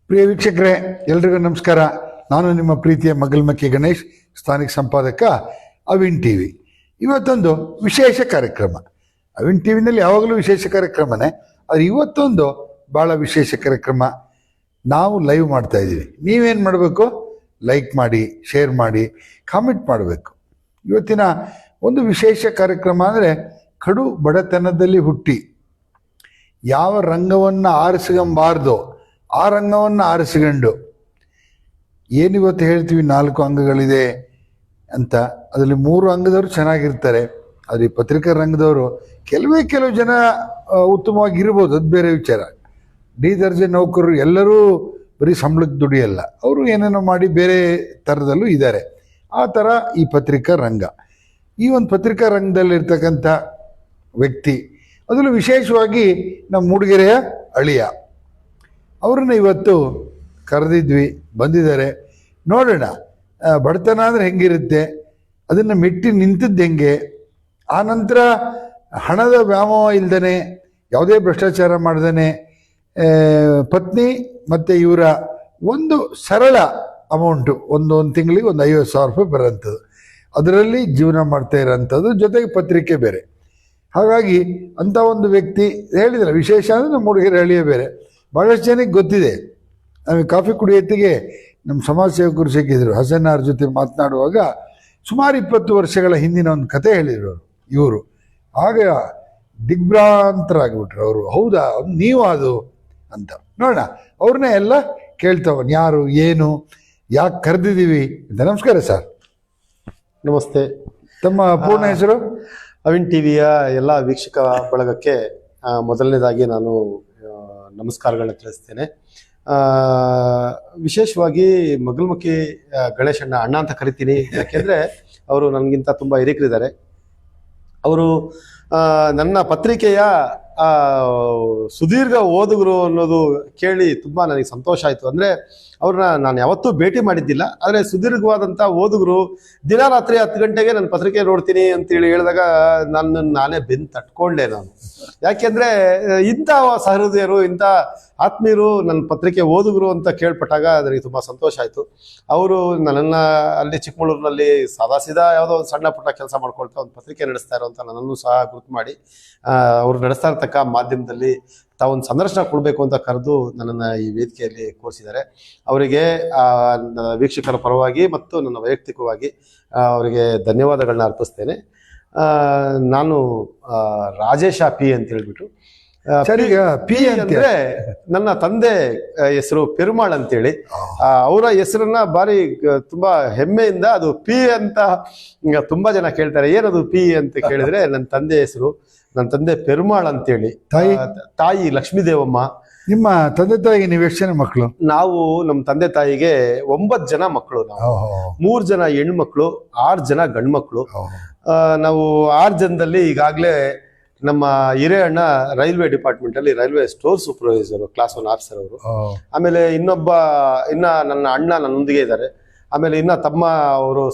ಪ್ರಿಯ ವೀಕ್ಷಕರೇ, ಎಲ್ರಿಗೂ ನಮಸ್ಕಾರ. ನಾನು ನಿಮ್ಮ ಪ್ರೀತಿಯ ಮಗಲ್ಮಕ್ಕಿ ಗಣೇಶ್, ಸ್ಥಾನಿಕ ಸಂಪಾದಕ, ಅವಿನ್ ಟಿವಿ. ಇವತ್ತೊಂದು ವಿಶೇಷ ಕಾರ್ಯಕ್ರಮ. ಅವಿನ್ ಟಿವಿನಲ್ಲಿ ಯಾವಾಗಲೂ ವಿಶೇಷ ಕಾರ್ಯಕ್ರಮನೇ, ಆದರೆ ಇವತ್ತೊಂದು ಭಾಳ ವಿಶೇಷ ಕಾರ್ಯಕ್ರಮ. ನಾವು ಲೈವ್ ಮಾಡ್ತಾ ಇದ್ದೀವಿ. ನೀವೇನು ಮಾಡಬೇಕು? ಲೈಕ್ ಮಾಡಿ, ಶೇರ್ ಮಾಡಿ, ಕಾಮೆಂಟ್ ಮಾಡಬೇಕು. ಇವತ್ತಿನ ಒಂದು ವಿಶೇಷ ಕಾರ್ಯಕ್ರಮ ಅಂದರೆ, ಕಡು ಬಡತನದಲ್ಲಿ ಹುಟ್ಟಿ ಯಾವ ರಂಗವನ್ನು ಆರಿಸ್ಕೊಂಬಾರ್ದು ಆ ರಂಗವನ್ನು ಆರಿಸಿಕೊಂಡು, ಏನಿವತ್ತು ಹೇಳ್ತೀವಿ 4 ಅಂಗಗಳಿದೆ ಅಂತ, ಅದರಲ್ಲಿ 3 ಅಂಗದವರು ಚೆನ್ನಾಗಿರ್ತಾರೆ. ಆದರೆ ಈ ಪತ್ರಿಕಾ ರಂಗದವರು ಕೆಲವು ಜನ ಉತ್ತಮವಾಗಿರ್ಬೋದು, ಅದು ಬೇರೆ ವಿಚಾರ. ಡಿ ದರ್ಜೆ ನೌಕರರು ಎಲ್ಲರೂ ಬರೀ ಸಂಬಳಕ್ಕೆ ದುಡಿಯಲ್ಲ, ಅವರು ಏನೇನೋ ಮಾಡಿ ಬೇರೆ ಥರದಲ್ಲೂ ಇದ್ದಾರೆ. ಆ ಥರ ಈ ಪತ್ರಿಕಾ ರಂಗ. ಈ ಒಂದು ಪತ್ರಿಕಾ ರಂಗದಲ್ಲಿರ್ತಕ್ಕಂಥ ವ್ಯಕ್ತಿ, ಅದರಲ್ಲೂ ವಿಶೇಷವಾಗಿ ನಮ್ಮ ಮೂಡಿಗೆರೆಯ ಅಳಿಯ, ಅವ್ರನ್ನ ಇವತ್ತು ಕರೆದಿದ್ವಿ, ಬಂದಿದ್ದಾರೆ. ನೋಡೋಣ ಬಡತನ ಅಂದರೆ ಹೆಂಗಿರುತ್ತೆ, ಅದನ್ನು ಮೆಟ್ಟಿ ನಿಂತದ್ದು ಹೆಂಗೆ, ಆ ನಂತರ ಹಣದ ವ್ಯಾಮೋಹ ಇಲ್ದೇ, ಯಾವುದೇ ಭ್ರಷ್ಟಾಚಾರ ಮಾಡ್ದೇ, ಪತ್ನಿ ಮತ್ತು ಇವರ ಒಂದು ಸರಳ ಅಮೌಂಟು, ಒಂದು ತಿಂಗಳಿಗೆ ಒಂದು 50,000 ರೂಪಾಯಿ ಬರೋಂಥದ್ದು, ಅದರಲ್ಲಿ ಜೀವನ ಮಾಡ್ತಾ ಇರೋಂಥದ್ದು, ಜೊತೆಗೆ ಪತ್ರಿಕೆ ಬೇರೆ. ಹಾಗಾಗಿ ಅಂಥ ಒಂದು ವ್ಯಕ್ತಿ ಹೇಳಿದ್ರೆ ವಿಶೇಷ ಅಂದರೆ ನಮ್ಮ ಮೂಡಿಗೆರೆ ಅಳಿಯ ಬೇರೆ. ಭಾಳಷ್ಟು ಜನಕ್ಕೆ ಗೊತ್ತಿದೆ. ನಮಗೆ ಕಾಫಿ ಕುಡಿಯೋತ್ತಿಗೆ ನಮ್ಮ ಸಮಾಜ ಸೇವಕರು ಸಿಕ್ಕಿದ್ರು. ಹಸನ್ ಅವ್ರ ಜೊತೆ ಮಾತನಾಡುವಾಗ ಸುಮಾರು 20 ವರ್ಷಗಳ ಹಿಂದಿನ ಒಂದು ಕತೆ ಹೇಳಿದರು ಇವರು. ಆಗ ದಿಗ್ಭ್ರಾಂತರಾಗಿಬಿಟ್ರು ಅವರು. ಹೌದಾ, ನೀವು ಅದು ಅಂತ. ನೋಡೋಣ, ಅವ್ರನ್ನೇ ಎಲ್ಲ ಕೇಳ್ತಾವನ್, ಯಾರು, ಏನು, ಯಾಕೆ ಕರೆದಿದ್ದೀವಿ ಅಂತ. ನಮಸ್ಕಾರ ಸರ್. ನಮಸ್ತೆ. ತಮ್ಮ ಪೂರ್ಣ ಹೆಸರು? ಅವಿನ್ ಟಿವಿಯ ಎಲ್ಲ ವೀಕ್ಷಕ ಬಳಗಕ್ಕೆ ಮೊದಲನೇದಾಗಿ ನಾನು ನಮಸ್ಕಾರಗಳನ್ನ ತಿಳಿಸ್ತೇನೆ. ವಿಶೇಷವಾಗಿ ಮಗಲ್ಮಕ್ಕಿ ಗಣೇಶಣ್ಣ, ಅಣ್ಣ ಅಂತ ಕರಿತೀನಿ, ಯಾಕೆಂದರೆ ಅವರು ನನಗಿಂತ ತುಂಬ ಹಿರಿಕರಿದ್ದಾರೆ. ಅವರು ನನ್ನ ಪತ್ರಿಕೆಯ ಸುದೀರ್ಘ ಓದುಗರು ಅನ್ನೋದು ಕೇಳಿ ತುಂಬ ನನಗೆ ಸಂತೋಷ ಆಯಿತು. ಅಂದರೆ ಅವ್ರನ್ನ ನಾನು ಯಾವತ್ತೂ ಭೇಟಿ ಮಾಡಿದ್ದಿಲ್ಲ, ಆದರೆ ಸುದೀರ್ಘವಾದಂಥ ಓದುಗರು ದಿನ ರಾತ್ರಿ 10 ಗಂಟೆಗೆ ನನ್ನ ಪತ್ರಿಕೆ ನೋಡ್ತೀನಿ ಅಂತೇಳಿ ಹೇಳಿದಾಗ ನಾನೇ ಬೆನ್ನು ತಟ್ಕೊಂಡೆ ನಾನು. ಯಾಕೆಂದರೆ ಇಂಥ ಸಹೃದಯರು, ಇಂಥ ಆತ್ಮೀಯರು ನನ್ನ ಪತ್ರಿಕೆ ಓದುಗರು ಅಂತ ಕೇಳ್ಪಟ್ಟಾಗ ನನಗೆ ತುಂಬ ಸಂತೋಷ ಆಯಿತು. ಅವರು ನನ್ನನ್ನು ಅಲ್ಲಿ ಚಿಕ್ಕಮಗಳೂರಿನಲ್ಲಿ ಸಾದಾಸೀದಾ ಯಾವುದೋ ಒಂದು ಸಣ್ಣ ಪುಟ್ಟ ಕೆಲಸ ಮಾಡ್ಕೊಳ್ತಾ ಒಂದು ಪತ್ರಿಕೆ ನಡೆಸ್ತಾ ಇರೋಂಥ ನನ್ನನ್ನು ಸಹ ಗುರುತು ಮಾಡಿ ಅವರು ನಡೆಸ್ತಾ ಇರ್ತಕ್ಕ ಮಾಧ್ಯಮದಲ್ಲಿ ತಾವೊಂದು ಸಂದರ್ಶನ ಕೊಡಬೇಕು ಅಂತ ಕರೆದು ನನ್ನನ್ನು ಈ ವೇದಿಕೆಯಲ್ಲಿ ಕೋರಿಸಿದ್ದಾರೆ. ಅವರಿಗೆ ವೀಕ್ಷಕರ ಪರವಾಗಿ ಮತ್ತು ನನ್ನ ವೈಯಕ್ತಿಕವಾಗಿ ಅವರಿಗೆ ಧನ್ಯವಾದಗಳನ್ನ ಅರ್ಪಿಸ್ತೇನೆ. ನಾನು ರಾಜೇಶ ಪಿ ಅಂತ ಹೇಳ್ಬಿಟ್ಟು, ಪಿ ಅಂದ್ರೆ ನನ್ನ ತಂದೆ ಹೆಸರು ಪೆರುಮಾಳ್ ಅಂತೇಳಿ. ಅವರ ಹೆಸರನ್ನ ಬಾರಿ ತುಂಬಾ ಹೆಮ್ಮೆಯಿಂದ, ಅದು ಪಿ ಅಂತ ತುಂಬಾ ಜನ ಕೇಳ್ತಾರೆ, ಏನದು ಪಿ ಅಂತ ಕೇಳಿದ್ರೆ ನನ್ನ ತಂದೆ ಹೆಸರು. ನನ್ನ ತಂದೆ ಪೆರುಮಾಳ್ ಅಂತೇಳಿ, ತಾಯಿ ಲಕ್ಷ್ಮೀದೇವಮ್ಮ. ನಿಮ್ಮ ತಂದೆ ತಾಯಿಗೆ ನೀವು ಎಷ್ಟು ಜನ ಮಕ್ಕಳು? ನಾವು ನಮ್ಮ ತಂದೆ ತಾಯಿಗೆ 9 ಜನ ಮಕ್ಕಳು. ನಾವು 3 ಜನ ಹೆಣ್ಮಕ್ಳು, 6 ಜನ ಗಂಡು ಮಕ್ಕಳು. ನಾವು 6 ಜನದಲ್ಲಿ ಈಗಾಗಲೇ ನಮ್ಮ ಹಿರೇಅಣ್ಣ ರೈಲ್ವೆ ಡಿಪಾರ್ಟ್ಮೆಂಟ್ ಅಲ್ಲಿ railway store supervisor, class 1 officer ಅವರು. ಆಮೇಲೆ ಇನ್ನ ನನ್ನ ಅಣ್ಣ ನನ್ನೊಂದಿಗೆ ಇದ್ದಾರೆ. ಆಮೇಲೆ ಇನ್ನ ತಮ್ಮ ಅವರು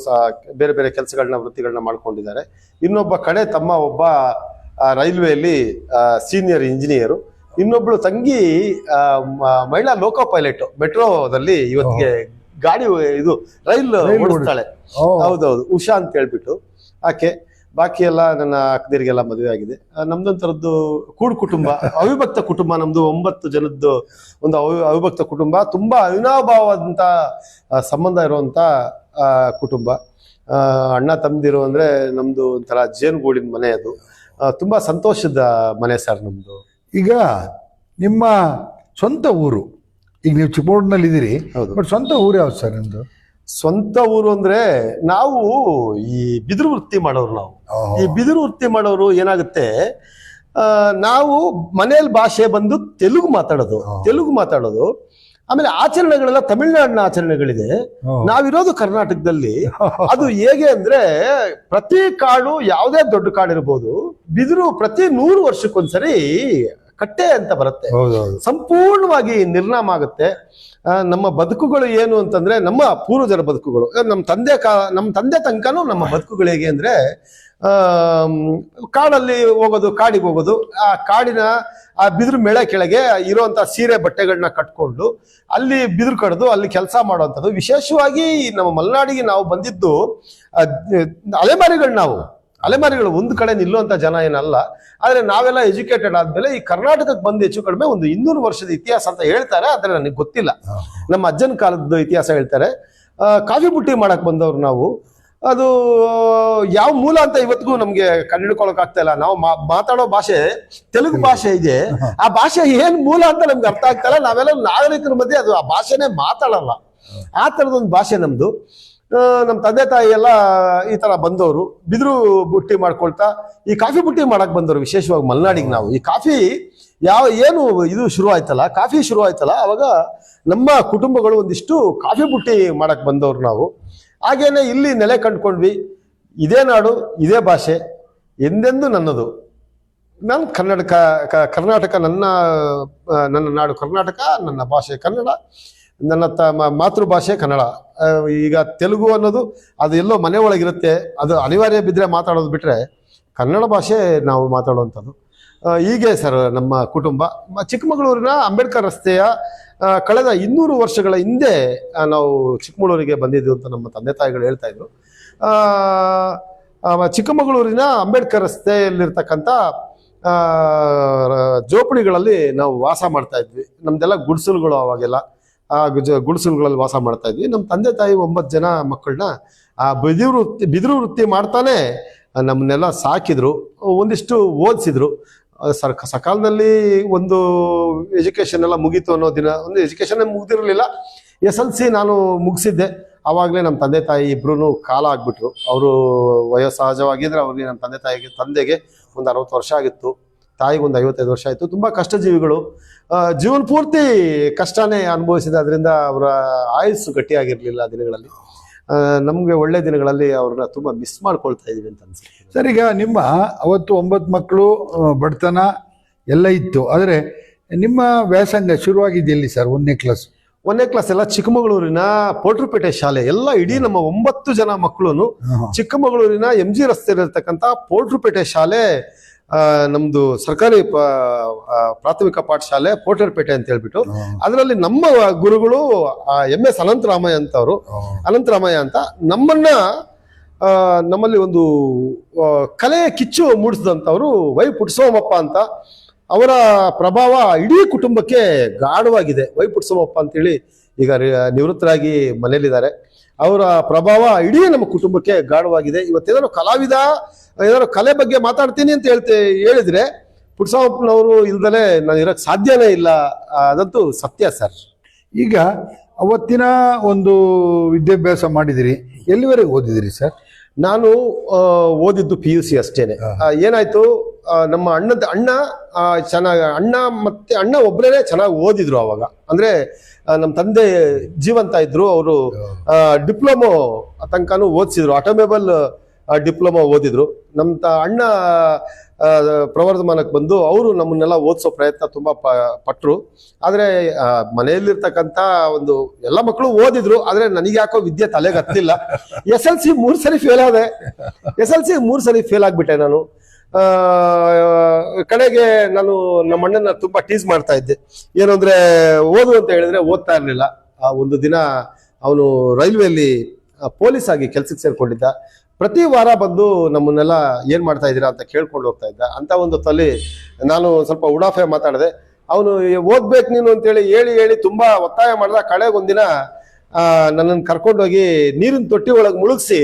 ಬೇರೆ ಬೇರೆ ಕೆಲಸಗಳನ್ನ, ವೃತ್ತಿಗಳನ್ನ ಮಾಡ್ಕೊಂಡಿದ್ದಾರೆ. ಇನ್ನೊಬ್ಬ ಕಡೆ ತಮ್ಮ ಒಬ್ಬ ರೈಲ್ವೆಯಲ್ಲಿ ಸೀನಿಯರ್ ಇಂಜಿನಿಯರು. ಇನ್ನೊಬ್ಳು ತಂಗಿ ಮಹಿಳಾ ಲೋಕೋ ಪೈಲಟ್, ಮೆಟ್ರೋದಲ್ಲಿ ಇವತ್ತಿಗೆ ಗಾಡಿ ಇದು ರೈಲ್ ಓಡಿಸ್ತಾಳೆ. ಹೌದೌದು, ಉಷಾ ಅಂತ ಹೇಳ್ಬಿಟ್ಟು ಆಕೆ. ಬಾಕಿ ಎಲ್ಲ ನನ್ನ ಅಕ್ಕದಿರಿಗೆಲ್ಲ ಮದುವೆ ಆಗಿದೆ. ನಮ್ದೊಂಥರದ್ದು ಕೂಡು ಕುಟುಂಬ, ಅವಿಭಕ್ತ ಕುಟುಂಬ. ನಮ್ದು 9 ಜನದ್ದು ಒಂದು ಅವಿಭಕ್ತ ಕುಟುಂಬ, ತುಂಬಾ ಅವಿನಾಭಾವಾದಂಥ ಸಂಬಂಧ ಇರುವಂತ ಕುಟುಂಬ. ಅಣ್ಣ ತಮ್ಮದಿರು ಅಂದ್ರೆ ನಮ್ದು ಒಂಥರ ಜೇನುಗೂಡಿನ ಮನೆ. ಅದು ತುಂಬಾ ಸಂತೋಷದ ಮನೆ ಸರ್ ನಮ್ದು. ಈಗ ನಿಮ್ಮ ಸ್ವಂತ ಊರು, ಈಗ ನೀವು ಚಿಕ್ಕಮಗಳೂರಿನಲ್ಲಿ ಇದ್ದೀರಿ, ಬಟ್ ಸ್ವಂತ ಊರು ಯಾವ್ದು ಸರ್ ನಿಮ್ದು? ಸ್ವಂತ ಊರು ಅಂದ್ರೆ ನಾವು ಈ ಬಿದಿರು ವೃತ್ತಿ ಮಾಡೋರು. ನಾವು ಈ ಬಿದಿರು ವೃತ್ತಿ ಮಾಡೋರು ಏನಾಗುತ್ತೆ, ನಾವು ಮನೆಯಲ್ಲಿ ಭಾಷೆ ಬಂದು ತೆಲುಗು ಮಾತಾಡೋದು. ಆಮೇಲೆ ಆಚರಣೆಗಳೆಲ್ಲ ತಮಿಳುನಾಡಿನ ಆಚರಣೆಗಳಿದೆ, ನಾವಿರೋದು ಕರ್ನಾಟಕದಲ್ಲಿ. ಅದು ಹೇಗೆ ಅಂದ್ರೆ, ಪ್ರತಿ ಕಾಡು, ಯಾವುದೇ ದೊಡ್ಡ ಕಾಡಿರ್ಬೋದು, ಬಿದಿರು ಪ್ರತಿ 100 ವರ್ಷಕ್ಕೊಂದ್ಸರಿ ಕಟ್ಟೆ ಅಂತ ಬರುತ್ತೆ, ಹೌದೌದು. ಸಂಪೂರ್ಣವಾಗಿ ನಿರ್ನಾಮ ಆಗುತ್ತೆ. ನಮ್ಮ ಬದುಕುಗಳು ಏನು ಅಂತಂದ್ರೆ, ನಮ್ಮ ಪೂರ್ವಜರ ಬದುಕುಗಳು, ನಮ್ಮ ತಂದೆ ತನಕನೂ ನಮ್ಮ ಬದುಕುಗಳು ಹೇಗೆ ಅಂದ್ರೆ, ಕಾಡಲ್ಲಿ ಹೋಗೋದು, ಕಾಡಿಗೆ ಹೋಗೋದು, ಆ ಕಾಡಿನ ಆ ಬಿದಿರು ಮೇಳೆ ಕೆಳಗೆ ಇರುವಂತ ಸೀರೆ ಬಟ್ಟೆಗಳನ್ನ ಕಟ್ಕೊಂಡು ಅಲ್ಲಿ ಬಿದಿರು ಕಡ್ದು ಅಲ್ಲಿ ಕೆಲಸ ಮಾಡುವಂಥದ್ದು. ವಿಶೇಷವಾಗಿ ನಮ್ಮ ಮಲೆನಾಡಿಗೆ ನಾವು ಬಂದಿದ್ದು ಅಲೆಮಾರಿಗಳು ಒಂದು ಕಡೆ ನಿಲ್ಲುವಂತ ಜನ ಏನಲ್ಲ. ಆದ್ರೆ ನಾವೆಲ್ಲ ಎಜುಕೇಟೆಡ್ ಆದ್ಮೇಲೆ ಈ ಕರ್ನಾಟಕಕ್ಕೆ ಬಂದು ಹೆಚ್ಚು ಕಡಿಮೆ ಒಂದು 200 ವರ್ಷದ ಇತಿಹಾಸ ಅಂತ ಹೇಳ್ತಾರೆ, ಆದ್ರೆ ನನಗೆ ಗೊತ್ತಿಲ್ಲ. ನಮ್ಮ ಅಜ್ಜನ ಕಾಲದ ಇತಿಹಾಸ ಹೇಳ್ತಾರೆ. ಕಾಫಿ ಬುಟ್ಟಿ ಮಾಡಕ್ ಬಂದವ್ರು ನಾವು. ಅದು ಯಾವ ಮೂಲ ಅಂತ ಇವತ್ತಿಗೂ ನಮ್ಗೆ ಕಂಡುಹಿಡ್ಕೊಳಕ್ ಆಗ್ತಾ ಇಲ್ಲ. ನಾವು ಮಾತಾಡೋ ಭಾಷೆ ತೆಲುಗು ಭಾಷೆ ಇದೆ, ಆ ಭಾಷೆ ಏನ್ ಮೂಲ ಅಂತ ನಮ್ಗೆ ಅರ್ಥ ಆಗ್ತಾ ಇಲ್ಲ. ನಾವೆಲ್ಲ ನಾಗರಿಕರ ಮಧ್ಯೆ ಅದು ಆ ಭಾಷೆನೇ ಮಾತಾಡಲ್ಲ. ಆ ತರದೊಂದು ಭಾಷೆ ನಮ್ದು. ನಮ್ಮ ತಂದೆ ತಾಯಿ ಎಲ್ಲ ಈ ತರ ಬಂದವರು, ಬಿದಿರು ಬುಟ್ಟಿ ಮಾಡ್ಕೊಳ್ತಾ ಈ ಕಾಫಿ ಬುಟ್ಟಿ ಮಾಡಕ್ ಬಂದವರು. ವಿಶೇಷವಾಗಿ ಮಲೆನಾಡಿಗೆ ನಾವು ಈ ಕಾಫಿ ಏನು ಇದು ಶುರು ಆಯ್ತಲ್ಲ, ಕಾಫಿ ಶುರು ಆಯ್ತಲ್ಲ, ಅವಾಗ ನಮ್ಮ ಕುಟುಂಬಗಳು ಒಂದಿಷ್ಟು ಕಾಫಿ ಬುಟ್ಟಿ ಮಾಡಕ್ ಬಂದವರು ನಾವು. ಹಾಗೇನೆ ಇಲ್ಲಿ ನೆಲೆ ಕಂಡುಕೊಂಡ್ವಿ. ಇದೇ ನಾಡು, ಇದೇ ಭಾಷೆ, ಎಂದೆಂದು ನನ್ನದು. ನಾನು ಕರ್ನಾಟಕ ನನ್ನ ನಾಡು ಕರ್ನಾಟಕ, ನನ್ನ ಭಾಷೆ ಕನ್ನಡ, ನನ್ನ ಮಾತೃಭಾಷೆ ಕನ್ನಡ. ಈಗ ತೆಲುಗು ಅನ್ನೋದು ಅದು ಎಲ್ಲೋ ಮನೆ ಒಳಗಿರುತ್ತೆ, ಅದು ಅನಿವಾರ್ಯ ಬಿದ್ದರೆ ಮಾತಾಡೋದು ಬಿಟ್ರೆ ಕನ್ನಡ ಭಾಷೆ ನಾವು ಮಾತಾಡುವಂಥದ್ದು. ಹೀಗೆ ಸರ್ ನಮ್ಮ ಕುಟುಂಬ. ಚಿಕ್ಕಮಗಳೂರಿನ ಅಂಬೇಡ್ಕರ್ ರಸ್ತೆಯ ಕಳೆದ 200 ವರ್ಷಗಳ ಹಿಂದೆ ನಾವು ಚಿಕ್ಕಮಗಳೂರಿಗೆ ಬಂದಿದ್ದು ಅಂತ ನಮ್ಮ ತಂದೆ ತಾಯಿಗಳು ಹೇಳ್ತಾ ಇದ್ರು. ಚಿಕ್ಕಮಗಳೂರಿನ ಅಂಬೇಡ್ಕರ್ ರಸ್ತೆಯಲ್ಲಿರ್ತಕ್ಕಂಥ ಜೋಪಡಿಗಳಲ್ಲಿ ನಾವು ವಾಸ ಮಾಡ್ತಾ ಇದ್ವಿ. ನಮ್ದೆಲ್ಲ ಗುಡಿಸಲುಗಳು ಅವಾಗೆಲ್ಲ. ಆ ಗುಡಿಸಲುಗಳಲ್ಲಿ ವಾಸ ಮಾಡ್ತಾ ಇದ್ವಿ. ನಮ್ಮ ತಂದೆ ತಾಯಿ 9 ಜನ ಮಕ್ಕಳನ್ನ ಆ ಬಿದಿರು ವೃತ್ತಿ ಮಾಡ್ತಾನೆ ನಮ್ಮನ್ನೆಲ್ಲ ಸಾಕಿದ್ರು, ಒಂದಿಷ್ಟು ಓದಿಸಿದ್ರು. ಸಕಾಲದಲ್ಲಿ ಒಂದು ಎಜುಕೇಶನ್ ಎಲ್ಲ ಮುಗೀತು ಅನ್ನೋ ದಿನ, ಒಂದು ಎಜುಕೇಶನ್ ಮುಗ್ದಿರಲಿಲ್ಲ. SLC ನಾನು ಮುಗಿಸಿದ್ದೆ. ಆವಾಗಲೇ ನಮ್ಮ ತಂದೆ ತಾಯಿ ಇಬ್ರು ಕಾಲ ಆಗ್ಬಿಟ್ರು. ಅವರು ವಯೋಸಹಜವಾಗಿದ್ರೆ ಅವ್ರಿಗೆ, ನಮ್ಮ ತಂದೆಗೆ ಒಂದು 60 ವರ್ಷ ಆಗಿತ್ತು, ತಾಯಿಗೆ ಒಂದು 55 ವರ್ಷ ಆಯಿತು. ತುಂಬ ಕಷ್ಟಜೀವಿಗಳು, ಜೀವನ ಪೂರ್ತಿ ಕಷ್ಟನೇ ಅನುಭವಿಸಿದ. ಅದರಿಂದ ಅವರ ಆಯುಸ್ಸು ಗಟ್ಟಿಯಾಗಿರಲಿಲ್ಲ ಆ ದಿನಗಳಲ್ಲಿ. ನಮಗೆ ಒಳ್ಳೆ ದಿನಗಳಲ್ಲಿ ಅವ್ರನ್ನ ತುಂಬ ಮಿಸ್ ಮಾಡ್ಕೊಳ್ತಾ ಇದೀವಿ ಅಂತ ಅನ್ಸುತ್ತೆ ಸರ್. ಈಗ ನಿಮ್ಮ ಅವತ್ತು 9 ಮಕ್ಕಳು, ಬಡತನ ಎಲ್ಲ ಇತ್ತು, ಆದರೆ ನಿಮ್ಮ ವ್ಯಾಸಂಗ ಶುರುವಾಗಿದ್ದು ಎಲ್ಲಿ ಸರ್? 1ನೇ ಕ್ಲಾಸ್ ಎಲ್ಲ ಚಿಕ್ಕಮಗಳೂರಿನ ಪೋಟ್ರುಪೇಟೆ ಶಾಲೆ. ಎಲ್ಲ ಇಡೀ ನಮ್ಮ 9 ಜನ ಮಕ್ಕಳು ಚಿಕ್ಕಮಗಳೂರಿನ MG ರಸ್ತೆಯಲ್ಲಿರ್ತಕ್ಕಂಥ ಪೋಟ್ರುಪೇಟೆ ಶಾಲೆ, ನಮ್ದು ಸರ್ಕಾರಿ ಪ್ರಾಥಮಿಕ ಪಾಠಶಾಲೆ ಪೋಟರ್ಪೇಟೆ ಅಂತ ಹೇಳ್ಬಿಟ್ಟು. ಅದರಲ್ಲಿ ನಮ್ಮ ಗುರುಗಳು MS ಅನಂತರಾಮಯ್ಯ ಅಂತ ನಮ್ಮಲ್ಲಿ ಒಂದು ಕಲೆಯ ಕಿಚ್ಚು ಮೂಡಿಸಿದಂಥವ್ರು ವೈ ಪುಟ್ಟಸೋಮಪ್ಪ ಅಂತ. ಅವರ ಪ್ರಭಾವ ಇಡೀ ಕುಟುಂಬಕ್ಕೆ ಗಾಢವಾಗಿದೆ. ವೈ ಪುಟ್ಟಸೋಮಪ್ಪ ಅಂತೇಳಿ ಈಗ ನಿವೃತ್ತರಾಗಿ ಮನೆಯಲ್ಲಿದ್ದಾರೆ. ಅವರ ಪ್ರಭಾವ ಇಡೀ ನಮ್ಮ ಕುಟುಂಬಕ್ಕೆ ಗಾಢವಾಗಿದೆ. ಇವತ್ತೇನಾದ್ರು ಕಲಾವಿದ ಏನಾದ್ರು ಕಲೆ ಬಗ್ಗೆ ಮಾತಾಡ್ತೀನಿ ಅಂತ ಹೇಳಿದ್ರೆ ಪುಟ್ಟಸೋಮಪ್ಪನವರು ಇಲ್ದಲೆ ನಾನು ಇರೋಕ್ಕೆ ಸಾಧ್ಯನೇ ಇಲ್ಲ. ಅದಂತೂ ಸತ್ಯ ಸರ್. ಈಗ ಅವತ್ತಿನ ಒಂದು ವಿದ್ಯಾಭ್ಯಾಸ ಮಾಡಿದಿರಿ, ಎಲ್ಲಿವರೆಗೆ ಓದಿದಿರಿ ಸರ್? ನಾನು ಓದಿದ್ದು PUC ಅಷ್ಟೇನೆ. ಏನಾಯ್ತು, ನಮ್ಮ ಅಣ್ಣ ಒಬ್ಬರೇ ಚೆನ್ನಾಗಿ ಓದಿದ್ರು ಅವಾಗ. ಅಂದ್ರೆ ನಮ್ಮ ತಂದೆ ಜೀವಂತ ಇದ್ರು. ಅವರು ಡಿಪ್ಲೊಮೊ ತನಕನೂ ಓದಿಸಿದ್ರು, ಆಟೋಮೊಬೈಲ್ ಡಿಪ್ಲೊಮಾ ಓದಿದ್ರು. ನಮ್ಮ ಅಣ್ಣ ಪ್ರವರ್ಧಮಾನಕ್ಕೆ ಬಂದು ಅವರು ನಮ್ಮನ್ನೆಲ್ಲ ಓದಿಸೋ ಪ್ರಯತ್ನ ತುಂಬಾ ಪಟ್ರು. ಆದ್ರೆ ಮನೆಯಲ್ಲಿರ್ತಕ್ಕಂಥ ಎಲ್ಲ ಮಕ್ಕಳು ಓದಿದ್ರು, ಆದ್ರೆ ನನಗೆ ಯಾಕೋ ವಿದ್ಯೆ ತಲೆಗೆ ಹತ್ತಿಲ್ಲ. SLC 3 ಸರಿ ಫೇಲ್ ಆದೆ. SLC 3 ಸರಿ ಫೇಲ್ ಆಗ್ಬಿಟ್ಟೆ ನಾನು. ಕಡೆಗೆ ನಾನು ನಮ್ಮ ಅಣ್ಣನ ತುಂಬಾ ಟೀಸ್ ಮಾಡ್ತಾ ಇದ್ದೆ. ಏನು ಅಂದ್ರೆ, ಓದು ಅಂತ ಹೇಳಿದ್ರೆ ಓದ್ತಾ ಇರ್ಲಿಲ್ಲ. ಒಂದು ದಿನ ಅವನು ರೈಲ್ವೆಯಲ್ಲಿ ಪೊಲೀಸ್ ಆಗಿ ಕೆಲ್ಸಕ್ಕೆ ಸೇರ್ಕೊಂಡಿದ್ದ. ಪ್ರತಿ ವಾರ ಬಂದು ನಮ್ಮನ್ನೆಲ್ಲ ಏನ್ ಮಾಡ್ತಾ ಇದ್ದೀರಾ ಅಂತ ಕೇಳ್ಕೊಂಡು ಹೋಗ್ತಾ ಇದ್ದ. ಅಂತ ಒಂದು ತಲೆ ನಾನು ಸ್ವಲ್ಪ ಉಡಾಫೆ ಮಾತಾಡಿದೆ. ಅವನು ಓದ್ಬೇಕು ನೀನು ಅಂತೇಳಿ ಹೇಳಿ ತುಂಬಾ ಒತ್ತಾಯ ಮಾಡ್ದ. ಕಡೆಗೊಂದಿನ ನನ್ನನ್ನು ಕರ್ಕೊಂಡೋಗಿ ನೀರಿನ ತೊಟ್ಟಿ ಒಳಗೆ ಮುಳುಗಿಸಿ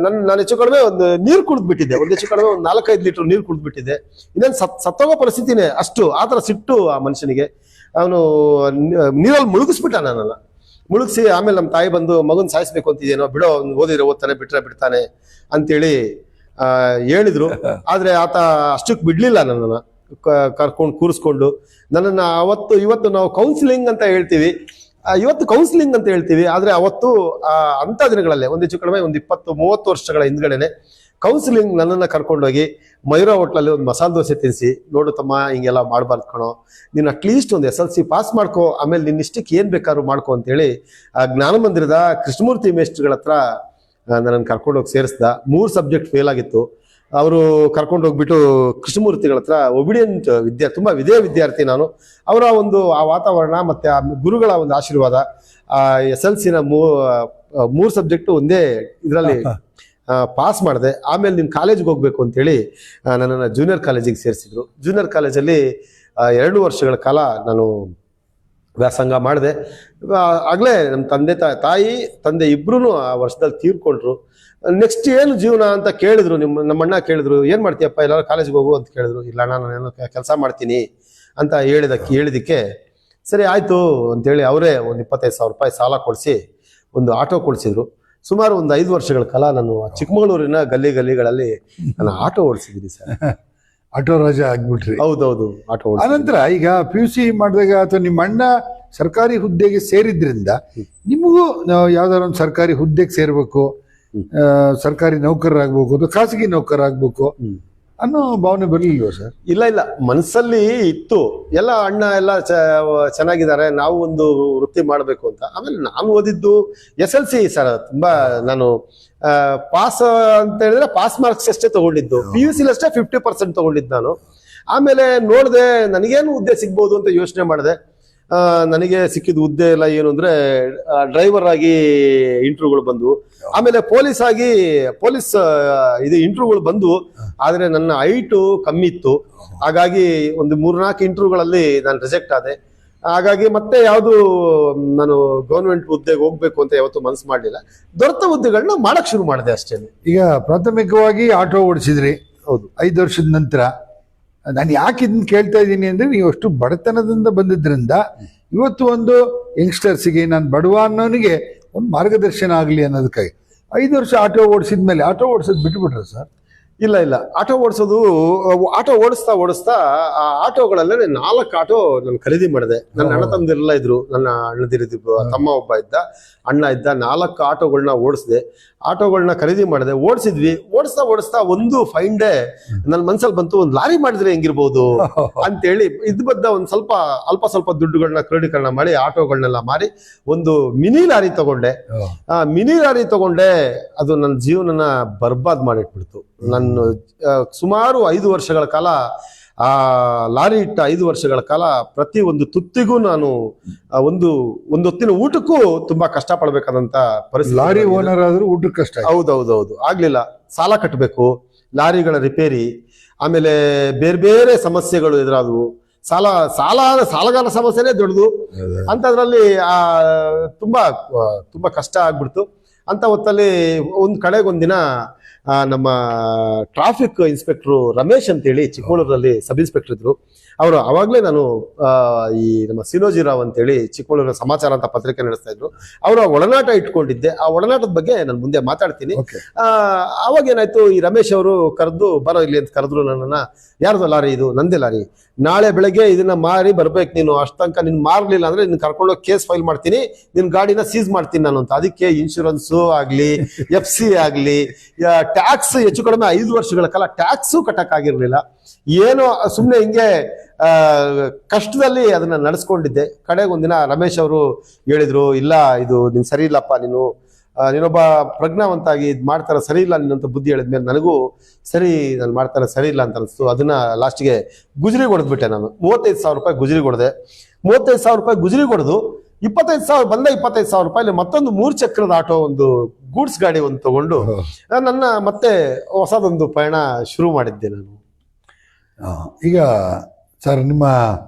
ನಾನು ಹೆಚ್ಚು ಕಡಿಮೆ ಒಂದು ನೀರು ಕುಡಿದ್ಬಿಟ್ಟಿದ್ದೆ. ಹೆಚ್ಚು ಕಡಿಮೆ ಒಂದು 4-5 ಲೀಟರ್ ನೀರು ಕುಡಿದ್ಬಿಟ್ಟಿದ್ದೆ. ಇನ್ನೇನು ಸತ್ತೋಗೋ ಪರಿಸ್ಥಿತಿನೇ. ಆ ಥರ ಸಿಟ್ಟು ಆ ಮನುಷ್ಯನಿಗೆ. ಅವನು ನೀರಲ್ಲಿ ಮುಳುಗಿಸ್ಬಿಟ್ಟ ನನ್ನನ್ನು. ಮುಳುಗಿಸಿ ಆಮೇಲೆ ನಮ್ಮ ತಾಯಿ ಬಂದು, ಮಗನ್ ಸಾಯಿಸ್ಬೇಕು ಅಂತಿದೇನೋ, ಬಿಡೋ, ಓದಿದ್ರೆ ಓದ್ತಾನೆ, ಬಿಡ್ತಾನೆ ಅಂತೇಳಿ ಹೇಳಿದ್ರು. ಆದ್ರೆ ಆತ ಅಷ್ಟಕ್ಕೆ ಬಿಡ್ಲಿಲ್ಲ. ನನ್ನನ್ನು ಕರ್ಕೊಂಡು ಕೂರಿಸ್ಕೊಂಡು ನನ್ನನ್ನು ಇವತ್ತು ನಾವು ಕೌನ್ಸಿಲಿಂಗ್ ಅಂತ ಹೇಳ್ತೀವಿ, ಆದ್ರೆ ಅವತ್ತು ಅಂತ ದಿನಗಳಲ್ಲೇ ಹೆಚ್ಚು ಕಡಿಮೆ 20-30 ವರ್ಷಗಳ ಹಿಂದ್ಗಡೆನೆ ಕೌನ್ಸಿಲಿಂಗ್ ನನ್ನನ್ನು ಕರ್ಕೊಂಡೋಗಿ ಮಯೂರ ಹೋಟ್ಲಲ್ಲಿ ಒಂದು ಮಸಾಲೆ ದೋಸೆ ತಿನ್ನಿಸಿ, ನೋಡು ತಮ್ಮ ಹಿಂಗೆಲ್ಲ ಮಾಡಬಾರ್ದು ಕಣೋ, ನೀನು ಅಟ್ಲೀಸ್ಟ್ ಒಂದು SLC ಪಾಸ್ ಮಾಡ್ಕೋ, ಆಮೇಲೆ ನಿನ್ನ ಇಷ್ಟಕ್ಕೆ ಏನು ಬೇಕಾದ್ರೂ ಮಾಡ್ಕೋ ಅಂತೇಳಿ ಆ ಜ್ಞಾನ ಮಂದಿರದ ಕೃಷ್ಣಮೂರ್ತಿ ಮೇಸ್ಟ್ರುಗಳ ಹತ್ರ ನನ್ನನ್ನು ಕರ್ಕೊಂಡೋಗಿ ಸೇರಿಸ್ದ. 3 ಸಬ್ಜೆಕ್ಟ್ ಫೇಲ್ ಆಗಿತ್ತು. ಅವರು ಕರ್ಕೊಂಡು ಹೋಗ್ಬಿಟ್ಟು ಕೃಷ್ಣಮೂರ್ತಿಗಳ ಹತ್ರ ಒಬಿಡಿಯಂಟ್ ತುಂಬಾ ವಿಧೇಯ ವಿದ್ಯಾರ್ಥಿ ನಾನು. ಅವರ ಆ ವಾತಾವರಣ ಮತ್ತೆ ಆ ಗುರುಗಳ ಒಂದು ಆಶೀರ್ವಾದ, SLCನ 3 ಸಬ್ಜೆಕ್ಟ್ ಒಂದೇ ಇದರಲ್ಲಿ ಪಾಸ್ ಮಾಡಿದೆ. ಆಮೇಲೆ ನೀನು ಕಾಲೇಜ್ಗೆ ಹೋಗ್ಬೇಕು ಅಂತೇಳಿ ನನ್ನನ್ನು ಜೂನಿಯರ್ ಕಾಲೇಜಿಗೆ ಸೇರಿಸಿದ್ರು. ಜೂನಿಯರ್ ಕಾಲೇಜಲ್ಲಿ 2 ವರ್ಷಗಳ ಕಾಲ ನಾನು ವ್ಯಾಸಂಗ ಮಾಡಿದೆ. ಆಗಲೇ ನಮ್ಮ ತಂದೆ ಇಬ್ರು ಆ ವರ್ಷದಲ್ಲಿ ತೀರ್ಕೊಂಡ್ರು. ನೆಕ್ಸ್ಟ್ ಏನು ಜೀವನ ಅಂತ ಕೇಳಿದ್ರು, ನಮ್ಮ ಅಣ್ಣ ಕೇಳಿದ್ರು, ಏನ್ ಮಾಡ್ತೀಯಪ್ಪ, ಎಲ್ಲರೂ ಕಾಲೇಜ್ಗೆ ಹೋಗು ಅಂತ ಕೇಳಿದ್ರು. ಇಲ್ಲ ಅಣ್ಣ, ನಾನು ಕೆಲಸ ಮಾಡ್ತೀನಿ ಅಂತ ಹೇಳಿದಕ್ಕೆ ಸರಿ ಆಯ್ತು ಅಂತೇಳಿ ಅವರೇ ಒಂದು 25,000 ರೂಪಾಯಿ ಸಾಲ ಕೊಡಿಸಿ ಒಂದು ಆಟೋ ಕೊಡಿಸಿದ್ರು. ಸುಮಾರು ಒಂದು 5 ವರ್ಷಗಳ ಕಾಲ ನಾನು ಚಿಕ್ಕಮಗಳೂರಿನ ಗಲ್ಲಿಗಳಲ್ಲಿ ನಾನು ಆಟೋ ಓಡಿಸಿದ್ದೀನಿ ಸರ್. ಆಟೋ ರಾಜ ಆಗ್ಬಿಟ್ರಿ. ಹೌದೌದು, ಆಟೋ ಓಡಿಸಿ. ಆನಂತರ ಈಗ PUC ಮಾಡಿದಾಗ ಅಥವಾ ನಿಮ್ಮ ಅಣ್ಣ ಸರ್ಕಾರಿ ಹುದ್ದೆಗೆ ಸೇರಿದ್ರಿಂದ ನಿಮಗೂ ಯಾವ್ದಾರ ಒಂದು ಸರ್ಕಾರಿ ಹುದ್ದೆಗೆ ಸೇರ್ಬೇಕು, ಸರ್ಕಾರಿ ನೌಕರರಾಗ್ಬೇಕು ಅಥವಾ ಖಾಸಗಿ ನೌಕರರಾಗ್ಬೇಕು ಅನ್ನೋ ಭಾವನೆ ಬರಲಿಲ್ವ ಸರ್? ಇಲ್ಲ, ಮನಸ್ಸಲ್ಲಿ ಇತ್ತು. ಎಲ್ಲ ಅಣ್ಣ ಎಲ್ಲ ಚೆನ್ನಾಗಿದ್ದಾರೆ, ನಾವು ಒಂದು ವೃತ್ತಿ ಮಾಡಬೇಕು ಅಂತ. ಆಮೇಲೆ ನಾನು ಓದಿದ್ದು SLC ಸರ್. ತುಂಬಾ ನಾನು ಪಾಸ್ ಅಂತ ಹೇಳಿದ್ರೆ ಪಾಸ್ ಮಾರ್ಕ್ಸ್ ಅಷ್ಟೇ ತಗೊಂಡಿದ್ದು. PUC ಅಷ್ಟೇ 50% ತಗೊಂಡಿದ್ದು ನಾನು. ಆಮೇಲೆ ನೋಡಿದೆ ನನಗೇನು ಹುದ್ದೆ ಸಿಗ್ಬೋದು ಅಂತ ಯೋಚನೆ ಮಾಡಿದೆ. ನನಗೆ ಸಿಕ್ಕಿದ ಹುದ್ದೆ ಎಲ್ಲ ಏನು ಅಂದ್ರೆ ಡ್ರೈವರ್ ಆಗಿ ಇಂಟರ್ವ್ಯೂಗಳು ಬಂದು, ಆಮೇಲೆ ಪೊಲೀಸ್ ಇದು ಇಂಟರ್ವ್ಯೂಗಳು ಬಂದು. ಆದ್ರೆ ನನ್ನ ಹೈಟು ಕಮ್ಮಿ ಇತ್ತು. ಹಾಗಾಗಿ ಒಂದು 3-4 ಇಂಟರ್ವ್ಯೂಗಳಲ್ಲಿ ನಾನು ರಿಜೆಕ್ಟ್ ಆದೆ. ಹಾಗಾಗಿ ಮತ್ತೆ ಯಾವುದು ನಾನು ಗೌರ್ಮೆಂಟ್ ಹುದ್ದೆಗೆ ಹೋಗ್ಬೇಕು ಅಂತ ಯಾವತ್ತೂ ಮನಸ್ಸು ಮಾಡಲಿಲ್ಲ. ದೊರೆತ ಹುದ್ದೆಗಳನ್ನ ಮಾಡಕ್ ಶುರು ಮಾಡಿದೆ ಅಷ್ಟೇ. ಈಗ ಪ್ರಾಥಮಿಕವಾಗಿ ಆಟೋ ಓಡಿಸಿದ್ರಿ. ಹೌದು. 5 ವರ್ಷದ ನಂತರ ನಾನು ಯಾಕೆ ಇದನ್ನ ಕೇಳ್ತಾ ಇದ್ದೀನಿ ಅಂದ್ರೆ, ನೀವು ಅಷ್ಟು ಬಡತನದಿಂದ ಬಂದಿದ್ರಿಂದ ಇವತ್ತು ಒಂದು ಯಂಗ್ಸ್ಟರ್ಸಿಗೆ, ನಾನು ಬಡವ ಅನ್ನೋನಿಗೆ ಒಂದು ಮಾರ್ಗದರ್ಶನ ಆಗಲಿ ಅನ್ನೋದಕ್ಕಾಗಿ 5 ವರ್ಷ ಆಟೋ ಓಡಿಸಿದ್ಮೇಲೆ ಆಟೋ ಓಡಿಸೋದು ಬಿಟ್ಬಿಟ್ರೆ ಸರ್? ಇಲ್ಲ, ಆಟೋ ಓಡಿಸ್ತಾ ಆ ಆಟೋಗಳಲ್ಲೇ 4 ಆಟೋ ನಾನು ಖರೀದಿ ಮಾಡಿದೆ. ನನ್ನ ಅಣ್ಣ ತಮ್ಮದಿರೆಲ್ಲ ಇದ್ರು. ನನ್ನ ಅಣ್ಣದಿರಿದ್ರು, ತಮ್ಮ ಒಬ್ಬ ಇದ್ದ, ಅಣ್ಣ ಇದ್ದ. 4 ಆಟೋಗಳನ್ನ ಓಡಿಸಿದೆ. ಆಟೋಗಳನ್ನ ಖರೀದಿ ಮಾಡಿದೆ, ಓಡಿಸಿದ್ವಿ. ಓಡಿಸ್ತಾ ಒಂದು ಫೈನ್ ಡೇ ನನ್ನ ಮನ್ಸಲ್ಲಿ ಬಂತು, ಒಂದು ಲಾರಿ ಮಾಡಿದ್ರೆ ಹೆಂಗಿರ್ಬೋದು ಅಂತೇಳಿ ಇದು ಬದ್ದ ಒಂದು ಸ್ವಲ್ಪ ದುಡ್ಡುಗಳನ್ನ ಕ್ರೋಢೀಕರಣ ಮಾಡಿ ಆಟೋಗಳನ್ನೆಲ್ಲ ಮಾರಿ ಒಂದು ಮಿನಿ ಲಾರಿ ತಗೊಂಡೆ. ಅದು ನನ್ನ ಜೀವನನ ಬರ್ಬಾದ್ ಮಾಡಿಟ್ಬಿಡ್ತು. ನನ್ನ ಸುಮಾರು 5 ವರ್ಷಗಳ ಕಾಲ ಆ ಲಾರಿ ಇಟ್ಟ 5 ವರ್ಷಗಳ ಕಾಲ ಪ್ರತಿ ಒಂದು ತುತ್ತಿಗೂ ನಾನು ಒಂದು ಹೊತ್ತಿನ ಊಟಕ್ಕೂ ತುಂಬಾ ಕಷ್ಟ ಪಡ್ಬೇಕಾದಂತ ಪರಿಸ್ಥಿತಿ. ಲಾರಿ ಓನರ್ ಆದ್ರೂ ಊಟಕ್ಕೆ ಕಷ್ಟ. ಹೌದೌದು, ಆಗ್ಲಿಲ್ಲ. ಸಾಲ ಕಟ್ಟಬೇಕು, ಲಾರಿಗಳ ರಿಪೇರಿ, ಆಮೇಲೆ ಬೇರೆ ಸಮಸ್ಯೆಗಳು ಎದುರಾದವು. ಸಾಲಗಾರ ಸಮಸ್ಯೆನೇ ದೊಡ್ಡದು. ಅಂತದ್ರಲ್ಲಿ ತುಂಬಾ ಕಷ್ಟ ಆಗ್ಬಿಡ್ತು. ಅಂತ ಹೊತ್ತಲ್ಲಿ ಒಂದಿನ ನಮ್ಮ ಟ್ರಾಫಿಕ್ ಇನ್ಸ್ಪೆಕ್ಟ್ರು ರಮೇಶ್ ಅಂತೇಳಿ ಚಿಕ್ಕಮಗಳೂರಲ್ಲಿ ಸಬ್ ಇನ್ಸ್ಪೆಕ್ಟರ್ ಇದ್ರು. ಅವರು ಅವಾಗಲೇ ನಾನು ಈ ನಮ್ಮ ಸಿನೋಜಿರಾವ್ ಅಂತೇಳಿ ಚಿಕ್ಕಮಗಳೂರಿನ ಸಮಾಚಾರ ಅಂತ ಪತ್ರಿಕೆ ನಡೆಸ್ತಾ ಇದ್ರು. ಅವರ ಒಡನಾಟ ಇಟ್ಕೊಂಡಿದ್ದೆ. ಆ ಒಡನಾಟದ ಬಗ್ಗೆ ನಾನು ಮುಂದೆ ಮಾತಾಡ್ತೀನಿ. ಅವಾಗ ಏನಾಯ್ತು, ಈ ರಮೇಶ್ ಅವರು ಬರೋ ಇಲ್ಲಿ ಅಂತ ಕರೆದ್ರು ನನ್ನನ್ನ. ಯಾರ್ದು ಲಾರಿ? ಇದು ನಂದೇ ಲಾರಿ. ನಾಳೆ ಬೆಳಗ್ಗೆ ಇದನ್ನ ಮಾರಿ ಬರ್ಬೇಕು ನೀನು. ಅಷ್ಟಂಕ ನೀನ್ ಮಾರ್ಲಿಲ್ಲ ಅಂದ್ರೆ ನಿನ್ ಕರ್ಕೊಂಡೋಗಿ ಕೇಸ್ ಫೈಲ್ ಮಾಡ್ತೀನಿ, ನಿನ್ ಗಾಡಿನ ಸೀಸ್ ಮಾಡ್ತೀನಿ ನಾನು ಅಂತ. ಅದಕ್ಕೆ ಇನ್ಶೂರೆನ್ಸು ಆಗ್ಲಿ, FC ಆಗ್ಲಿ, ಟ್ಯಾಕ್ಸ್ ಹೆಚ್ಚು ಕಡಿಮೆ 5 ವರ್ಷಗಳ ಕಾಲ ಟ್ಯಾಕ್ಸು ಕಟ್ಟಕ್ ಆಗಿರ್ಲಿಲ್ಲ. ಏನೋ ಸುಮ್ನೆ ಹಿಂಗೆ ಕಷ್ಟದಲ್ಲಿ ಅದನ್ನ ನಡೆಸ್ಕೊಂಡಿದ್ದೆ. ಕಡೆಗೆ ಒಂದಿನ ರಮೇಶ್ ಅವರು ಹೇಳಿದ್ರು, ಇಲ್ಲ ಇದು ನೀನ್ ಸರಿ ಇಲ್ಲಪ್ಪ, ನೀನೊಬ್ಬ ಪ್ರಜ್ಞಾವಂತಾಗಿ ಇದು ಮಾಡ್ತಾರ, ಸರಿ ಇಲ್ಲ ನೀನಂತ ಬುದ್ಧಿ ಹೇಳಿದ್ಮೇಲೆ ನನಗೂ ಸರಿ, ನಾನು ಮಾಡ್ತಾರ ಸರಿ ಇಲ್ಲ ಅಂತ ಅನಿಸ್ತು. ಅದನ್ನ ಲಾಸ್ಟ್ಗೆ ಗುಜರಿಗೆ ಹೊಡೆದ್ಬಿಟ್ಟೆ ನಾನು. 35,000 ರೂಪಾಯಿ ಗುಜರಿಗೆ ಹೊಡೆದೆ. 35,000 ರೂಪಾಯಿ ಗುಜರಿಗೆ ಹೊಡೆದು 25,000 ರೂಪಾಯಿ ಮತ್ತೊಂದು 3 ಚಕ್ರದ ಆಟೋ, ಒಂದು ಗೂಡ್ಸ್ ಗಾಡಿ ಒಂದು ತಗೊಂಡು ನನ್ನ ಮತ್ತೆ ಹೊಸದೊಂದು ಪಯಣ ಶುರು ಮಾಡಿದ್ದೆ ನಾನು. ಈಗ ಸರ್, ನಿಮ್ಮ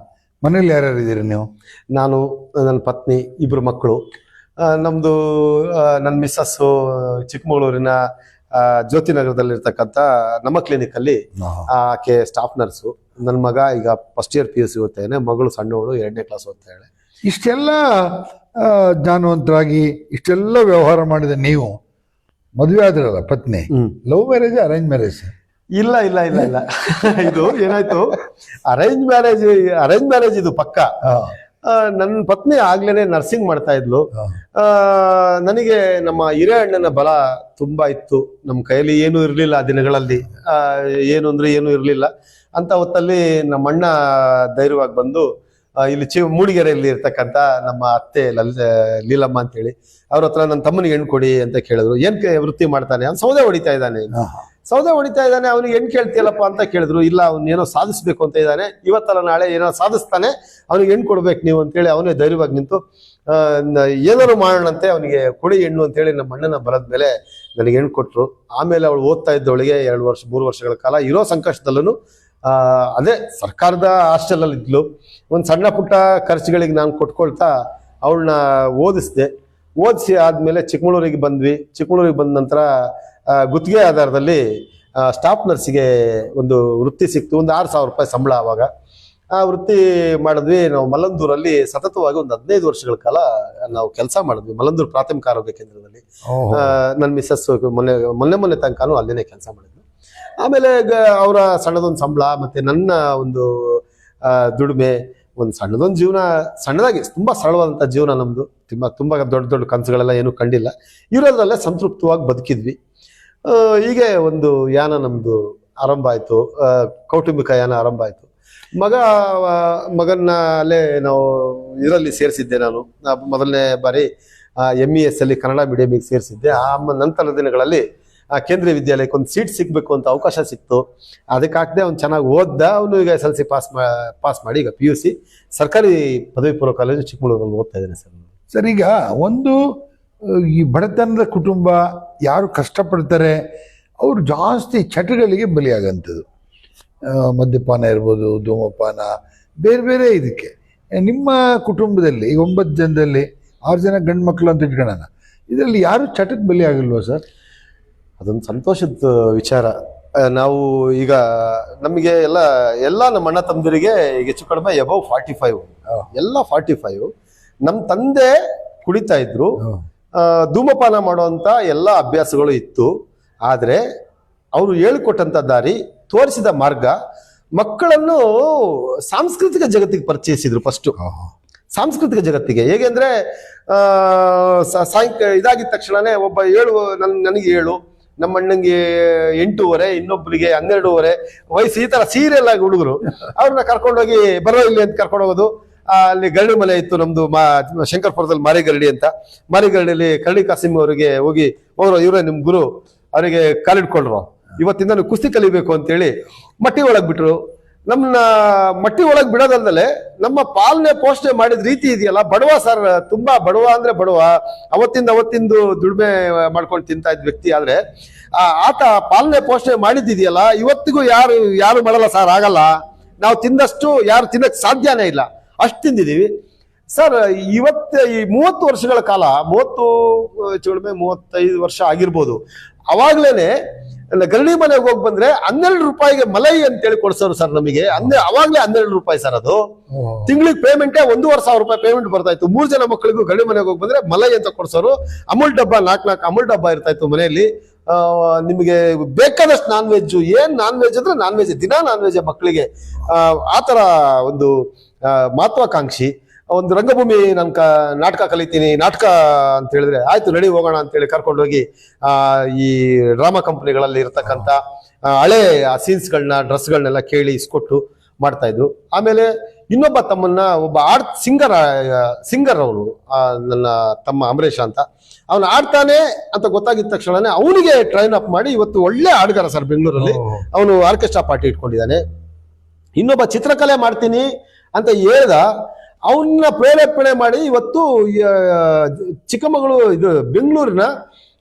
ಮನೇಲಿ ಯಾರ್ಯಾರು ಇದ್ದೀರಿ ನೀವು? ನಾನು, ನನ್ನ ಪತ್ನಿ, 2 ಮಕ್ಕಳು. ನಮ್ದು ನನ್ನ ಮಿಸ್ಸಸ್ಸು ಚಿಕ್ಕಮಗಳೂರಿನ ಜ್ಯೋತಿನಗರದಲ್ಲಿರ್ತಕ್ಕಂಥ ನಮ್ಮ ಕ್ಲಿನಿಕ್ ಅಲ್ಲಿ ಆಕೆ ಸ್ಟಾಫ್ ನರ್ಸು. ನನ್ನ ಮಗ ಈಗ ಫಸ್ಟ್ ಇಯರ್ PUC ಓದ್ತಾನೆ, ಮಗಳು ಸಣ್ಣವಳು 2ನೇ ಕ್ಲಾಸ್ ಓದ್ತಾಳೆ. ಇಷ್ಟೆಲ್ಲ ಜ್ಞಾನವಂತರಾಗಿ ಇಷ್ಟೆಲ್ಲ ವ್ಯವಹಾರ ಮಾಡಿದ ನೀವು ಮದುವೆ ಆದ್ರಲ್ಲ ಪತ್ನಿ, ಲವ್ ಮ್ಯಾರೇಜ್ ಅರೇಂಜ್ ಮ್ಯಾರೇಜ್? ಇಲ್ಲ ಇದು ಏನಾಯ್ತು, ಅರೇಂಜ್ ಮ್ಯಾರೇಜ್ ಇದು ಪಕ್ಕ. ನನ್ನ ಪತ್ನಿ ಆಗ್ಲೇನೆ ನರ್ಸಿಂಗ್ ಮಾಡ್ತಾ ಇದ್ಲು. ನನಗೆ ನಮ್ಮ ಹಿರೇ ಅಣ್ಣನ ಬಲ ತುಂಬಾ ಇತ್ತು. ನಮ್ಮ ಕೈಯಲ್ಲಿ ಏನೂ ಇರ್ಲಿಲ್ಲ ಆ ದಿನಗಳಲ್ಲಿ. ಏನು ಅಂದ್ರೆ ಏನೂ ಇರ್ಲಿಲ್ಲ ಅಂತ ಹೊತ್ತಲ್ಲಿ ನಮ್ಮ ಅಣ್ಣ ಧೈರ್ಯವಾಗಿ ಬಂದು ಇಲ್ಲಿ ಮೂಡಿಗೆರೆಯಲ್ಲಿ ಇರ್ತಕ್ಕಂಥ ನಮ್ಮ ಅತ್ತೆ ಲೀಲಮ್ಮ ಅಂತ ಹೇಳಿ ಅವ್ರ ಹತ್ರ ನನ್ನ ತಮ್ಮನಿಗೆ ಹೆಣ್ಣು ಕೊಡಿ ಅಂತ ಕೇಳಿದ್ರು. ಏನ್ ವೃತ್ತಿ ಮಾಡ್ತಾನೆ? ಅವ್ನು ಸೌದೆ ಹೊಡಿತಾ ಇದ್ದಾನೆ. ಸೌದೆ ಹೊಡಿತಾ ಇದ್ದಾನೆ, ಅವ್ನಿಗೆ ಹೆಣ್ಣು ಕೇಳ್ತಿಯಲ್ಲಪ್ಪ ಅಂತ ಕೇಳಿದ್ರು. ಇಲ್ಲ, ಅವ್ನು ಏನೋ ಸಾಧಿಸ್ಬೇಕು ಅಂತ ಇದ್ದಾನೆ, ಇವತ್ತಲ್ಲ ನಾಳೆ ಏನೋ ಸಾಧಿಸ್ತಾನೆ, ಅವ್ನಿಗೆ ಹೆಣ್ಣು ಕೊಡ್ಬೇಕು ನೀವು ಅಂತೇಳಿ ಅವನೇ ಧೈರ್ಯವಾಗಿ ನಿಂತು ಏನಾದ್ರು ಮಾಡೋಣಂತೆ, ಅವನಿಗೆ ಕೊಡಿ ಹೆಣ್ಣು ಅಂತೇಳಿ ನಮ್ಮ ಅಣ್ಣನ ಬಲದ ಮೇಲೆ ನನಗೆ ಹೆಣ್ಣು ಕೊಟ್ರು. ಆಮೇಲೆ ಅವಳು ಓದ್ತಾ ಇದ್ದವಳಿಗೆ 2 ವರ್ಷ 3 ವರ್ಷಗಳ ಕಾಲ ಇರೋ ಸಂಕಷ್ಟದಲ್ಲೂ ಅದೇ ಸರ್ಕಾರದ ಹಾಸ್ಟೆಲ್ ಅಲ್ಲಿ ಇದ್ಲು. ಒಂದು ಸಣ್ಣ ಪುಟ್ಟ ಖರ್ಚುಗಳಿಗೆ ನಾನು ಕೊಟ್ಕೊಳ್ತಾ ಅವಳನ್ನ ಓದಿಸಿ ಆದ್ಮೇಲೆ ಚಿಕ್ಕಮಗಳೂರಿಗೆ ಬಂದ್ವಿ. ಚಿಕ್ಕಮಗಳೂರಿಗೆ ಬಂದ ನಂತರ ಗುತ್ತಿಗೆ ಆಧಾರದಲ್ಲಿ ಸ್ಟಾಫ್ ನರ್ಸಿಗೆ ಒಂದು ವೃತ್ತಿ ಸಿಕ್ತು. ಒಂದು 6,000 ರೂಪಾಯಿ ಸಂಬಳ. ಆವಾಗ ಆ ವೃತ್ತಿ ಮಾಡಿದ್ವಿ. ನಾವು ಮಲ್ಲಂದೂರಲ್ಲಿ ಸತತವಾಗಿ ಒಂದು 15 ವರ್ಷಗಳ ಕಾಲ ನಾವು ಕೆಲಸ ಮಾಡಿದ್ವಿ, ಮಲ್ಲಂದೂರು ಪ್ರಾಥಮಿಕ ಆರೋಗ್ಯ ಕೇಂದ್ರದಲ್ಲಿ. ನನ್ನ ಮಿಸ್ಸಸ್ ಮೊನ್ನೆ ತನಕನೂ ಅಲ್ಲೇನೆ ಕೆಲಸ ಮಾಡಿದ್ವಿ. ಆಮೇಲೆ ಅವರ ಸಣ್ಣದೊಂದು ಸಂಬಳ ಮತ್ತೆ ನನ್ನ ಒಂದು ದುಡಿಮೆ, ಒಂದು ಸಣ್ಣದೊಂದು ಜೀವನ, ಸಣ್ಣದಾಗಿ ತುಂಬಾ ಸರಳವಾದಂಥ ಜೀವನ ನಮ್ದು. ತುಂಬಾ ದೊಡ್ಡ ಕನಸುಗಳೆಲ್ಲ ಏನೂ ಕಂಡಿಲ್ಲ. ಇರೋದ್ರಲ್ಲೇ ಸಂತೃಪ್ತವಾಗಿ ಬದುಕಿದ್ವಿ. ಹೀಗೆ ಒಂದು ಯಾನ ನಮ್ದು ಆರಂಭ ಆಯ್ತು, ಕೌಟುಂಬಿಕ ಯಾನ ಆರಂಭ ಆಯ್ತು. ಮಗನ್ನ ಅಲ್ಲೇ ನಾವು ಇದರಲ್ಲಿ ಸೇರಿಸಿದ್ದೆ. ನಾನು ಮೊದಲನೇ ಬಾರಿ MES ಅಲ್ಲಿ ಕನ್ನಡ ಮೀಡಿಯಂಗೆ ಸೇರಿಸಿದ್ದೆ. ನಂತರದ ದಿನಗಳಲ್ಲಿ ಕೇಂದ್ರೀಯ ವಿದ್ಯಾಲಯಕ್ಕೆ ಒಂದು ಸೀಟ್ ಸಿಗ್ಬೇಕು ಅಂತ ಅವಕಾಶ ಸಿಕ್ತು. ಅದಕ್ಕೆ ಹಾಕದೆ ಅವ್ನು ಚೆನ್ನಾಗಿ ಓದ್ದ. ಅವನು ಈಗ SLC ಪಾಸ್ ಮಾಡಿ ಈಗ PUC ಸರ್ಕಾರಿ ಪದವಿ ಪೂರ್ವ ಕಾಲೇಜು ಚಿಕ್ಕಮಗಳೂರಲ್ಲಿ ಓದ್ತಾ ಇದ್ದಾನೆ ಸರ್. ಸರ್, ಈಗ ಒಂದು ಈ ಬಡತನದ ಕುಟುಂಬ ಯಾರು ಕಷ್ಟಪಡ್ತಾರೆ ಅವರು ಜಾಸ್ತಿ ಚಟಗಳಿಗೆ ಬಲಿಯಾಗಂಥದ್ದು. ಮದ್ಯಪಾನ ಇರ್ಬೋದು, ಧೂಮಪಾನ, ಬೇರೆ ಬೇರೆ. ಇದಕ್ಕೆ ನಿಮ್ಮ ಕುಟುಂಬದಲ್ಲಿ 9 ಜನದಲ್ಲಿ 6 ಜನ ಗಂಡು ಮಕ್ಕಳು ಅಂತ ಇಟ್ಕೊಳ್ಳೋಣ, ಇದರಲ್ಲಿ ಯಾರು ಚಟಕ್ಕೆ ಬಲಿ ಆಗಿಲ್ವಾ ಸರ್? ಅದೊಂದು ಸಂತೋಷದ ವಿಚಾರ. ನಾವು ಈಗ ನಮಗೆ ಎಲ್ಲ ನಮ್ಮ ಅಣ್ಣ ತಮ್ಮದರಿಗೆ ಈಗ ಹೆಚ್ಚು ಕಡಿಮೆ ಅಬೌವ್ 45, ಎಲ್ಲ 45. ನಮ್ಮ ತಂದೆ ಕುಡಿತಾ ಇದ್ರು, ಧೂಮಪಾನ ಮಾಡುವಂತ ಎಲ್ಲ ಅಭ್ಯಾಸಗಳು ಇತ್ತು. ಆದ್ರೆ ಅವರು ಹೇಳಿಕೊಟ್ಟಂತ ದಾರಿ, ತೋರಿಸಿದ ಮಾರ್ಗ ಮಕ್ಕಳನ್ನು ಸಾಂಸ್ಕೃತಿಕ ಜಗತ್ತಿಗೆ ಪರಿಚಯಿಸಿದ್ರು. ಫಸ್ಟ್ ಸಾಂಸ್ಕೃತಿಕ ಜಗತ್ತಿಗೆ ಹೇಗೆ ಅಂದ್ರೆ ಇದಾಗಿದ ತಕ್ಷಣನೇ ಒಬ್ಬ ನನಗೆ 7, ನಮ್ಮ ಅಣ್ಣಂಗೆ 8:30, ಇನ್ನೊಬ್ಬರಿಗೆ 12:30 ವಯಸ್ಸು. ಈ ತರ ಸೀರಿಯಲ್ ಆಗಿ ಹುಡುಗರು ಅವ್ರನ್ನ ಕರ್ಕೊಂಡೋಗಿ ಬರೋ ಇಲ್ಲಿ ಅಂತ ಕರ್ಕೊಂಡು ಹೋಗೋದು. ಅಲ್ಲಿ ಗರಡಿ ಮಲೆ ಇತ್ತು ನಮ್ದು, ಶಂಕರ್ಪುರದಲ್ಲಿ ಮಾರಿಗರಡಿ ಅಂತ. ಮಾರಿಗರಡಿಯಲ್ಲಿ ಕರಡಿ ಕಾಸಿಂ ಅವರಿಗೆ ಹೋಗಿ ಇವರೇ ನಿಮ್ ಗುರು, ಅವರಿಗೆ ಕಾಲಿಡ್ಕೊಂಡ್ರು, ಇವತ್ತಿಂದ ನೀವು ಕುಸ್ತಿ ಕಲಿಬೇಕು ಅಂತೇಳಿ ಮಟ್ಟಿ ಒಳಗ್ ಬಿಟ್ರು. ನಮ್ಮನ್ನ ಮಟ್ಟಿ ಒಳಗ್ ಬಿಡೋದಲ್ದಲೆ ನಮ್ಮ ಪಾಲನೆ ಪೋಷಣೆ ಮಾಡಿದ ರೀತಿ ಇದೆಯಲ್ಲ, ಬಡವ ಸರ್, ತುಂಬಾ ಬಡವ ಅಂದ್ರೆ ಬಡವ. ಅವತ್ತಿಂದು ದುಡಿಮೆ ಮಾಡ್ಕೊಂಡು ತಿಂತಾ ಇದ್ದ ವ್ಯಕ್ತಿ. ಆದ್ರೆ ಆತ ಪಾಲನೆ ಪೋಷಣೆ ಮಾಡಿದ್ದಿದೆಯಲ್ಲ, ಇವತ್ತಿಗೂ ಯಾರು ಮಾಡಲ್ಲ ಸರ್, ಆಗಲ್ಲ. ನಾವು ತಿಂದಷ್ಟು ಯಾರು ತಿನ್ನಕ್ ಸಾಧ್ಯನೇ ಇಲ್ಲ, ಅಷ್ಟು ತಿಂದಿದೀವಿ ಸರ್. ಇವತ್ತು ಈ 30 ವರ್ಷಗಳ ಕಾಲ, 35 ವರ್ಷ ಆಗಿರ್ಬೋದು, ಅವಾಗ್ಲೇನೆ ಗರಡಿ ಮನೆಗೆ ಹೋಗಿ ಬಂದ್ರೆ 12 ರೂಪಾಯಿಗೆ ಮಲೈ ಅಂತೇಳಿ ಕೊಡ್ಸೋರು ಸರ್ ನಮಗೆ. ಅವಾಗ್ಲೇ 12 ರೂಪಾಯಿ ಸರ್. ಅದು ತಿಂಗಳಿಗೆ ಪೇಮೆಂಟೇ 1,500 ರೂಪಾಯಿ ಪೇಮೆಂಟ್ ಬರ್ತಾ ಇತ್ತು. 3 ಜನ ಮಕ್ಕಳಿಗೂ ಗರಡಿ ಮನೆಗೆ ಹೋಗಿ ಬಂದ್ರೆ ಮಲೈ ಅಂತ ಕೊಡ್ಸೋರು. ಅಮೂಲ್ ಡಬ್ಬ 4 ಅಮೂಲ್ ಡಬ್ಬ ಇರ್ತಾ ಇತ್ತು ಮನೆಯಲ್ಲಿ. ನಿಮಗೆ ಬೇಕಾದಷ್ಟು ನಾನ್ ವೆಜ್, ಏನ್ ನಾನ್ ವೆಜ್ ಅಂದ್ರೆ ನಾನ್ ವೆಜ್, ದಿನಾ ನಾನ್ ವೆಜ್ ಮಕ್ಕಳಿಗೆ. ಆತರ ಒಂದು ಮಹತ್ವಾಕಾಂಕ್ಷಿ. ಒಂದು ರಂಗಭೂಮಿ ನಾಟಕ ಕಲಿತೀನಿ, ನಾಟಕ ಅಂತ ಹೇಳಿದ್ರೆ ಆಯ್ತು ನಡಿ ಹೋಗೋಣ ಅಂತೇಳಿ ಕರ್ಕೊಂಡೋಗಿ ಈ ಡ್ರಾಮಾ ಕಂಪನಿಗಳಲ್ಲಿ ಇರ್ತಕ್ಕಂಥ ಹಳೆ ಸೀನ್ಸ್ಗಳನ್ನ, ಡ್ರೆಸ್ಗಳನ್ನೆಲ್ಲ ಕೇಳಿ ಇಸ್ಕೊಟ್ಟು ಮಾಡ್ತಾ ಇದ್ರು. ಆಮೇಲೆ ಇನ್ನೊಬ್ಬ ತಮ್ಮನ್ನ, ಒಬ್ಬ ಸಿಂಗರ್ ಅವನು, ನನ್ನ ತಮ್ಮ ಅಮರೇಶ ಅಂತ, ಅವನು ಆಡ್ತಾನೆ ಅಂತ ಗೊತ್ತಾಗಿದ್ದ ತಕ್ಷಣನೇ ಅವನಿಗೆ ಟ್ರೈನ್ ಅಪ್ ಮಾಡಿ ಇವತ್ತು ಒಳ್ಳೆ ಹಾಡುಗಾರ ಸರ್. ಬೆಂಗಳೂರಲ್ಲಿ ಅವನು ಆರ್ಕೆಸ್ಟ್ರಾ ಪಾರ್ಟಿ ಇಟ್ಕೊಂಡಿದ್ದಾನೆ. ಇನ್ನೊಬ್ಬ ಚಿತ್ರಕಲೆ ಮಾಡ್ತೀನಿ ಅಂತ ಹೇಳ್ದ, ಅವನ್ನ ಪ್ರೇರೇಪಣೆ ಮಾಡಿ ಇವತ್ತು ಬೆಂಗಳೂರಿನ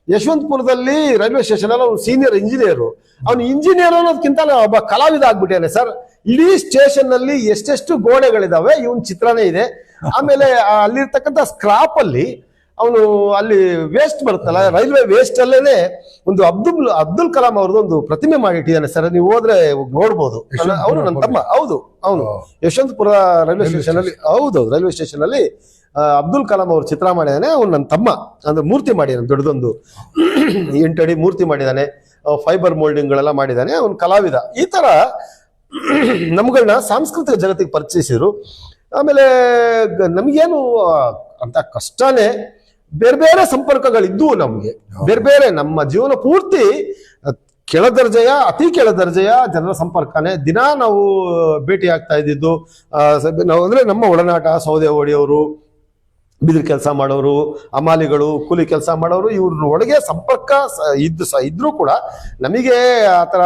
ಯಶವಂತಪುರದಲ್ಲಿ ರೈಲ್ವೆ ಸ್ಟೇಷನ್ ಅಲ್ಲಿ ಅವ್ನು ಸೀನಿಯರ್ ಇಂಜಿನಿಯರ್. ಅವನು ಇಂಜಿನಿಯರ್ ಅನ್ನೋದಕ್ಕಿಂತ ಒಬ್ಬ ಕಲಾವಿದ ಆಗ್ಬಿಟ್ಟಿದ್ದಾನೆ ಸರ್. ಇಡೀ ಸ್ಟೇಷನ್ ನಲ್ಲಿ ಎಷ್ಟೆಷ್ಟು ಗೋಡೆಗಳಿದಾವೆ, ಇವನ್ ಚಿತ್ರನೇ ಇದೆ. ಆಮೇಲೆ ಅಲ್ಲಿರ್ತಕ್ಕಂಥ ಸ್ಕ್ರಾಪ್ ಅಲ್ಲಿ ಅವನು, ಅಲ್ಲಿ ವೇಸ್ಟ್ ಬರುತ್ತಲ್ಲ, ರೈಲ್ವೆ ವೇಸ್ಟ್ ಅಲ್ಲೇನೆ ಒಂದು ಅಬ್ದುಲ್ ಕಲಾಂ ಅವ್ರದ್ದು ಒಂದು ಪ್ರತಿಮೆ ಮಾಡಿಟ್ಟಿದ್ದಾನೆ ಸರ್. ನೀವು ಹೋದ್ರೆ ನೋಡ್ಬೋದು. ಅವನು ನನ್ನ ತಮ್ಮ. ಹೌದು, ಅವನು ಯಶವಂತಪುರ ರೈಲ್ವೆ ಸ್ಟೇಷನ್ ಅಲ್ಲಿ, ಹೌದು ರೈಲ್ವೆ ಸ್ಟೇಷನ್ ಅಲ್ಲಿ ಅಬ್ದುಲ್ ಕಲಾಂ ಅವ್ರ ಚಿತ್ರ ಮಾಡಿದಾನೆ. ಅವ್ನು ನನ್ನ ತಮ್ಮ. ಅಂದ್ರೆ ಮೂರ್ತಿ ಮಾಡಿದಾನೆ, ದೊಡ್ಡದೊಂದು 8 ಅಡಿ ಮೂರ್ತಿ ಮಾಡಿದಾನೆ. ಫೈಬರ್ ಮೋಲ್ಡಿಂಗ್ ಗಳೆಲ್ಲ ಮಾಡಿದಾನೆ. ಅವನು ಕಲಾವಿದ. ಈ ತರ ನಮ್ಗಳನ್ನ ಸಾಂಸ್ಕೃತಿಕ ಜಗತ್ತಿಗೆ ಪರಿಚಯಿಸಿದ್ರು. ಆಮೇಲೆ ನಮಗೇನು ಅಂತ ಕಷ್ಟನೇ, ಬೇರೆ ಬೇರೆ ಸಂಪರ್ಕಗಳಿದ್ದು ನಮ್ಗೆ, ಬೇರೆ ಬೇರೆ ನಮ್ಮ ಜೀವನ ಪೂರ್ತಿ ಕೆಳದರ್ಜೆಯ ಅತಿ ಕೆಳದರ್ಜೆಯ ಜನರ ಸಂಪರ್ಕನೇ ದಿನ ನಾವು ಭೇಟಿ ಆಗ್ತಾ ಇದ್ದಿದ್ದು. ನಾವು ಅಂದ್ರೆ ನಮ್ಮ ಒಡನಾಟ ಸೌದೆ ಹೊಡೆಯೋರು, ಬಿದಿರು ಕೆಲಸ ಮಾಡೋರು, ಅಮಾಲಿಗಳು, ಕೂಲಿ ಕೆಲಸ ಮಾಡೋರು, ಇವ್ರ ಒಳಗೆ ಸಂಪರ್ಕ ಇದ್ರೂ ಕೂಡ ನಮಗೆ ಆತರ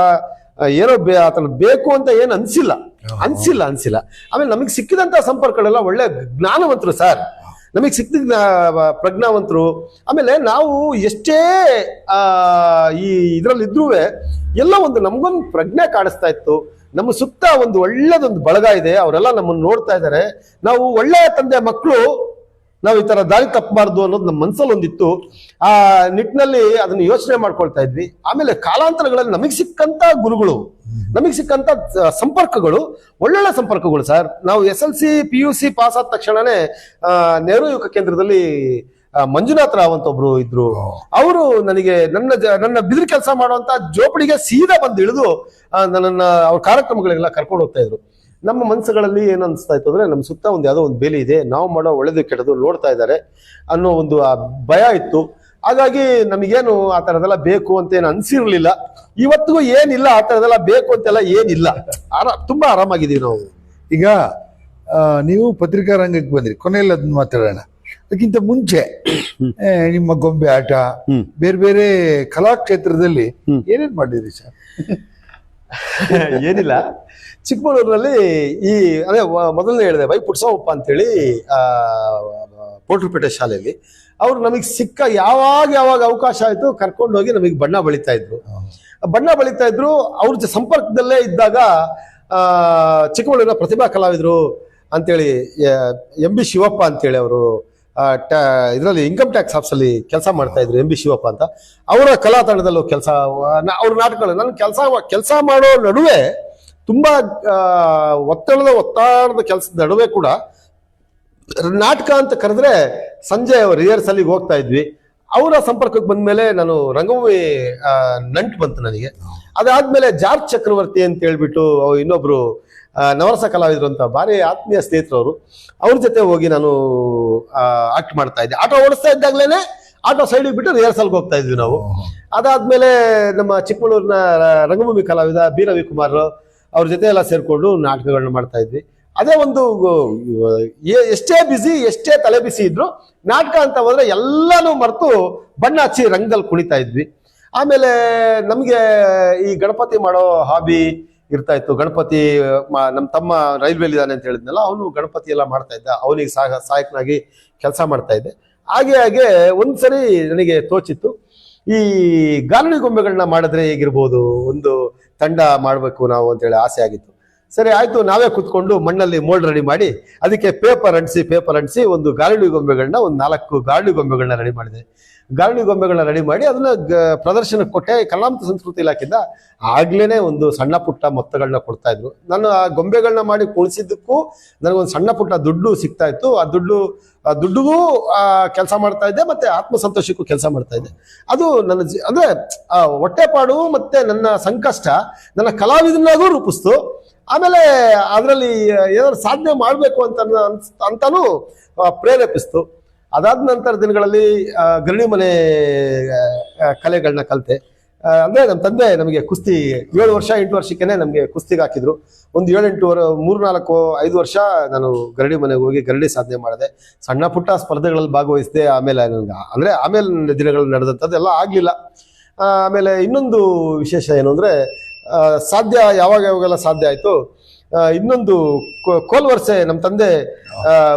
ಏನೋ ಆತರ ಬೇಕು ಅಂತ ಏನು ಅನ್ಸಿಲ್ಲ. ಆಮೇಲೆ ನಮಗೆ ಸಿಕ್ಕಿದಂತ ಸಂಪರ್ಕಗಳೆಲ್ಲ ಒಳ್ಳೆ ಜ್ಞಾನವಂತರು ಸರ್, ನಮಗೆ ಸಿಕ್ಕಿದ ಪ್ರಜ್ಞಾವಂತರು. ಆಮೇಲೆ ನಾವು ಎಷ್ಟೇ ಈ ಇದ್ರಲ್ಲಿದ್ರೂ ಎಲ್ಲ ಒಂದು ನಮ್ಗೊಂದು ಪ್ರಜ್ಞೆ ಕಾಣಿಸ್ತಾ ಇತ್ತು. ನಮ್ಮ ಸುತ್ತ ಒಂದು ಒಳ್ಳೆದೊಂದು ಬಳಗ ಇದೆ, ಅವರೆಲ್ಲ ನಮ್ಮನ್ನು ನೋಡ್ತಾ ಇದ್ದಾರೆ. ನಾವು ಒಳ್ಳೆಯ ತಂದೆ ಮಕ್ಕಳು, ನಾವು ಈ ತರ ದಾರಿ ತಪ್ಪಬಾರ್ದು ಅನ್ನೋದು ನಮ್ಮ ಮನಸ್ಸಲ್ಲಿ ಒಂದಿತ್ತು. ಆ ನಿಟ್ಟಿನಲ್ಲಿ ಅದನ್ನ ಯೋಚನೆ ಮಾಡ್ಕೊಳ್ತಾ ಇದ್ವಿ. ಆಮೇಲೆ ಕಾಲಾಂತರಗಳಲ್ಲಿ ನಮಗೆ ಸಿಕ್ಕಂತ ಗುರುಗಳು, ನಮಗೆ ಸಿಕ್ಕಂತ ಸಂಪರ್ಕಗಳು ಒಳ್ಳೊಳ್ಳೆ ಸಂಪರ್ಕಗಳು ಸರ್. ನಾವು SLC PUC ಪಾಸ್ ಆದ ತಕ್ಷಣನೇ ನೆಹರು ಯುವಕ ಕೇಂದ್ರದಲ್ಲಿ ಮಂಜುನಾಥ್ ರಾವ್ ಅಂತ ಒಬ್ರು ಇದ್ರು. ಅವರು ನನಗೆ ನನ್ನ ಬಿದಿರು ಕೆಲಸ ಮಾಡುವಂತ ಜೋಪಡಿಗೆ ಸೀದಾ ಬಂದು ಇಳಿದು ನನ್ನನ್ನ ಅವ್ರ ಕಾರ್ಯಕ್ರಮಗಳಿಗೆಲ್ಲ ಕರ್ಕೊಂಡು ಹೋಗ್ತಾ ಇದ್ರು. ನಮ್ಮ ಮನಸ್ಸುಗಳಲ್ಲಿ ಏನು ಅನಿಸ್ತಾ ಇತ್ತು ಅಂದ್ರೆ ನಮ್ಮ ಸುತ್ತ ಒಂದು ಯಾವುದೋ ಒಂದು ಬೇಲಿ ಇದೆ, ನಾವು ಮಾಡೋ ಒಳ್ಳೇದು ಕೆಟ್ಟದು ನೋಡ್ತಾ ಇದ್ದಾರೆ ಅನ್ನೋ ಒಂದು ಭಯ ಇತ್ತು. ಹಾಗಾಗಿ ನಮಗೇನು ಆ ಥರದೆಲ್ಲ ಬೇಕು ಅಂತ ಏನು ಅನ್ಸಿರ್ಲಿಲ್ಲ. ಇವತ್ತಿಗೂ ಏನಿಲ್ಲ, ಆ ಥರದೆಲ್ಲ ಬೇಕು ಅಂತೆಲ್ಲ ಏನಿಲ್ಲ. ತುಂಬಾ ಆರಾಮಾಗಿದ್ದೀವಿ ನಾವು. ಈಗ ನೀವು ಪತ್ರಿಕಾ ರಂಗಕ್ಕೆ ಬಂದ್ರಿ, ಕೊನೆಯಲ್ಲಿ ಅದನ್ನ ಮಾತಾಡೋಣ. ಅದಕ್ಕಿಂತ ಮುಂಚೆ ನಿಮ್ಮ ಗೊಂಬೆ ಆಟ, ಬೇರೆ ಬೇರೆ ಕಲಾಕ್ಷೇತ್ರದಲ್ಲಿ ಏನೇನ್ ಮಾಡಿದ್ರಿ ಸರ್? ಏನಿಲ್ಲ, ಚಿಕ್ಕಮಗಳೂರಿನಲ್ಲಿ ಈ ಅದೇ ಮೊದಲನೇ ಹೇಳಿದೆ ವೈ ಪುಟ್ಸವಪ್ಪ ಅಂತೇಳಿ ಪೋಟ್ರುಪೇಟೆ ಶಾಲೆಯಲ್ಲಿ ಅವ್ರು ನಮಗೆ ಸಿಕ್ಕ ಯಾವಾಗ ಅವಕಾಶ ಆಯ್ತು ಕರ್ಕೊಂಡು ಹೋಗಿ ನಮಗೆ ಬಣ್ಣ ಬಳಿತಾ ಇದ್ರು. ಅವ್ರ ಸಂಪರ್ಕದಲ್ಲೇ ಇದ್ದಾಗ ಚಿಕ್ಕಮಗಳೂರಿನ ಪ್ರತಿಭಾ ಕಲಾವಿದರು ಅಂತೇಳಿ MB ಶಿವಪ್ಪ ಅಂತೇಳಿ ಅವರು ಇದರಲ್ಲಿ ಇನ್ಕಮ್ ಟ್ಯಾಕ್ಸ್ ಆಫೀಸಲ್ಲಿ ಕೆಲಸ ಮಾಡ್ತಾ ಇದ್ರು, MB ಶಿವಪ್ಪ ಅಂತ. ಅವರ ಕಲಾ ತಂಡದಲ್ಲೂ ಅವ್ರ ನಾಟಕಗಳು ನಾನು ಕೆಲಸ ಮಾಡೋ ನಡುವೆ ತುಂಬಾ ಒತ್ತಡದ ಕೆಲಸದ ನಡುವೆ ಕೂಡ ನಾಟಕ ಅಂತ ಕರೆದ್ರೆ ಸಂಜೆ ರಿಹರ್ಸಲ್ಗೆ ಹೋಗ್ತಾ ಇದ್ವಿ. ಅವರ ಸಂಪರ್ಕಕ್ಕೆ ಬಂದ್ಮೇಲೆ ನಾನು ರಂಗಭೂಮಿ ನಂಟು ಬಂತು ನನಗೆ. ಅದಾದ್ಮೇಲೆ ಜಾರ್ಜ್ ಚಕ್ರವರ್ತಿ ಅಂತ ಹೇಳ್ಬಿಟ್ಟು ಇನ್ನೊಬ್ರು ನವರಸ ಕಲಾವಿದರು ಅಂತ ಭಾರಿ ಆತ್ಮೀಯ ಸ್ನೇಹಿತರವರು, ಅವ್ರ ಜೊತೆ ಹೋಗಿ ನಾನು ಆಕ್ಟ್ ಮಾಡ್ತಾ ಇದ್ದೆ. ಆಟೋ ಓಡಿಸ್ತಾ ಇದ್ದಾಗ್ಲೇನೆ ಆಟೋ ಸೈಡಿಗೆ ಬಿಟ್ಟು ರಿಹರ್ಸಲ್ಗೆ ಹೋಗ್ತಾ ಇದ್ವಿ ನಾವು. ಅದಾದ್ಮೇಲೆ ನಮ್ಮ ಚಿಕ್ಕಮಗಳೂರಿನ ರಂಗಭೂಮಿ ಕಲಾವಿದ ಬಿ ರವಿಕುಮಾರ್ ಅವ್ರ ಜೊತೆ ಎಲ್ಲ ಸೇರ್ಕೊಂಡು ನಾಟಕಗಳನ್ನ ಮಾಡ್ತಾ ಇದ್ವಿ. ಅದೇ ಒಂದು ಎಷ್ಟೇ ಬಿಸಿ, ಎಷ್ಟೇ ತಲೆ ಬಿಸಿ ಇದ್ರು ನಾಟಕ ಅಂತ ಹೋದ್ರೆ ಎಲ್ಲಾನು ಮರೆತು ಬಣ್ಣ ಹಚ್ಚಿ ರಂಗದಲ್ಲಿ ಕುಣಿತಾ ಇದ್ವಿ. ಆಮೇಲೆ ನಮ್ಗೆ ಈ ಗಣಪತಿ ಮಾಡೋ ಹಾಬಿ ಇರ್ತಾ ಇತ್ತು. ಗಣಪತಿ ನಮ್ಮ ತಮ್ಮ ರೈಲ್ವೇಲಿ ಇದ್ದಾನೆ ಅಂತ ಹೇಳಿದ್ನಲ್ಲ, ಅವನು ಗಣಪತಿ ಎಲ್ಲ ಮಾಡ್ತಾ ಇದ್ದ. ಅವನಿಗೆ ಸಹಾಯಕನಾಗಿ ಕೆಲಸ ಮಾಡ್ತಾ ಇದ್ದೆ. ಹಾಗೆ ಒಂದ್ಸರಿ ನನಗೆ ತೋಚಿತ್ತು, ಈ ಗಾಲಡಿ ಗೊಂಬೆಗಳನ್ನ ಮಾಡಿದ್ರೆ ಹೇಗಿರ್ಬೋದು, ಒಂದು ತಂಡ ಮಾಡಬೇಕು ನಾವು ಅಂತೇಳಿ ಆಸೆ ಆಗಿತ್ತು. ಸರಿ ಆಯ್ತು, ನಾವೇ ಕುತ್ಕೊಂಡು ಮಣ್ಣಲ್ಲಿ ಮೋಲ್ಡ್ ರೆಡಿ ಮಾಡಿ ಅದಕ್ಕೆ ಪೇಪರ್ ಅಂಟಿಸಿ ಒಂದು ಗಾಲಡಿ ಗೊಂಬೆಗಳನ್ನ, ಒಂದು 4 ಗಾಲಡಿ ಗೊಂಬೆಗಳನ್ನ ರೆಡಿ ಮಾಡಿದೆ. ಗಾಲಡಿ ಗೊಂಬೆಗಳನ್ನ ರೆಡಿ ಮಾಡಿ ಅದನ್ನ ಪ್ರದರ್ಶನಕ್ಕೆ ಕೊಟ್ಟೆ. ಕಲಾಂತ ಸಂಸ್ಕೃತಿ ಇಲಾಖೆಯಿಂದ ಆಗ್ಲೇನೆ ಒಂದು ಸಣ್ಣ ಪುಟ್ಟ ಮೊತ್ತಗಳನ್ನ ಕೊಡ್ತಾ ಇದ್ರು. ನಾನು ಆ ಗೊಂಬೆಗಳನ್ನ ಮಾಡಿ ಕುಣಿಸಿದ್ದಕ್ಕೂ ನನಗೊಂದು ಸಣ್ಣ ಪುಟ್ಟ ದುಡ್ಡು ಸಿಗ್ತಾ ಇತ್ತು. ಆ ದುಡ್ಡಿಗೂ ಕೆಲಸ ಮಾಡ್ತಾ ಇದ್ದೆ, ಮತ್ತೆ ಆತ್ಮಸಂತೋಷಕ್ಕೂ ಕೆಲಸ ಮಾಡ್ತಾ ಇದ್ದೆ. ಅದು ನನ್ನ ಅಂದ್ರೆ ಹೊಟ್ಟೆಪಾಡು ಮತ್ತೆ ನನ್ನ ಸಂಕಷ್ಟ ನನ್ನ ಕಲಾವಿದನಾಗೂ ರೂಪಿಸ್ತು. ಆಮೇಲೆ ಅದರಲ್ಲಿ ಏನಾದ್ರು ಸಾಧನೆ ಮಾಡಬೇಕು ಅಂತಾನು ಪ್ರೇರೇಪಿಸ್ತು. ಅದಾದ ನಂತರ ದಿನಗಳಲ್ಲಿ ಗರಡಿ ಮನೆ ಕಲೆಗಳನ್ನ ಕಲಿತೆ. ಅಂದ್ರೆ ನಮ್ಮ ತಂದೆ ನಮಗೆ ಕುಸ್ತಿ 7 ವರ್ಷ 8 ವರ್ಷಕ್ಕೇನೆ ನಮಗೆ ಕುಸ್ತಿಗೆ ಹಾಕಿದ್ರು. ಒಂದು 3-4-5 ವರ್ಷ ನಾನು ಗರಡಿ ಮನೆಗೆ ಹೋಗಿ ಗರಡಿ ಸಾಧನೆ ಮಾಡಿದೆ. ಸಣ್ಣ ಪುಟ್ಟ ಸ್ಪರ್ಧೆಗಳಲ್ಲಿ ಭಾಗವಹಿಸಿದೆ. ಆಮೇಲೆ ಆಮೇಲೆ ದಿನಗಳು ನಡೆದಂಥದ್ದೆಲ್ಲ ಆಗ್ಲಿಲ್ಲ. ಆಮೇಲೆ ಇನ್ನೊಂದು ವಿಶೇಷ ಏನು ಅಂದ್ರೆ, ಸಾಧ್ಯ ಯಾವಾಗೆಲ್ಲ ಸಾಧ್ಯ ಆಯ್ತು, ಇನ್ನೊಂದು ಕೋಲ್ವರ್ಸೆ ನಮ್ಮ ತಂದೆ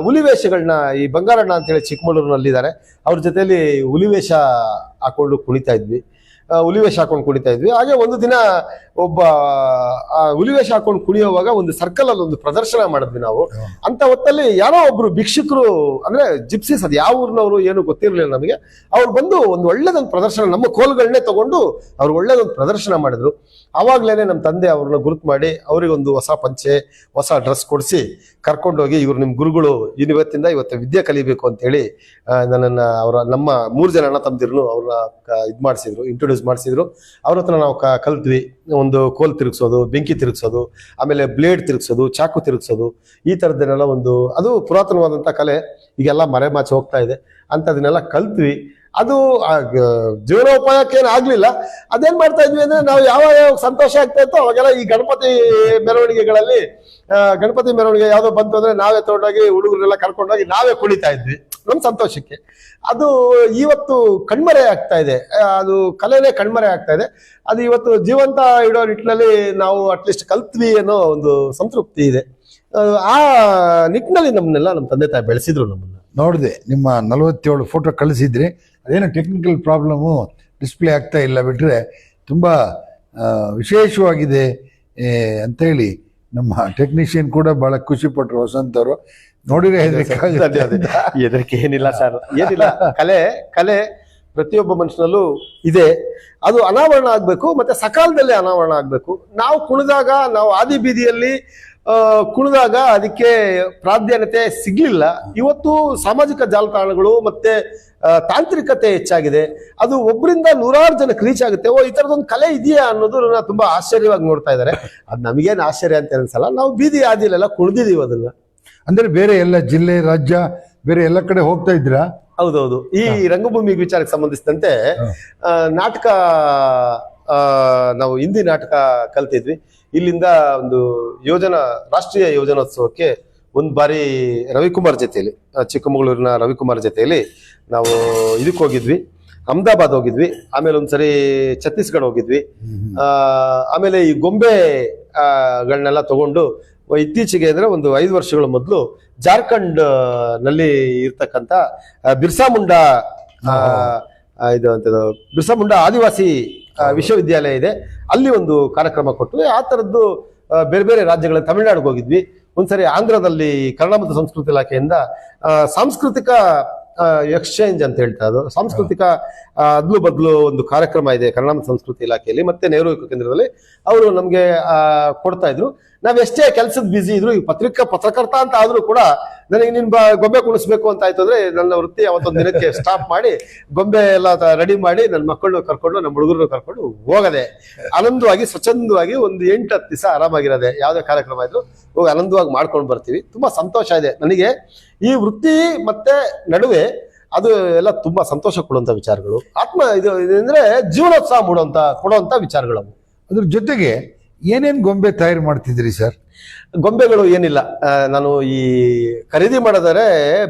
ಹುಲಿವೇಷಗಳನ್ನ, ಈ ಬಂಗಾರಣ್ಣ ಅಂತ ಹೇಳಿ ಚಿಕ್ಕಮಗಳೂರಿನಲ್ಲಿದ್ದಾರೆ, ಅವ್ರ ಜೊತೆಯಲ್ಲಿ ಹುಲಿವೇಷ ಹಾಕೊಂಡು ಕುಣಿತಾ ಇದ್ವಿ. ಹಾಗೆ ಒಂದು ದಿನ ಒಬ್ಬ ಹುಲಿವೇಷ ಹಾಕೊಂಡು ಕುಣಿಯುವಾಗ ಒಂದು ಸರ್ಕಲ್ ಅಲ್ಲಿ ಒಂದು ಪ್ರದರ್ಶನ ಮಾಡಿದ್ವಿ ನಾವು. ಅಂತ ಹೊತ್ತಲ್ಲಿ ಯಾರೋ ಒಬ್ರು ಭಿಕ್ಷುಕರು, ಅಂದ್ರೆ ಜಿಪ್ಸಿಸ್, ಅದು ಯಾವ ಊರಿನವರು ಏನು ಗೊತ್ತಿರಲಿಲ್ಲ ನಮಗೆ, ಅವ್ರು ಬಂದು ಒಂದು ಒಳ್ಳೇದೊಂದು ಪ್ರದರ್ಶನ, ನಮ್ಮ ಕೋಲ್ಗಳನ್ನೇ ತಗೊಂಡು ಅವ್ರು ಒಳ್ಳೇದೊಂದು ಪ್ರದರ್ಶನ ಮಾಡಿದ್ರು. ಆವಾಗ್ಲೇನೆ ನಮ್ಮ ತಂದೆ ಅವ್ರನ್ನ ಗುರುತು ಮಾಡಿ ಅವರಿಗೊಂದು ಹೊಸ ಪಂಚೆ, ಹೊಸ ಡ್ರೆಸ್ ಕೊಡಿಸಿ ಕರ್ಕೊಂಡೋಗಿ, ಇವ್ರು ನಿಮ್ಮ ಗುರುಗಳು, ಇವತ್ತು ವಿದ್ಯೆ ಕಲಿಬೇಕು ಅಂತ ಹೇಳಿ ನಮ್ಮ 3 ಜನ ಅಣ್ಣ ತಮ್ಮದಿರ್ನು ಅವ್ರನ್ನ ಮಾಡಿಸಿದ್ರು, ಇಂಟ್ರೊಡ್ಯೂಸ್ ಇಂಟ್ರೊಡ್ಯೂಸ್ ಮಾಡಿಸಿದ್ರು. ಅವ್ರ ಹತ್ರ ನಾವು ಕಲ್ತ್ವಿ. ಒಂದು ಕೋಲ್ ತಿರುಗಿಸೋದು, ಬೆಂಕಿ ತಿರುಗಿಸೋದು, ಆಮೇಲೆ ಬ್ಲೇಡ್ ತಿರುಗಿಸೋದು, ಚಾಕು ತಿರುಗಿಸೋದು, ಈ ಥರದ್ದನ್ನೆಲ್ಲ ಅದು ಪುರಾತನವಾದಂಥ ಕಲೆ, ಈಗೆಲ್ಲ ಮರೆಮಾಚಿ ಹೋಗ್ತಾ ಇದೆ. ಅಂಥದನ್ನೆಲ್ಲ ಕಲ್ತ್ವಿ. ಅದು ಜೀವನೋಪಾಯಕ್ಕೇನು ಆಗ್ಲಿಲ್ಲ. ಅದೇನ್ ಮಾಡ್ತಾ ಇದ್ವಿ ಅಂದ್ರೆ, ನಾವು ಯಾವಾಗ ಸಂತೋಷ ಆಗ್ತಾ ಇತ್ತೋ ಅವಾಗೆಲ್ಲ ಈ ಗಣಪತಿ ಮೆರವಣಿಗೆಗಳಲ್ಲಿ, ಗಣಪತಿ ಮೆರವಣಿಗೆ ಯಾವ್ದೋ ಬಂತು ಅಂದ್ರೆ ನಾವೇ ತಗೊಂಡೋಗಿ ಹುಡುಗರೆಲ್ಲ ಕರ್ಕೊಂಡೋಗಿ ನಾವೇ ಕುಣಿತಾ ಇದ್ವಿ ನಮ್ ಸಂತೋಷಕ್ಕೆ. ಅದು ಇವತ್ತು ಕಣ್ಮರೆ ಆಗ್ತಾ ಇದೆ. ಅದು ಕಲೆನೇ ಕಣ್ಮರೆ ಆಗ್ತಾ ಇದೆ. ಅದು ಇವತ್ತು ಜೀವಂತ ಇಡೋ ನಿಟ್ಟಿನಲ್ಲಿ ನಾವು ಅಟ್ಲೀಸ್ಟ್ ಕಲ್ತ್ವಿ ಅನ್ನೋ ಒಂದು ಸಂತೃಪ್ತಿ ಇದೆ. ಆ ನಿಟ್ಟಿನಲ್ಲಿ ನಮ್ಮನ್ನೆಲ್ಲ ನಮ್ಮ ತಂದೆ ತಾಯಿ ಬೆಳೆಸಿದ್ರು ನಮ್ಮನ್ನ. ನೋಡಿದೆ ನಿಮ್ಮ 47 ಫೋಟೋ ಕಳಿಸಿದ್ರಿ. ಅದೇನೋ ಟೆಕ್ನಿಕಲ್ ಪ್ರಾಬ್ಲಮ್ಮು, ಡಿಸ್ಪ್ಲೇ ಆಗ್ತಾ ಇಲ್ಲ ಬಿಟ್ರೆ ತುಂಬ ವಿಶೇಷವಾಗಿದೆ ಅಂತೇಳಿ ನಮ್ಮ ಟೆಕ್ನಿಷಿಯನ್ ಕೂಡ ಬಹಳ ಖುಷಿ ಪಟ್ರು. ವಸಂತ್ ಅವರು ನೋಡಿದ್ರೆ ಹೆದರಿಕೆ ಏನಿಲ್ಲ ಸರ್, ಏನಿಲ್ಲ. ಕಲೆ ಪ್ರತಿಯೊಬ್ಬ ಮನುಷ್ಯನಲ್ಲೂ ಇದೆ. ಅದು ಅನಾವರಣ ಆಗ್ಬೇಕು, ಮತ್ತೆ ಸಕಾಲದಲ್ಲೇ ಅನಾವರಣ ಆಗ್ಬೇಕು. ನಾವು ಕುಣಿದಾಗ, ನಾವು ಆದಿ ಬೀದಿಯಲ್ಲಿ ಕುಣಿದಾಗ ಅದಕ್ಕೆ ಪ್ರಾಧಾನ್ಯತೆ ಸಿಗ್ಲಿಲ್ಲ. ಇವತ್ತು ಸಾಮಾಜಿಕ ಜಾಲತಾಣಗಳು ಮತ್ತೆ ತಾಂತ್ರಿಕತೆ ಹೆಚ್ಚಾಗಿದೆ. ಅದು ಒಬ್ಬರಿಂದ 100 ಜನಕ್ಕೆ ರೀಚ್ ಆಗುತ್ತೆ. ಈ ತರದೊಂದು ಕಲೆ ಇದೆಯಾ ಅನ್ನೋದು ತುಂಬಾ ಆಶ್ಚರ್ಯವಾಗಿ ನೋಡ್ತಾ ಇದ್ದಾರೆ. ಅದು ನಮಗೇನು ಆಶ್ಚರ್ಯ ಅಂತ ಅನ್ಸಲ್ಲ. ನಾವು ಬೀದಿ ಆದಿಲೆಲ್ಲ ಕುಣಿದಿದೀವಿ ಅದನ್ನ. ಅಂದ್ರೆ ಬೇರೆ ಎಲ್ಲ ಜಿಲ್ಲೆ, ರಾಜ್ಯ, ಬೇರೆ ಎಲ್ಲ ಕಡೆ ಹೋಗ್ತಾ ಇದ್ರಾ? ಹೌದೌದು. ಈ ರಂಗಭೂಮಿ ವಿಚಾರಕ್ಕೆ ಸಂಬಂಧಿಸಿದಂತೆ ನಾಟಕ, ನಾವು ಹಿಂದಿ ನಾಟಕ ಕಲ್ತಿದ್ವಿ. ಇಲ್ಲಿಂದ ಒಂದು ರಾಷ್ಟ್ರೀಯ ಯೋಜನೋತ್ಸವಕ್ಕೆ ಒಂದು ಬಾರಿ ರವಿಕುಮಾರ್ ಜೊತೆಯಲ್ಲಿ, ಚಿಕ್ಕಮಗಳೂರಿನ ರವಿಕುಮಾರ್ ಜೊತೆಯಲ್ಲಿ ನಾವು ಇದಕ್ಕೆ ಹೋಗಿದ್ವಿ, ಅಹಮದಾಬಾದ್ ಹೋಗಿದ್ವಿ. ಆಮೇಲೆ ಒಂದ್ಸರಿ ಛತ್ತೀಸ್ಗಢ ಹೋಗಿದ್ವಿ. ಆಮೇಲೆ ಈ ಗೊಂಬೆಗಳನ್ನೆಲ್ಲ ತಗೊಂಡು ಇತ್ತೀಚೆಗೆ ಅಂದ್ರೆ ಒಂದು 5 ವರ್ಷಗಳ ಮೊದಲು ಜಾರ್ಖಂಡ್ ನಲ್ಲಿ ಇರ್ತಕ್ಕಂಥ ಬಿರ್ಸಾ ಮುಂಡಾ ಬಿರ್ಸಾ ಮುಂಡಾ ಆದಿವಾಸಿ ವಿಶ್ವವಿದ್ಯಾಲಯ ಇದೆ, ಅಲ್ಲಿ ಒಂದು ಕಾರ್ಯಕ್ರಮ ಕೊಟ್ಟು ಆ ತರದ್ದು ಬೇರೆ ಬೇರೆ ರಾಜ್ಯಗಳ, ತಮಿಳುನಾಡಿಗೆ ಹೋಗಿದ್ವಿ. ಒಂದ್ಸರಿ ಆಂಧ್ರದಲ್ಲಿ ಕನ್ನಡ ಮತ್ತು ಸಂಸ್ಕೃತಿ ಇಲಾಖೆಯಿಂದ ಸಾಂಸ್ಕೃತಿಕ ಎಕ್ಸ್ಚೇಂಜ್ ಅಂತ ಹೇಳ್ತಾ, ಅದು ಸಾಂಸ್ಕೃತಿಕ ಅದ್ಲು ಬದ್ಲು ಒಂದು ಕಾರ್ಯಕ್ರಮ ಇದೆ ಕನ್ನಡ ಮತ್ತು ಸಂಸ್ಕೃತಿ ಇಲಾಖೆಯಲ್ಲಿ ಮತ್ತೆ ನೆಹರು ಯುವ ಕೇಂದ್ರದಲ್ಲಿ. ಅವರು ನಮ್ಗೆ ಕೊಡ್ತಾ ಇದ್ರು. ನಾವೆಷ್ಟೇ ಕೆಲಸದ ಬ್ಯುಸಿ ಇದ್ರು, ಈ ಪತ್ರಕರ್ತ ಅಂತ ಆದ್ರೂ ಕೂಡ ನನಗೆ ನಿನ್ ಗೊಂಬೆ ಕುಣಿಸ್ಬೇಕು ಅಂತ ಆಯ್ತು ಅಂದ್ರೆ ನನ್ನ ವೃತ್ತಿ ಅವತ್ತೊಂದು ದಿನಕ್ಕೆ ಸ್ಟಾಪ್ ಮಾಡಿ ಗೊಂಬೆ ಎಲ್ಲ ರೆಡಿ ಮಾಡಿ ನನ್ನ ಮಕ್ಕಳನ್ನು ಕರ್ಕೊಂಡು, ನಮ್ಮ ಹುಡುಗರನ್ನು ಕರ್ಕೊಂಡು ಹೋಗದೆ ಆನಂದವಾಗಿ ಸ್ವಚ್ಛಂದವಾಗಿ ಒಂದು 8-10 ದಿವಸ ಆರಾಮಾಗಿರೋದೆ. ಯಾವುದೇ ಕಾರ್ಯಕ್ರಮ ಇದ್ರು ಹೋಗಿ ಆನಂದವಾಗಿ ಮಾಡ್ಕೊಂಡು ಬರ್ತೀವಿ. ತುಂಬಾ ಸಂತೋಷ ಇದೆ ನನಗೆ ಈ ವೃತ್ತಿ ಮತ್ತೆ ನಡುವೆ. ಅದು ಎಲ್ಲ ತುಂಬಾ ಸಂತೋಷ ಕೊಡುವಂತ ವಿಚಾರಗಳು, ಇದು ಅಂದ್ರೆ ಜೀವನೋತ್ಸಾಹ ಕೊಡುವಂತ ವಿಚಾರಗಳು. ಅದ್ರ ಜೊತೆಗೆ ಏನೇನ್ ಗೊಂಬೆ ತಯಾರು ಮಾಡ್ತಿದ್ರಿ ಸರ್? ಗೊಂಬೆಗಳು ಏನಿಲ್ಲ, ನಾನು ಈ ಖರೀದಿ ಮಾಡೋದಾದ್ರೆ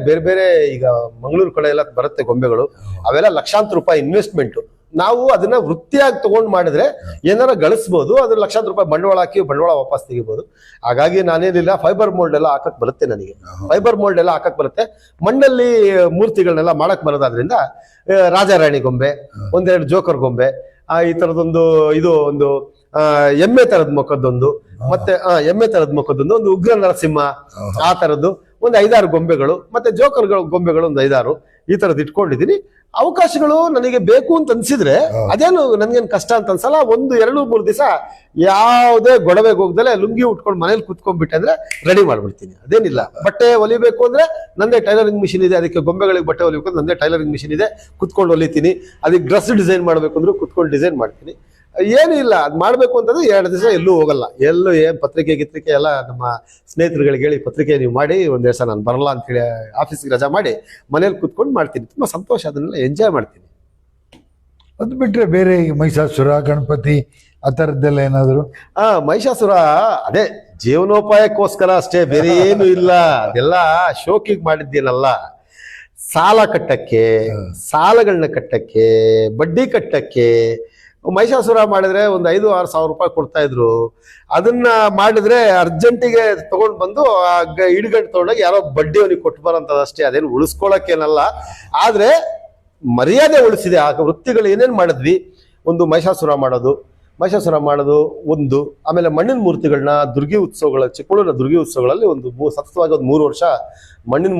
ಬೇರೆ ಬೇರೆ, ಈಗ ಮಂಗಳೂರು ಕಡೆ ಎಲ್ಲ ಬರುತ್ತೆ ಗೊಂಬೆಗಳು, ಅವೆಲ್ಲ ಲಕ್ಷಾಂತರ ರೂಪಾಯಿ ಇನ್ವೆಸ್ಟ್ಮೆಂಟ್. ನಾವು ಅದನ್ನ ವೃತ್ತಿಯಾಗಿ ತಗೊಂಡ್ ಮಾಡಿದ್ರೆ ಏನಾರ ಗಳಿಸ್ಬೋದು. ಅದ್ರ ಲಕ್ಷಾಂತರ ರೂಪಾಯಿ ಬಂಡವಾಳ ಹಾಕಿ ಬಂಡವಾಳ ವಾಪಸ್ ತೆಗಿಬಹುದು. ಹಾಗಾಗಿ ನಾನೇನಿಲ್ಲ, ಫೈಬರ್ ಮೋಲ್ಡ್ ಎಲ್ಲ ಹಾಕಕ್ ಬರುತ್ತೆ ನನಗೆ. ಫೈಬರ್ ಮೋಲ್ಡ್ ಎಲ್ಲ ಹಾಕಕ್ ಬರುತ್ತೆ. ಮಣ್ಣಲ್ಲಿ ಮೂರ್ತಿಗಳನ್ನೆಲ್ಲ ಮಾಡಕ್ ಬರೋದಾದ್ರಿಂದ ರಾಜಾರಾಣಿ ಗೊಂಬೆ, 1-2 ಜೋಕರ್ ಗೊಂಬೆ, ಈ ತರದೊಂದು ಒಂದು ಎಮ್ಮೆ ತರದ ಮುಖದ್ದೊಂದು, ಮತ್ತೆ ಎಮ್ಮೆ ತರದ ಮುಖದ್ದೊಂದು, ಒಂದು ಉಗ್ರ ನರಸಿಂಹ, ಆ ತರದ್ದು ಒಂದು 5-6 ಗೊಂಬೆಗಳು, ಮತ್ತೆ ಜೋಕರ್ ಗೊಂಬೆಗಳು ಒಂದು 5-6 ಈ ತರದ್ ಇಟ್ಕೊಂಡಿದೀನಿ. ಅವಕಾಶಗಳು ನನಗೆ ಬೇಕು ಅಂತ ಅನ್ಸಿದ್ರೆ, ಅದೇನು ನನ್ಗೇನು ಕಷ್ಟ ಅಂತ ಅನ್ಸಲ್ಲ. 1-2-3 ದಿವಸ ಯಾವುದೇ ಗೊಡವೆಗೆ ಹೋಗ್ದಲೆ ಲುಂಗಿ ಉಟ್ಕೊಂಡು ಮನೇಲಿ ಕುತ್ಕೊಂಡ್ಬಿಟ್ಟೆ ಅಂದ್ರೆ ರೆಡಿ ಮಾಡ್ಬಿಡ್ತೀನಿ. ಅದೇನಿಲ್ಲ. ಬಟ್ಟೆ ಹೊಲಿಬೇಕು ಅಂದ್ರೆ ನಂದೇ ಟೈಲರಿಂಗ್ ಮಿಷಿನ್ ಇದೆ, ಅದಕ್ಕೆ ಗೊಂಬೆಗಳಿಗೆ ಬಟ್ಟೆ ಹೊಲಿಬೇಕು ನಂದೇ ಟೈಲರಿಂಗ್ ಮಿಷಿನ್ ಇದೆ, ಕುತ್ಕೊಂಡು ಹೊಲಿತೀನಿ. ಅದಕ್ಕೆ ಡ್ರೆಸ್ ಡಿಸೈನ್ ಮಾಡ್ಬೇಕು ಅಂದ್ರೆ ಕುತ್ಕೊಂಡು ಡಿಸೈನ್ ಮಾಡ್ತೀನಿ. ಏನು ಇಲ್ಲ, ಅದ್ ಮಾಡ್ಬೇಕು ಅಂತಂದ್ರೆ 2 ದಿವಸ ಎಲ್ಲೂ ಹೋಗಲ್ಲ. ಏನ್ ಪತ್ರಿಕೆ ಎಲ್ಲ ನಮ್ಮ ಸ್ನೇಹಿತರುಗಳಿಗೆ ಹೇಳಿ, ಪತ್ರಿಕೆ ನೀವು ಮಾಡಿ, 1 ದಿವಸ ನಾನು ಬರಲ್ಲ ಅಂತೇಳಿ ಆಫೀಸ್ಗೆ ರಜಾ ಮಾಡಿ ಮನೇಲಿ ಕುತ್ಕೊಂಡು ಮಾಡ್ತೀನಿ. ತುಂಬಾ ಸಂತೋಷ, ಅದನ್ನೆಲ್ಲ ಎಂಜಾಯ್ ಮಾಡ್ತೀನಿ. ಅದು ಬಿಟ್ರೆ ಬೇರೆ ಮಹಿಷಾಸುರ, ಗಣಪತಿ ಆ ಥರದ್ದೆಲ್ಲ ಏನಾದ್ರು? ಮಹಿಷಾಸುರ ಅದೇ ಜೀವನೋಪಾಯಕ್ಕೋಸ್ಕರ ಅಷ್ಟೇ, ಬೇರೆ ಏನು ಇಲ್ಲ. ಅದೆಲ್ಲ ಶೋಕಿಗೆ ಮಾಡಿದ್ದೇನಲ್ಲ. ಸಾಲ ಕಟ್ಟಕ್ಕೆ, ಸಾಲಗಳನ್ನ ಕಟ್ಟಕ್ಕೆ, ಬಡ್ಡಿ ಕಟ್ಟಕ್ಕೆ. ಮಹಿಷಾಸುರ ಮಾಡಿದ್ರೆ ಒಂದು 5-6 ಸಾವಿರ ರೂಪಾಯಿ ಕೊಡ್ತಾ ಇದ್ರು. ಅದನ್ನ ಮಾಡಿದ್ರೆ ಅರ್ಜೆಂಟಿಗೆ ತಗೊಂಡ್ ಬಂದು ಇಡುಗಂಟು ತಗೊಂಡಾಗ ಯಾರೋ ಬಡ್ಡಿ ಅವನಿಗೆ ಕೊಟ್ಟು ಬರೋಂಥದ್ದಷ್ಟೇ. ಅದೇನು ಉಳಿಸ್ಕೊಳಕ್ಕೇನಲ್ಲ. ಆದ್ರೆ ಮರ್ಯಾದೆ ಉಳಿಸಿದೆ. ಆ ವೃತ್ತಿಗಳು ಏನೇನ್ ಮಾಡಿದ್ವಿ, ಒಂದು ಮಹಿಷಾಸುರ ಮಾಡೋದು ಒಂದು, ಆಮೇಲೆ ಮಣ್ಣಿನ ಮೂರ್ತಿಗಳನ್ನ ದುರ್ಗಿ ಉತ್ಸವಗಳ, ಚಿಕ್ಕಮಗಳೂರಿನ ದುರ್ಗಿ ಉತ್ಸವಗಳಲ್ಲಿ ಸತತವಾಗಿ 3 ವರ್ಷ ಮಣ್ಣಿನ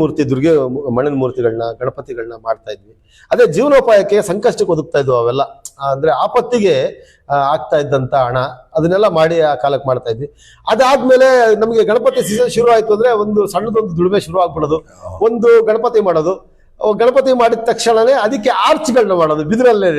ಮೂರ್ತಿಗಳನ್ನ, ಗಣಪತಿಗಳನ್ನ ಮಾಡ್ತಾ ಇದ್ವಿ. ಅದೇ ಜೀವನೋಪಾಯಕ್ಕೆ ಸಂಕಷ್ಟಕ್ಕೆ ಒದಗ್ತಾ ಇದ್ವು ಅವೆಲ್ಲ. ಅಂದ್ರೆ ಆಪತ್ತಿಗೆ ಆಗ್ತಾ ಇದ್ದಂತ ಹಣ, ಅದನ್ನೆಲ್ಲ ಮಾಡಿ ಆ ಕಾಲಕ್ಕೆ ಮಾಡ್ತಾ ಇದ್ವಿ. ಅದಾದ್ಮೇಲೆ ನಮಗೆ ಗಣಪತಿ ಸೀಸನ್ ಶುರು ಆಯ್ತು ಅಂದ್ರೆ ಒಂದು ಸಣ್ಣದೊಂದು ದುಡಿಮೆ ಶುರು ಆಗ್ಬಿಡೋದು. ಒಂದು ಗಣಪತಿ ಮಾಡೋದು, ಗಣಪತಿ ಮಾಡಿದ ತಕ್ಷಣನೇ ಅದಕ್ಕೆ ಆರ್ಚ್ಗಳನ್ನ ಮಾಡೋದು, ಬಿದಿರಲ್ಲೇ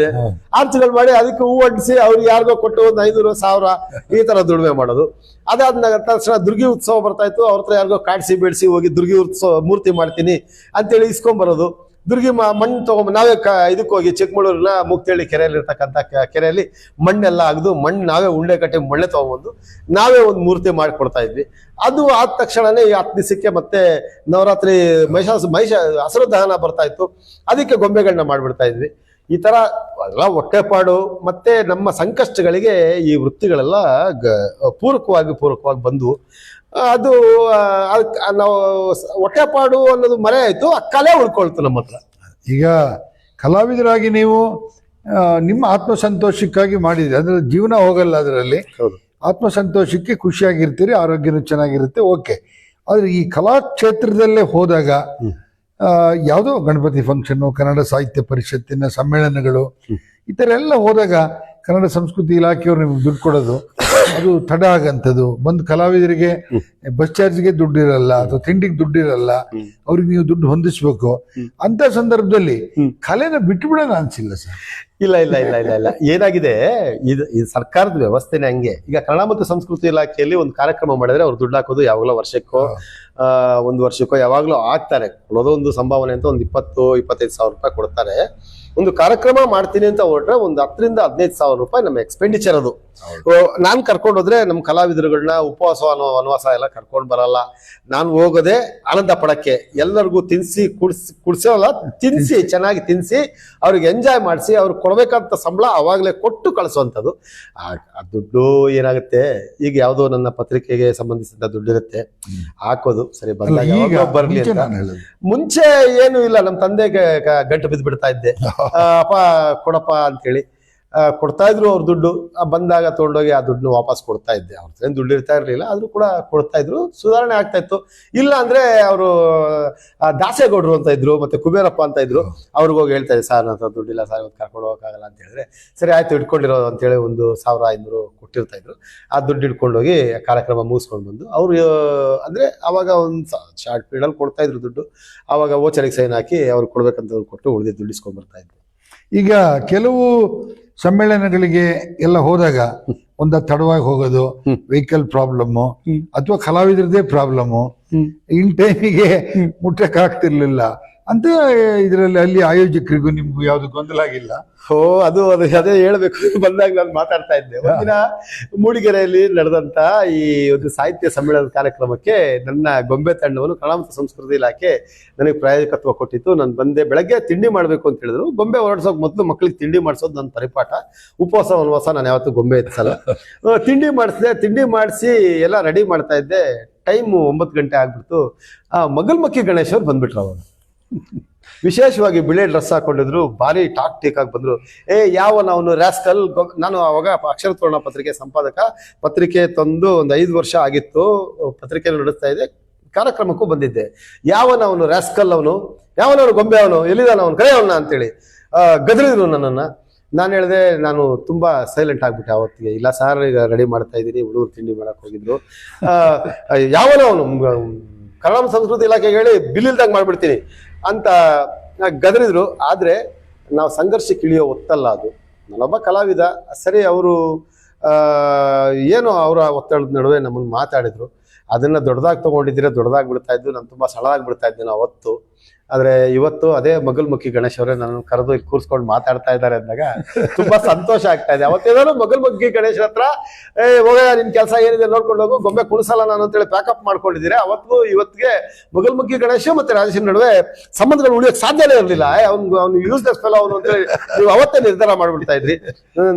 ಆರ್ಚ್ಗಳು ಮಾಡಿ ಅದಕ್ಕೆ ಹೂ ಅಂಟಿಸಿ ಅವ್ರಿಗೆ ಯಾರಿಗೋ ಕೊಟ್ಟು ಒಂದು 500-1000 ಈ ತರ ದುಡಿಮೆ ಮಾಡೋದು. ಅದಾದ ತಕ್ಷಣ ದುರ್ಗಿ ಉತ್ಸವ ಬರ್ತಾ ಇತ್ತು, ಅವ್ರ ಹತ್ರ ಯಾರಿಗೋ ಕಾಡ್ಸಿ ಬೇಡಿಸಿ ಹೋಗಿ ದುರ್ಗಿ ಉತ್ಸವ ಮೂರ್ತಿ ಮಾಡ್ತೀನಿ ಅಂತೇಳಿ ಇಸ್ಕೊಂಡ್ಬರೋದು. ದುರ್ಗಿ ಮಣ್ಣು ತಗೊಂಡ್ ನಾವೇ ಇದಕ್ಕೆ ಹೋಗಿ ಚಿಕ್ಕಮಗಳೂರಿನ ಮುಕ್ತೇಳಿ ಕೆರೆಯಲ್ಲಿ ಇರ್ತಕ್ಕಂಥ ಕೆರೆಯಲ್ಲಿ ಮಣ್ಣೆಲ್ಲ ಅಗದು ಮಣ್ಣು ನಾವೇ ಉಂಡೆ ಕಟ್ಟಿ ಮಣ್ಣೆ ತಗೊಂಡ್ಬಂದು ನಾವೇ ಒಂದು ಮೂರ್ತಿ ಮಾಡಿಕೊಡ್ತಾ ಇದ್ವಿ. ಅದು ಆದ ತಕ್ಷಣನೇ ಈ 10 ದಿವಸಕ್ಕೆ ಮತ್ತೆ ನವರಾತ್ರಿ ಮಹಿಷ ಹಸಿರು ದಹನ ಬರ್ತಾ ಇತ್ತು, ಅದಕ್ಕೆ ಗೊಂಬೆಗಳನ್ನ ಮಾಡ್ಬಿಡ್ತಾ ಇದ್ವಿ. ಈ ತರ ಎಲ್ಲ ಹೊಟ್ಟೆಪಾಡು ಮತ್ತೆ ನಮ್ಮ ಸಂಕಷ್ಟಗಳಿಗೆ ಈ ವೃತ್ತಿಗಳೆಲ್ಲ ಪೂರಕವಾಗಿ ಬಂದು ಅದು ನಾವು ಹೊಟ್ಟೆಪಾಡು ಅನ್ನೋದು ಮರೆ ಆಯ್ತು, ಆ ಕಲೆ ಉಳ್ಕೊಳ್ತು ನಮ್ಮ ಹತ್ರ. ಈಗ ಕಲಾವಿದರಾಗಿ ನೀವು ನಿಮ್ಮ ಆತ್ಮಸಂತೋಷಕ್ಕಾಗಿ ಮಾಡಿದ್ರಿ, ಅಂದ್ರೆ ಜೀವನ ಹೋಗಲ್ಲ ಅದರಲ್ಲಿ. ಆತ್ಮಸಂತೋಷಕ್ಕೆ ಖುಷಿಯಾಗಿರ್ತೀರಿ, ಆರೋಗ್ಯನೂ ಚೆನ್ನಾಗಿರುತ್ತೆ, ಓಕೆ. ಆದ್ರೆ ಈ ಕಲಾಕ್ಷೇತ್ರದಲ್ಲೇ ಹೋದಾಗ ಯಾವುದೋ ಗಣಪತಿ ಫಂಕ್ಷನ್ನು, ಕನ್ನಡ ಸಾಹಿತ್ಯ ಪರಿಷತ್ತಿನ ಸಮ್ಮೇಳನಗಳು ಈ ಥರ ಎಲ್ಲ ಹೋದಾಗ ಕನ್ನಡ ಸಂಸ್ಕೃತಿ ಇಲಾಖೆಯವರು ನಿಮ್ಗೆ ದುಡ್ಡು ಕೊಡೋದು ಅದು ತಡ ಆಗಂಥದ್ದು. ಬಂದು ಕಲಾವಿದರಿಗೆ ಬಸ್ ಚಾರ್ಜ್ಗೆ ದುಡ್ಡಿರಲ್ಲ ಅಥವಾ ತಿಂಡಿಗೆ ದುಡ್ಡಿರಲ್ಲ, ಅವ್ರಿಗೆ ನೀವು ದುಡ್ಡು ಹೊಂದಿಸ್ಬೇಕು. ಅಂತ ಸಂದರ್ಭದಲ್ಲಿ ಕಲೆನ ಬಿಟ್ಟುಬಿಡೋಣ ಅನ್ಸಿಲ್ಲ ಸರ್? ಇಲ್ಲ ಇಲ್ಲ ಇಲ್ಲ ಇಲ್ಲ ಇಲ್ಲ ಏನಾಗಿದೆ, ಇದು ಸರ್ಕಾರದ ವ್ಯವಸ್ಥೆನೇ ಹಂಗೆ. ಈಗ ಕನ್ನಡ ಮತ್ತು ಸಂಸ್ಕೃತಿ ಇಲಾಖೆಯಲ್ಲಿ ಒಂದು ಕಾರ್ಯಕ್ರಮ ಮಾಡಿದ್ರೆ ಅವ್ರು ದುಡ್ಡು ಹಾಕೋದು ಯಾವಾಗಲೋ ವರ್ಷಕ್ಕೋ 1 ವರ್ಷಕ್ಕೋ ಯಾವಾಗ್ಲೂ ಆಗ್ತಾರೆ. ಕೊಡೋದು ಒಂದು ಸಂಭಾವನೆ ಅಂತ ಒಂದು 20-25 ಸಾವಿರ ರೂಪಾಯಿ ಕೊಡ್ತಾರೆ. ಒಂದು ಕಾರ್ಯಕ್ರಮ ಮಾಡ್ತೀನಿ ಅಂತ ಹೊರಟ್ರೆ ಒಂದು 10,000-15,000 ಸಾವಿರ ರೂಪಾಯಿ ನಮ್ಮ ಎಕ್ಸ್ಪೆಂಡಿಚರ್ ಅದು. ನಾನ್ ಕರ್ಕೊಂಡು ಹೋದ್ರೆ ನಮ್ಮ ಕಲಾವಿದರುಗಳನ್ನ ಉಪವಾಸ ವನವಾಸ ಎಲ್ಲ ಕರ್ಕೊಂಡ್ ಬರಲ್ಲ. ನಾನು ಹೋಗೋದೇ ಆನಂದ ಪಡಕ್ಕೆ, ಎಲ್ಲರಿಗೂ ತಿನ್ಸಿ ಕುಡ್ಸೋಲ್ಲ, ತಿನ್ಸಿ ಚೆನ್ನಾಗಿ ತಿನ್ಸಿ ಅವ್ರಿಗೆ ಎಂಜಾಯ್ ಮಾಡಿಸಿ ಅವ್ರಿಗೆ ಕೊಡ್ಬೇಕಂತ ಸಂಬಳ ಅವಾಗಲೇ ಕೊಟ್ಟು ಕಳಿಸುವಂಥದ್ದು. ಆ ದುಡ್ಡು ಏನಾಗುತ್ತೆ, ಈಗ ಯಾವುದೋ ನನ್ನ ಪತ್ರಿಕೆಗೆ ಸಂಬಂಧಿಸಿದ ದುಡ್ಡಿರುತ್ತೆ ಹಾಕೋದು, ಸರಿ ಬಂದಾಗ ಬರ್ಲಿ ಅಂತ. ಮುಂಚೆ ಏನು ಇಲ್ಲ, ನಮ್ಮ ತಂದೆಗೆ ಗಂಟು ಬಿದ್ದು ಬಿಡ್ತಾ ಇದ್ದೆ, ಅಪ್ಪ ಕೊಡಪ್ಪ ಅಂತೇಳಿ ಕೊಡ್ತಾ ಇದ್ರು ಅವ್ರ ದುಡ್ಡು. ಬಂದಾಗ ತಗೊಂಡೋಗಿ ಆ ದುಡ್ಡನ್ನ ವಾಪಸ್ ಕೊಡ್ತಾ ಇದ್ದೆ. ಅವ್ರ ದುಡ್ಡು ಇರ್ತಾ ಇರ್ಲಿಲ್ಲ, ಆದ್ರೂ ಕೂಡ ಕೊಡ್ತಾ ಇದ್ರು, ಸುಧಾರಣೆ ಆಗ್ತಾ ಇತ್ತು. ಇಲ್ಲ ಅಂದ್ರೆ ಅವರು ದಾಸೇಗೌಡರು ಅಂತ ಇದ್ರು, ಮತ್ತೆ ಕುಬೇರಪ್ಪ ಅಂತ ಇದ್ರು, ಅವ್ರಿಗೆ ಹೋಗಿ ಹೇಳ್ತಾ ಇದ್ದೆ, ಸರ್ ನನ್ನ ದುಡ್ಡಿಲ್ಲ ಸರ್, ಇವತ್ತು ಕರ್ಕೊಂಡು ಹೋಗಕ್ಕಾಗಲ್ಲ ಅಂತ ಹೇಳಿದ್ರೆ, ಸರಿ ಆಯ್ತು ಇಟ್ಕೊಂಡಿರೋ ಅಂತೇಳಿ ಒಂದು 1,500 ಕೊಟ್ಟಿರ್ತಾ ಇದ್ರು. ಆ ದುಡ್ಡು ಇಟ್ಕೊಂಡೋಗಿ ಕಾರ್ಯಕ್ರಮ ಮುಗಿಸ್ಕೊಂಡು ಬಂದು ಅವ್ರು ಅಂದ್ರೆ ಅವಾಗ ಒಂದು ಶಾರ್ಟ್ ಪೀರಿಯಡ್ ಅಲ್ಲಿ ಕೊಡ್ತಾ ಇದ್ರು ದುಡ್ಡು. ಅವಾಗ ಓಚರಿಗೆ ಸೈನ್ ಹಾಕಿ ಅವ್ರಿಗೆ ಕೊಡ್ಬೇಕಂತ ಕೊಟ್ಟು ಉಳಿದ ದುಡ್ಡು ಇಸ್ಕೊಂಡ್ ಬರ್ತಾ ಇದ್ರು. ಈಗ ಕೆಲವು ಸಮ್ಮೇಳನಗಳಿಗೆ ಎಲ್ಲ ಹೋದಾಗ ಒಂದ ತಡವಾಗಿ ಹೋಗೋದು, ವೆಹಿಕಲ್ ಪ್ರಾಬ್ಲಮ್ಮು ಅಥವಾ ಕಲಾವಿದರದೇ ಪ್ರಾಬ್ಲಮ್ಮು, ಇನ್ ಟೈಮಿಗೆ ಮುಟ್ಟಕ್ಕಾಗ್ತಿರ್ಲಿಲ್ಲ ಅಂತ ಇದರಲ್ಲಿ ಅಲ್ಲಿ ಆಯೋಜಕರಿಗೂ ನಿಮ್ಗೂ ಯಾವ್ದು ಗೊಂದಲ ಆಗಿಲ್ಲ? ಅದು ಅದೇ ಹೇಳ್ಬೇಕು. ಬಂದಾಗ ನಾನು ಮಾತಾಡ್ತಾ ಇದ್ದೆ, ಒಂದಿನ ಮೂಡಿಗೆರೆಯಲ್ಲಿ ನಡೆದಂತ ಈ ಒಂದು ಸಾಹಿತ್ಯ ಸಮ್ಮೇಳನದ ಕಾರ್ಯಕ್ರಮಕ್ಕೆ ನನ್ನ ಗೊಂಬೆ ತಂಡವನ್ನು ಕನ್ನಡ ಮತ್ತು ಸಂಸ್ಕೃತಿ ಇಲಾಖೆ ನನಗೆ ಪ್ರಾಯೋಜಕತ್ವ ಕೊಟ್ಟಿತ್ತು. ನಾನು ಬಂದೆ, ಬೆಳಗ್ಗೆ ತಿಂಡಿ ಮಾಡ್ಬೇಕು ಅಂತ ಹೇಳಿದ್ರು. ಗೊಂಬೆ ಹೊರಡ್ಸೋಕ್ ಮೊದಲು ಮಕ್ಕಳಿಗೆ ತಿಂಡಿ ಮಾಡಿಸೋದು ನನ್ನ ಪರಿಪಾಠ. ಉಪವಾಸ ವನವಾಸ ನಾನು ಯಾವತ್ತೂ ಗೊಂಬೆ ಎತ್ಸಲ್ಲ. ತಿಂಡಿ ಮಾಡಿಸಿ ಎಲ್ಲ ರೆಡಿ ಮಾಡ್ತಾ ಇದ್ದೆ. ಟೈಮು 9 ಗಂಟೆ ಆಗ್ಬಿಡ್ತು. ಮಗಲ್ಮಕ್ಕಿ ಗಣೇಶ್ ಅವ್ರು ಬಂದ್ಬಿಟ್ರು. ಅವಾಗ ವಿಶೇಷವಾಗಿ ಬಿಳೆ ಡ್ರೆಸ್ ಹಾಕೊಂಡಿದ್ರು, ಭಾರಿ ಟಾಕ್ ಟೀಕ್ ಆಗಿ ಬಂದ್ರು. ಯಾವ ನಾವು ರಾಸ್ಕಲ್, ನಾನು ಅವಾಗ ಅಕ್ಷರ ತೋರಣ ಪತ್ರಿಕೆ ಸಂಪಾದಕ, ಪತ್ರಿಕೆ ತಂದು ಒಂದು 5 ವರ್ಷ ಆಗಿತ್ತು, ಪತ್ರಿಕೆ ನಡೆಸ್ತಾ ಇದ್ದೆ, ಕಾರ್ಯಕ್ರಮಕ್ಕೂ ಬಂದಿದ್ದೆ. ಅವನು ರಾಸ್ಕಲ್, ಯಾವನವನು ಗೊಂಬೆ, ಅವನು ಎಲ್ಲಿದ್ದಾನ, ಅವನು ಕರೆ ಅವನ ಅಂತೇಳಿ ಗದರಿದ್ರು ನನ್ನನ್ನ. ನಾನು ಹೇಳಿದೆ, ನಾನು ತುಂಬಾ ಸೈಲೆಂಟ್ ಆಗ್ಬಿಟ್ಟೆ ಅವತ್ತಿಗೆ. ಇಲ್ಲ ಸರ್, ಈಗ ರೆಡಿ ಮಾಡ್ತಾ ಇದ್ದೀನಿ, ಹುಡುಗರು ತಿಂಡಿ ಮಾಡಕ್ ಹೋಗಿದ್ರು. ಅವನು ಕನ್ನಡ ಸಂಸ್ಕೃತಿ ಇಲಾಖೆಗೆ ಹೇಳಿ ಬಿಲ್ ಇಲ್ದಂಗೆ ಮಾಡ್ಬಿಡ್ತೀನಿ ಅಂತ ಗದರಿದ್ರು. ಆದ್ರೆ ನಾವು ಸಂಘರ್ಷಕ್ಕೆ ಇಳಿಯೋ ಒತ್ತಲ್ಲ ಅದು. ನಾನೊಬ್ಬ ಕಲಾವಿದ, ಸರಿ. ಅವರು ಏನೋ ಅವರ ಒತ್ತಡದ ನಡುವೆ ನಮ್ಮನ್ನು ಮಾತಾಡಿದ್ರು. ಅದನ್ನ ದೊಡ್ಡದಾಗಿ ತಗೊಂಡಿದ್ರೆ ದೊಡ್ಡದಾಗಿ ಬಿಡ್ತಾ ಇದ್ದು, ನಾನು ತುಂಬಾ ಸಣ್ಣದಾಗಿ ಬಿಡ್ತಾ ಇದ್ದೇನೆ ಅವತ್ತು. ಆದ್ರೆ ಇವತ್ತು ಅದೇ ಮಗಲ್ಮುಖಿ ಗಣೇಶ್ ಅವರೇ ನನ್ನ ಕರೆದು ಇಲ್ಲಿ ಕೂರ್ಸ್ಕೊಂಡು ಮಾತಾಡ್ತಾ ಇದ್ದಾರೆ ಅಂದಾಗ ತುಂಬಾ ಸಂತೋಷ ಆಗ್ತಾ ಇದೆ. ಅವತ್ತೇನಾದ್ರು ಮಗಲ್ಮುಖಿ ಗಣೇಶ್ ಹತ್ರ ಹೋಗ, ನಿನ್ ಕೆಲಸ ಏನಿದೆ ನೋಡ್ಕೊಂಡು ಹೋಗು, ಗೊಂಬೆ ಕುಣಿಸಲ್ಲ ನಾನು ಅಂತೇಳಿ ಪ್ಯಾಕಪ್ ಮಾಡ್ಕೊಂಡಿದ್ದೀರಾ. ಅವತ್ತು ಇವತ್ತಿಗೆ ಮಗಲ್ಮುಖಿ ಗಣೇಶ್ ಮತ್ತೆ ರಾಜೇಶ್ ನಡುವೆ ಸಂಬಂಧಗಳು ಉಳಿಯೋಕೆ ಸಾಧ್ಯನೇ ಇರಲಿಲ್ಲ. ಅವ್ನು ಯೂಸ್ಲೆಸ್ ಫೆಲೋ ಅವನು ಅಂತೇಳಿ ನೀವು ಅವತ್ತೇ ನಿರ್ಧಾರ ಮಾಡ್ಬಿಡ್ತಾ ಇದ್ರಿ.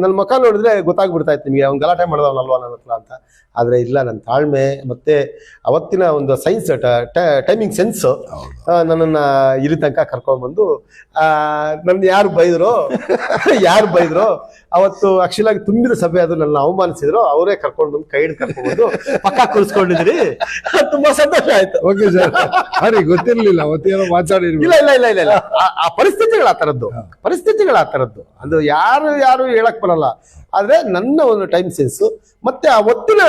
ನನ್ನ ಮುಖ ನೋಡಿದ್ರೆ ಗೊತ್ತಾಗ್ಬಿಡ್ತಾ ಇತ್ತು ನಿಮಗೆ, ಅವ್ನು ಗಲಾಟೆ ಮಾಡಿದವನಲ್ವಾ ನನ್ನ ಹತ್ರ ಅಂತ. ಆದ್ರೆ ಇಲ್ಲ, ನನ್ನ ತಾಳ್ಮೆ ಮತ್ತೆ ಅವತ್ತಿನ ಒಂದು ಸೈನ್ಸ್ ಟೈಮಿಂಗ್ ಸೆನ್ಸ್ ನನ್ನನ್ನ ಇಲ್ಲಿ ತನಕ ಕರ್ಕೊಂಡ್ಬಂದು ನನ್ನ ಯಾರು ಬೈದ್ರು ಅವತ್ತು ಆಕ್ಚುಲಾಗಿ ತುಂಬಿದ ಸಭೆ, ಅದು ನನ್ನ ಅವಮಾನಿಸಿದ್ರು, ಅವರೇ ಕರ್ಕೊಂಡ್ಬಂದು ಕೈ ಹಿಡಿದು ಕರ್ಕೊಂಡ್ಬಂದು ಪಕ್ಕ ಕುಳಿಸ್ಕೊಂಡಿದ್ರಿ. ತುಂಬಾ ಸಂತೋಷ ಆಯ್ತು. ಓಕೆ ಸರ್, ಗೊತ್ತಿರ್ಲಿಲ್ಲ ಅವತ್ತೇನೋ ಮಾತಾಡಿರ್ಲಿಲ್ಲ. ಇಲ್ಲ ಇಲ್ಲ ಇಲ್ಲ ಇಲ್ಲ ಇಲ್ಲ, ಆ ಪರಿಸ್ಥಿತಿಗಳು ಆ ತರದ್ದು ಅದು ಯಾರು ಹೇಳಕ್ ಬರಲ್ಲ. ಆದ್ರೆ ನನ್ನ ಒಂದು ಟೈಮ್ ಸೆನ್ಸು ಮತ್ತೆ ಆ ಹೊತ್ತಿನ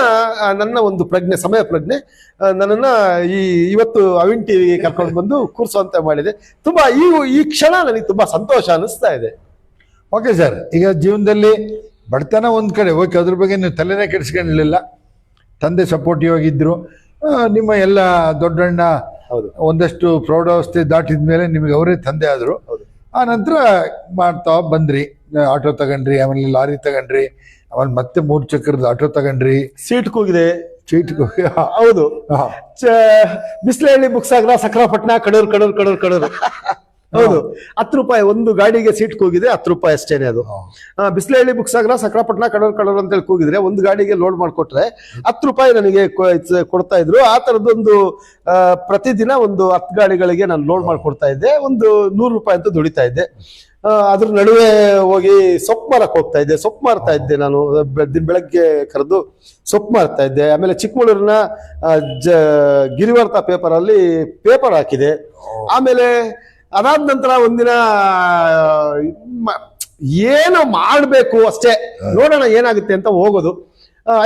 ನನ್ನ ಒಂದು ಪ್ರಜ್ಞೆ, ಸಮಯ ಪ್ರಜ್ಞೆ ನನ್ನನ್ನ ಇವತ್ತು ಅವಿನ್ ಟಿವಿಗೆ ಕರ್ಕೊಂಡು ಬಂದು ಕೂರ್ಸುವಂತೆ ಮಾಡಿದೆ. ತುಂಬಾ ಈ ಕ್ಷಣ ನನಗೆ ತುಂಬಾ ಸಂತೋಷ ಅನಿಸ್ತಾ ಇದೆ. ಓಕೆ ಸರ್, ಈಗ ಜೀವನದಲ್ಲಿ ಬಡತನ ಒಂದ್ ಕಡೆ ಓಕೆ, ಅದ್ರ ಬಗ್ಗೆ ನೀವು ತಲೆನೇ ಕೆಡಿಸ್ಕೊಂಡಿರ್ಲಿಲ್ಲ. ತಂದೆ ಸಪೋರ್ಟಿವ್ ಆಗಿದ್ರು, ನಿಮ್ಮ ಎಲ್ಲ ದೊಡ್ಡಣ್ಣ ಹೌದು, ಒಂದಷ್ಟು ಪ್ರೌಢಾವಸ್ಥೆ ದಾಟಿದ ಮೇಲೆ ನಿಮಗೆ ಅವರೇ ತಂದೆ ಆದ್ರು. ಆ ನಂತರ ಮಾಡ್ತಾ ಬಂದ್ರಿ, ಆಟೋ ತಗೊಂಡ್ರಿ, ಆಮೇಲೆ ಲಾರಿ ತಗೊಂಡ್ರಿ, ಆಮೇಲೆ ಮತ್ತೆ 3 ಚಕ್ರದ ಆಟೋ ತಗೊಂಡ್ರಿ, ಸೀಟ್ ಕೂಗಿದೆ. ಚೀಟ್ ಹೌದು, ಬಿಸ್ಲಹಳ್ಳಿ ಬುಕ್ ಸಾಗರ, ಸಕ್ರಾಪಟ್ಟಣ, ಕಡೂರು. ಹೌದು, 10 ರೂಪಾಯಿ ಒಂದು ಗಾಡಿಗೆ ಸೀಟ್ ಕೂಗಿದೆ, 10 ರೂಪಾಯಿ ಅಷ್ಟೇನೆ. ಅದು ಬಿಸ್ಲಹಳ್ಳಿ ಬುಕ್ ಸಾಗರ, ಸಕ್ರಾಪಟ್ಟಣ, ಕಡೂರು ಅಂತೇಳಿ ಕೂಗಿದ್ರೆ ಒಂದು ಗಾಡಿಗೆ ಲೋಡ್ ಮಾಡಿಕೊಟ್ರೆ 10 ರೂಪಾಯಿ ನನಗೆ ಕೊಡ್ತಾ ಇದ್ರು. ಆ ತರದೊಂದು ಪ್ರತಿದಿನ ಒಂದು 10 ಗಾಡಿಗಳಿಗೆ ನಾನು ಲೋಡ್ ಮಾಡಿಕೊಡ್ತಾ ಇದ್ದೆ. ಒಂದು 100 ರೂಪಾಯಿ ಅಂತ ದುಡಿತಾ ಇದ್ದೆ. ಅದ್ರ ನಡುವೆ ಹೋಗಿ ಸೊಪ್ಪು ಮಾರಕ್ ಹೋಗ್ತಾ ಇದ್ದೆ, ಸೊಪ್ಪು ಮಾರ್ತಾ ಇದ್ದೆ ನಾನು. ಬೆಳಗ್ಗೆ ಕರೆದು ಸೊಪ್ಪು ಮಾರ್ತಾ ಇದ್ದೆ. ಆಮೇಲೆ ಚಿಕ್ಕಮಗಳೂರಿನ ಗಿರಿವಾರ್ತಾ ಪೇಪರ್ ಅಲ್ಲಿ ಪೇಪರ್ ಹಾಕಿದೆ. ಆಮೇಲೆ ಅದಾದ ನಂತರ ಒಂದಿನ ಏನೋ ಮಾಡ್ಬೇಕು ಅಷ್ಟೇ, ನೋಡೋಣ ಏನಾಗುತ್ತೆ ಅಂತ ಹೋಗೋದು.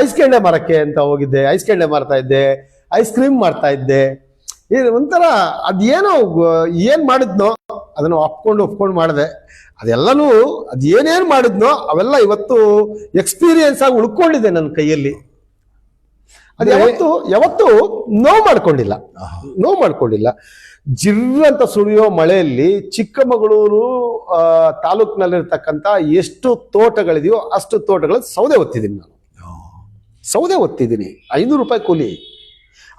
ಐಸ್ ಕೆಂಡೆ ಮಾರಕ್ಕೆ ಅಂತ ಹೋಗಿದ್ದೆ. ಐಸ್ ಕೆಂಡೆ ಮಾರ್ತಾ ಇದ್ದೆ, ಐಸ್ ಕ್ರೀಮ್ ಮಾರ್ತಾ ಇದ್ದೆ. ಒಂಥರ ಅದೇನೋ ಏನ್ ಮಾಡಿದ್ನೋ ಅದನ್ನು ಒಪ್ಕೊಂಡು ಮಾಡಿದೆ. ಅದೆಲ್ಲನೂ ಅದೇನೇನ್ ಮಾಡಿದ್ನೋ ಅವೆಲ್ಲ ಇವತ್ತು ಎಕ್ಸ್ಪೀರಿಯನ್ಸ್ ಆಗಿ ಉಳ್ಕೊಂಡಿದೆ ನನ್ನ ಕೈಯಲ್ಲಿ. ಅದು ಯಾವತ್ತು ನೋವು ಮಾಡ್ಕೊಂಡಿಲ್ಲ. ಜಿರ್ರ ಅಂತ ಸುಳಿಯೋ ಮಳೆಯಲ್ಲಿ ಚಿಕ್ಕಮಗಳೂರು ತಾಲೂಕಿನಲ್ಲಿರ್ತಕ್ಕಂಥ ಎಷ್ಟು ತೋಟಗಳಿದೆಯೋ ಅಷ್ಟು ತೋಟಗಳಲ್ಲಿ ಸೌದೆ ಒತ್ತಿದ್ದೀನಿ ನಾನು. ಸೌದೆ ಒತ್ತಿದ್ದೀನಿ, 500 ರೂಪಾಯಿ ಕೂಲಿ.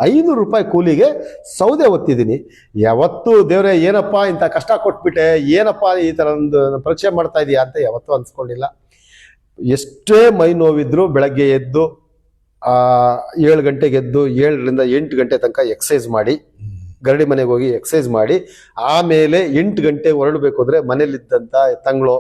500 ರೂಪಾಯಿ ಕೂಲಿಗೆ ಸೌದೆ ಒತ್ತಿದ್ದೀನಿ. ಯಾವತ್ತು ದೇವ್ರೆ ಏನಪ್ಪ ಇಂಥ ಕಷ್ಟ ಕೊಟ್ಬಿಟ್ಟೆ, ಏನಪ್ಪ ಈ ತರ ಒಂದು ಪರೀಕ್ಷೆ ಮಾಡ್ತಾ ಇದೀಯಾ ಅಂತ ಯಾವತ್ತೂ ಅನ್ಸ್ಕೊಂಡಿಲ್ಲ. ಎಷ್ಟೇ ಮೈ ನೋವಿದ್ರು ಬೆಳಗ್ಗೆ ಎದ್ದು 7 ಗಂಟೆಗೆ ಎದ್ದು 7ರಿಂದ 8 ಗಂಟೆ ತನಕ ಎಕ್ಸಸೈಸ್ ಮಾಡಿ, ಗರಡಿ ಮನೆಗೆ ಹೋಗಿ ಎಕ್ಸಸೈಸ್ ಮಾಡಿ, ಆಮೇಲೆ 8 ಗಂಟೆ ಹೊರಡಬೇಕು ಅಂದ್ರೆ ಮನೇಲಿದ್ದಂತ ತಂಗಳು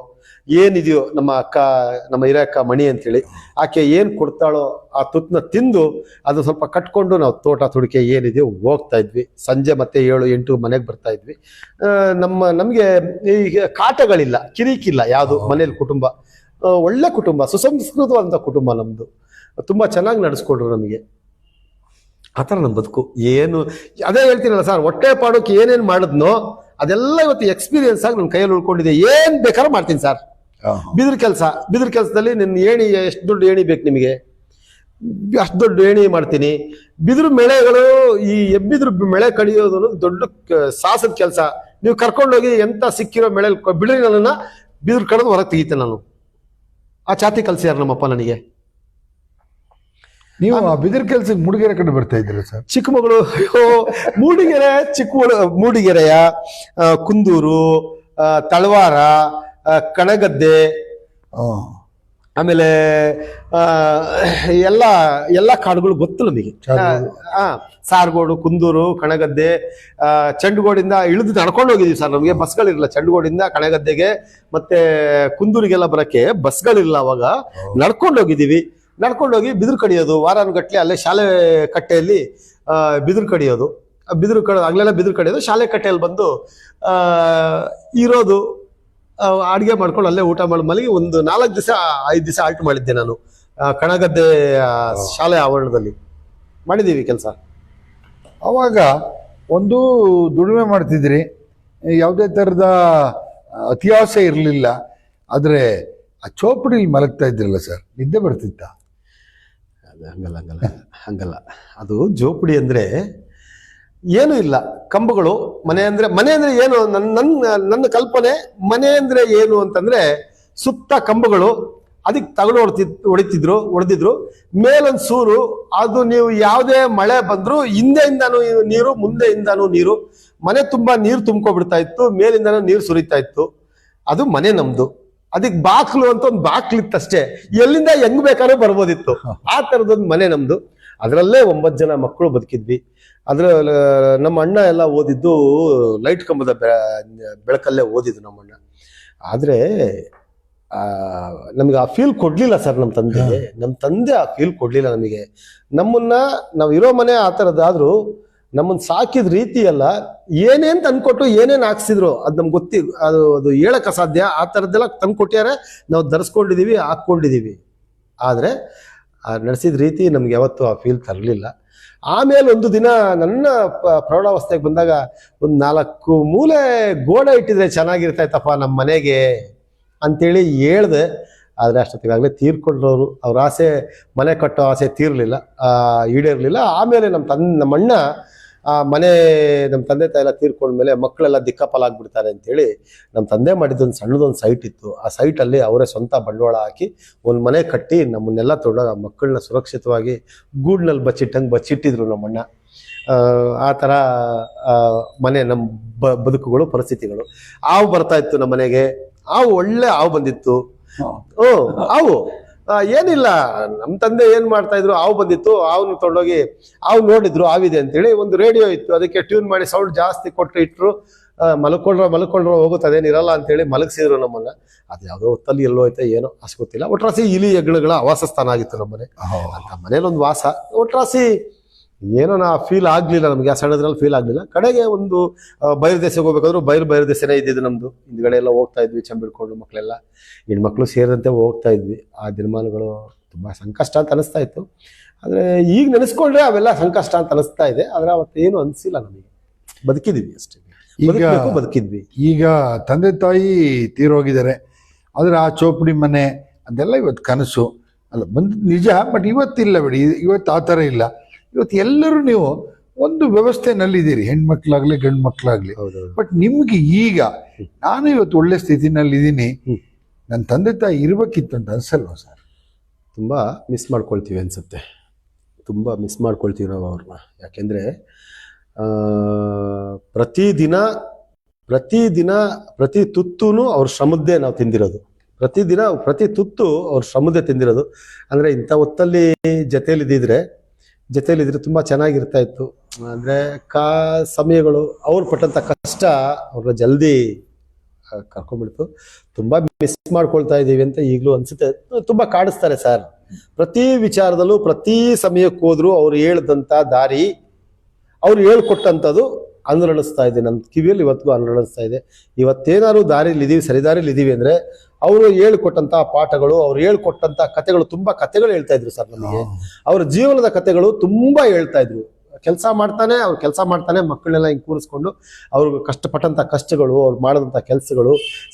ಏನಿದೆಯೋ ನಮ್ಮ ಹಿರಿಯ ಅಕ್ಕ ಮಣಿ ಅಂತೇಳಿ, ಆಕೆ ಏನ್ ಕೊಡ್ತಾಳೋ ಆ ತುತ್ತನ್ನ ತಿಂದು ಅದು ಸ್ವಲ್ಪ ಕಟ್ಕೊಂಡು ನಾವು ತೋಟ ತುಡಿಕೆ ಏನಿದೆಯೋ ಹೋಗ್ತಾ ಇದ್ವಿ. ಸಂಜೆ ಮತ್ತೆ 7-8 ಮನೆಗೆ ಬರ್ತಾ ಇದ್ವಿ. ನಮ್ಗೆ ಈಗ ಕಾಟಗಳಿಲ್ಲ, ಕಿರಿಕಿಲ್ಲ ಯಾವುದು. ಮನೇಲಿ ಕುಟುಂಬ ಒಳ್ಳೆ ಕುಟುಂಬ, ಸುಸಂಸ್ಕೃತವಾದಂಥ ಕುಟುಂಬ ನಮ್ದು. ತುಂಬಾ ಚೆನ್ನಾಗಿ ನಡೆಸ್ಕೊಂಡ್ರು ನಮಗೆ. ಆ ಥರ ನಮ್ಮ ಬದುಕು. ಏನು ಅದೇ ಹೇಳ್ತೀನಲ್ಲ ಸರ್, ಹೊಟ್ಟೆ ಪಾಡೋಕೆ ಏನೇನು ಮಾಡಿದ್ನೋ ಅದೆಲ್ಲ ಇವತ್ತು ಎಕ್ಸ್ಪೀರಿಯನ್ಸ್ ಆಗಿ ನನ್ನ ಕೈಯಲ್ಲಿ ಉಳ್ಕೊಂಡಿದೆ. ಏನ್ ಬೇಕಾದ್ರೂ ಮಾಡ್ತೀನಿ ಸರ್. ಬಿದಿರು ಕೆಲಸದಲ್ಲಿ ನಿನ್ನ ಏಣಿ, ಎಷ್ಟು ದೊಡ್ಡ ಏಣಿ ಬೇಕು ನಿಮಗೆ, ಅಷ್ಟು ದೊಡ್ಡ ಏಣಿ ಮಾಡ್ತೀನಿ. ಬಿದಿರು ಮೆಳೆಗಳು, ಈ ಎಬ್ಬಿದ್ರು ಮೆಳೆ ಕಡಿಯೋದು ಅನ್ನೋದು ದೊಡ್ಡ ಸಾಹಸದ ಕೆಲಸ. ನೀವು ಕರ್ಕೊಂಡೋಗಿ ಎಂತ ಸಿಕ್ಕಿರೋ ಮೆಳೆ ಬಿಡ್ರಿ, ನನ್ನನ್ನ ಬಿದಿರು ಕಡಿದು ಹೊರಗೆ ತೆಗಿತೇನೆ ನಾನು. ಆ ಚಾತಿ ಕಲ್ಸ್ಯಾರ ನಮ್ಮಪ್ಪ ನನಗೆ. ನೀವು ಆ ಬಿದಿರು ಕೆಲ್ಸಕ್ಕೆ ಮೂಡಿಗೆರೆ ಕಡೆ ಬರ್ತಾ ಇದ್ದೀರಾ ಸರ್? ಚಿಕ್ಕಮಗಳೂರು, ಮೂಡಿಗೆರೆ, ಮೂಡಿಗೆರೆಯ ಕುಂದೂರು, ತಳವಾರ, ಕಣಗದ್ದೆ, ಆಮೇಲೆ ಎಲ್ಲ ಕಾಡುಗಳು ಗೊತ್ತು ನಮಗೆ. ಸಾರ್ಗೋಡು, ಕುಂದೂರು, ಕಣಗದ್ದೆ, ಚಂಡಗೋಡಿಂದ ಇಳಿದು ನಡ್ಕೊಂಡು ಹೋಗಿದೀವಿ ಸರ್. ನಮಗೆ ಬಸ್ಗಳಿರಲ್ಲ. ಚಂಡಗೋಡಿಂದ ಕಣಗದ್ದೆಗೆ ಮತ್ತೆ ಕುಂದೂರಿಗೆಲ್ಲ ಬರಕ್ಕೆ ಬಸ್ಗಳಿರಲ್ಲ. ಅವಾಗ ನಡ್ಕೊಂಡೋಗಿ ಬಿದಿರು ಕಡಿಯೋದು. ವಾರಾನುಗಟ್ಲೆ ಅಲ್ಲೇ ಶಾಲೆ ಕಟ್ಟೆಯಲ್ಲಿ ಬಿದಿರು ಕಡಿಯೋದು. ಆಗ್ಲೆಲ್ಲ ಬಿದಿರು ಕಡಿಯೋದು. ಶಾಲೆ ಕಟ್ಟೆಯಲ್ಲಿ ಬಂದು ಇರೋದು, ಅಡುಗೆ ಮಾಡ್ಕೊಂಡು ಅಲ್ಲೇ ಊಟ ಮಾಡಿ ಮಲಗಿ ಒಂದು 4 ದಿವಸ 5 ದಿವಸ ಆಲ್ಟ್ ಮಾಡಿದ್ದೆ ನಾನು. ಕಣಗದ್ದೆ ಶಾಲೆ ಆವರಣದಲ್ಲಿ ಮಾಡಿದ್ದೀವಿ ಕೆಲಸ. ಅವಾಗ ಒಂದು ದುಡಿಮೆ ಮಾಡ್ತಿದ್ರಿ, ಯಾವುದೇ ಥರದ ಅತ್ಯಾಸೆ ಇರಲಿಲ್ಲ. ಆದರೆ ಆ ಚೋಪಡಿಲಿ ಮಲಗ್ತಾ ಇದ್ರಲ್ಲ ಸರ್, ನಿದ್ದೆ ಬರ್ತಿತ್ತ? ಹಂಗಲ್ಲ. ಅದು ಜೋಪಡಿ ಅಂದ್ರೆ ಏನು ಇಲ್ಲ, ಕಂಬಗಳು. ಮನೆ ಅಂದ್ರೆ ಏನು, ನನ್ನ ಕಲ್ಪನೆ ಮನೆ ಅಂದ್ರೆ ಏನು ಅಂತಂದ್ರೆ ಸುತ್ತ ಕಂಬಗಳು, ಅದಕ್ಕೆ ತಗಲು ಹೊಡೆದಿದ್ರು. ಮೇಲೊಂದು ಸೂರು. ಅದು ನೀವು ಯಾವುದೇ ಮಳೆ ಬಂದ್ರು ಹಿಂದೆಯಿಂದಾನು ನೀರು, ಮುಂದೆಯಿಂದಾನು ನೀರು. ಮನೆ ತುಂಬಾ ನೀರು ತುಂಬ್ಕೊಬಿಡ್ತಾ ಇತ್ತು, ಮೇಲಿಂದಾನು ನೀರು ಸುರಿತಾ ಇತ್ತು. ಅದು ಮನೆ ನಮ್ದು. ಅದಕ್ಕೆ ಬಾಕ್ಲು ಅಂತ ಒಂದು ಬಾಕ್ಲಿತ್ತಷ್ಟೇ, ಎಲ್ಲಿಂದ ಹೆಂಗ್ ಬೇಕಾದ್ರೂ ಬರ್ಬೋದಿತ್ತು. ಆ ತರದೊಂದು ಮನೆ ನಮ್ದು. ಅದರಲ್ಲೇ 9 ಜನ ಮಕ್ಕಳು ಬದುಕಿದ್ವಿ. ನಮ್ಮ ಅಣ್ಣ ಎಲ್ಲ ಓದಿದ್ದು ಲೈಟ್ ಕಂಬದ ಬೆಳಕಲ್ಲೇ ಓದಿದ್ದು ನಮ್ಮ ಅಣ್ಣ. ಆದ್ರೆ ನಮ್ಗೆ ಆ ಫೀಲ್ ಕೊಡ್ಲಿಲ್ಲ ಸರ್ ನಮ್ಮ ತಂದೆ ಆ ಫೀಲ್ ಕೊಡ್ಲಿಲ್ಲ ನಮಗೆ. ನಾವು ಇರೋ ಮನೆ ಆ ಥರದ್ದಾದ್ರೂ ನಮ್ಮನ್ನ ಸಾಕಿದ ರೀತಿ ಎಲ್ಲ ಏನೇನ್ ತಂದ್ಕೊಟ್ಟು ಏನೇನ್ ಹಾಕ್ಸಿದ್ರು ಅದು ನಮ್ಗೆ ಅದು ಹೇಳಕ್ ಅಸಾಧ್ಯ. ಆ ಥರದ್ದೆಲ್ಲ ತಂದ್ಕೊಟ್ಯಾರೆ, ನಾವು ಧರಿಸ್ಕೊಂಡಿದೀವಿ, ಹಾಕೊಂಡಿದೀವಿ. ಆದರೆ ನಡೆಸಿದ ರೀತಿ ನಮ್ಗೆ ಯಾವತ್ತೂ ಆ ಫೀಲ್ ತರಲಿಲ್ಲ. ಆಮೇಲೆ ಒಂದು ದಿನ ನನ್ನ ಪ್ರೌಢಾವಸ್ಥೆಗೆ ಬಂದಾಗ ಒಂದು 4 ಮೂಲೆ ಗೋಡೆ ಇಟ್ಟಿದ್ರೆ ಚೆನ್ನಾಗಿರ್ತಾಯ್ತಪ್ಪ ನಮ್ಮ ಮನೆಗೆ ಅಂತೇಳಿ ಹೇಳ್ದೆ. ಆದರೆ ಅಷ್ಟೊತ್ತಿಗಾಗಲೇ ತೀರ್ಕೊಂಡ್ರವರು. ಅವ್ರ ಆಸೆ, ಮನೆ ಕಟ್ಟೋ ಆಸೆ ಈಡೇರಲಿಲ್ಲ. ಆಮೇಲೆ ನಮ್ಮ ಅಣ್ಣ ಮನೆ, ನಮ್ಮ ತಂದೆ ತಾಯಿ ಎಲ್ಲ ತೀರ್ಕೊಂಡ್ಮೇಲೆ ಮಕ್ಕಳೆಲ್ಲ ದಿಕ್ಕಾಪಾಲಾಗ್ಬಿಡ್ತಾರೆ ಅಂತೇಳಿ ನಮ್ಮ ತಂದೆ ಮಾಡಿದ್ದೊಂದು ಸಣ್ಣದೊಂದು ಸೈಟ್ ಇತ್ತು. ಆ ಸೈಟಲ್ಲಿ ಅವರೇ ಸ್ವಂತ ಬಂಡವಾಳ ಹಾಕಿ ಒಂದು ಮನೆ ಕಟ್ಟಿ ನಮ್ಮನ್ನೆಲ್ಲ ತೊಗೊಂಡಾಗ ಮಕ್ಕಳನ್ನ ಸುರಕ್ಷಿತವಾಗಿ ಗೂಡ್ನಲ್ಲಿ ಬಚ್ಚಿಟ್ಟಿದ್ರು ನಮ್ಮಣ್ಣ. ಆ ಥರ ಮನೆ ನಮ್ಮ ಬದುಕುಗಳು, ಪರಿಸ್ಥಿತಿಗಳು. ಹಾವು ಬರ್ತಾ ಇತ್ತು ನಮ್ಮ ಮನೆಗೆ. ಒಳ್ಳೆ ಹಾವು ಬಂದಿತ್ತು. ಹಾವು ಏನಿಲ್ಲ, ನಮ್ಮ ತಂದೆ ಏನ್ ಮಾಡ್ತಾ ಇದ್ರು, ಹಾವು ಬಂದಿತ್ತು. ಹಾವನ್ನು ತೊಗೊಂಡೋಗಿ ಹಾವು ನೋಡಿದ್ರು, ಹಾವಿದೆ ಅಂತೇಳಿ. ಒಂದು ರೇಡಿಯೋ ಇತ್ತು, ಅದಕ್ಕೆ ಟ್ಯೂನ್ ಮಾಡಿ ಸೌಂಡ್ ಜಾಸ್ತಿ ಕೊಟ್ಟು ಇಟ್ರು. ಮಲ್ಕೊಂಡ್ರೆ ಹೋಗುತ್ತೆ, ಅದೇನಿರಲ್ಲ ಅಂತೇಳಿ ಮಲಗಿಸಿದ್ರು ನಮ್ಮನ್ನ. ಅದು ಯಾವುದೋ ಹೊತ್ತಲ್ಲಿ ಎಲ್ಲೋ ಐತೆ ಏನೋ ಅಷ್ಟು ಗೊತ್ತಿಲ್ಲ. ಒಟ್ರಾಸಿ ಇಲಿ ಹೆಗ್ಗಳುಗಳ ಆವಾಸ ಸ್ಥಾನ ಆಗಿತ್ತು ನಮ್ಮನೆ. ಅಂತ ಮನೇಲಿ ಒಂದು ವಾಸ. ಒಟ್ರಾಸಿ ಏನೋ ಫೀಲ್ ಆಗ್ಲಿಲ್ಲ ನಮ್ಗೆ, ಆ ಸಣ್ಣದ್ರಲ್ಲಿ ಫೀಲ್ ಆಗ್ಲಿಲ್ಲ. ಕಡೆಗೆ ಒಂದು ಬಯಲು ದೇಶಕ್ಕೆ ಹೋಗ್ಬೇಕಾದ್ರು ಬಯಲು ದೇಶನೇ ಇದ್ದಿದ್ದು ನಮ್ದು. ಹಿಂದ್ಗಡೆ ಎಲ್ಲ ಹೋಗ್ತಾ ಇದ್ವಿ ಚಂಬಿಡ್ಕೊಂಡು, ಮಕ್ಕಳೆಲ್ಲ ಹೆಣ್ಮಕ್ಳು ಸೇರಿದಂತೆ ಹೋಗ್ತಾ ಇದ್ವಿ. ಆ ದಿನಮಾನಗಳು ತುಂಬಾ ಸಂಕಷ್ಟ ಅಂತ ಅನಿಸ್ತಾ ಇತ್ತು. ಆದ್ರೆ ಈಗ ನೆನೆಸ್ಕೊಂಡ್ರೆ ಅವೆಲ್ಲ ಸಂಕಷ್ಟ ಅಂತ ಅನಿಸ್ತಾ ಇದೆ. ಆದ್ರೆ ಅವತ್ತೇನು ಅನ್ಸಿಲ್ಲ ನಮಗೆ, ಬದುಕಿದ್ವಿ ಅಷ್ಟೇ. ಬದುಕಿದ್ವಿ. ಈಗ ತಂದೆ ತಾಯಿ ತೀರೋಗಿದ್ದಾರೆ, ಆದ್ರೆ ಆ ಚೋಪಡಿ ಮನೆ ಅದೆಲ್ಲ ಇವತ್ತು ಕನಸು ಅಲ್ಲ, ಬಂದ್ ನಿಜ. ಬಟ್ ಇವತ್ತಿಲ್ಲ ಬಿಡಿ, ಇವತ್ತು ಆ ಥರ ಇಲ್ಲ. ಇವತ್ತು ಎಲ್ಲರೂ ನೀವು ಒಂದು ವ್ಯವಸ್ಥೆನಲ್ಲಿದ್ದೀರಿ, ಹೆಣ್ಮಕ್ಳಾಗ್ಲಿ ಗಂಡು ಮಕ್ಳಾಗ್ಲಿ. ಬಟ್ ನಿಮ್ಗೆ ಈಗ ನಾನು ಇವತ್ತು ಒಳ್ಳೆ ಸ್ಥಿತಿನಲ್ಲಿ ಇದ್ದೀನಿ, ನನ್ನ ತಂದೆ ತಾಯಿ ಇರ್ಬೇಕಿತ್ತು ಅಂತ ಅನ್ಸಲ್ವಾ ಸರ್? ತುಂಬಾ ಮಿಸ್ ಮಾಡ್ಕೊಳ್ತೀವಿ ಅನ್ಸುತ್ತೆ. ತುಂಬಾ ಮಿಸ್ ಮಾಡ್ಕೊಳ್ತೀವಿ ನಾವು ಅವ್ರನ್ನ. ಯಾಕೆಂದ್ರೆ ಪ್ರತಿದಿನ ಪ್ರತಿ ತುತ್ತೂನು ಅವ್ರ ಶ್ರಮದ್ದೇ ನಾವು ತಿಂದಿರೋದು. ಪ್ರತಿ ತುತ್ತು ಅವ್ರ ಶ್ರಮದ್ದೇ ತಿಂದಿರೋದು. ಅಂದ್ರೆ ಇಂಥ ಹೊತ್ತಲ್ಲಿ ಜೊತೆಲಿದ್ರೆ ತುಂಬಾ ಚೆನ್ನಾಗಿರ್ತಾ ಇತ್ತು. ಅಂದ್ರೆ ಸಮಯಗಳು ಅವ್ರು ಪಟ್ಟಂತ ಕಷ್ಟ ಅವ್ರನ್ನ ಜಲ್ದಿ ಕರ್ಕೊಂಡ್ಬಿಡ್ತು. ತುಂಬಾ ಮಿಸ್ ಮಾಡ್ಕೊಳ್ತಾ ಇದೀವಿ ಅಂತ ಈಗಲೂ ಅನ್ಸುತ್ತೆ. ತುಂಬಾ ಕಾಡಿಸ್ತಾರೆ ಸರ್. ಪ್ರತಿ ವಿಚಾರದಲ್ಲೂ, ಪ್ರತಿ ಸಮಯಕ್ಕೆ ಹೋದ್ರು ಅವ್ರು ಹೇಳ್ದಂತ ದಾರಿ, ಅವ್ರು ಹೇಳ್ಕೊಟ್ಟಂಥದ್ದು ಅನುರಣಿಸ್ತಾ ಇದೆ ನನ್ನ ಕಿವಿಯಲ್ಲಿ. ಇವತ್ತಿಗೂ ಅನುರಣಿಸ್ತಾ ಇದೆ. ಇವತ್ತೇನಾದ್ರು ದಾರಿಲಿದ್ದೀವಿ, ಸರಿದಾರಿಲಿದ್ದೀವಿ ಅಂದ್ರೆ ಅವರು ಹೇಳ್ಕೊಟ್ಟಂತ ಪಾಠಗಳು, ಅವ್ರು ಹೇಳ್ಕೊಟ್ಟಂತ ಕಥೆಗಳು. ತುಂಬಾ ಕಥೆಗಳು ಹೇಳ್ತಾ ಇದ್ರು ಸರ್ ನಮಗೆ. ಅವ್ರ ಜೀವನದ ಕಥೆಗಳು ತುಂಬಾ ಹೇಳ್ತಾ ಇದ್ರು. ಕೆಲಸ ಮಾಡ್ತಾನೆ ಮಕ್ಕಳನ್ನೆಲ್ಲ ಹಿಂಗೆ ಕೂರಿಸ್ಕೊಂಡು ಅವ್ರಿಗೆ ಕಷ್ಟಪಟ್ಟಂತ ಕಷ್ಟಗಳು, ಅವ್ರು ಮಾಡಿದಂತ ಕೆಲಸಗಳು,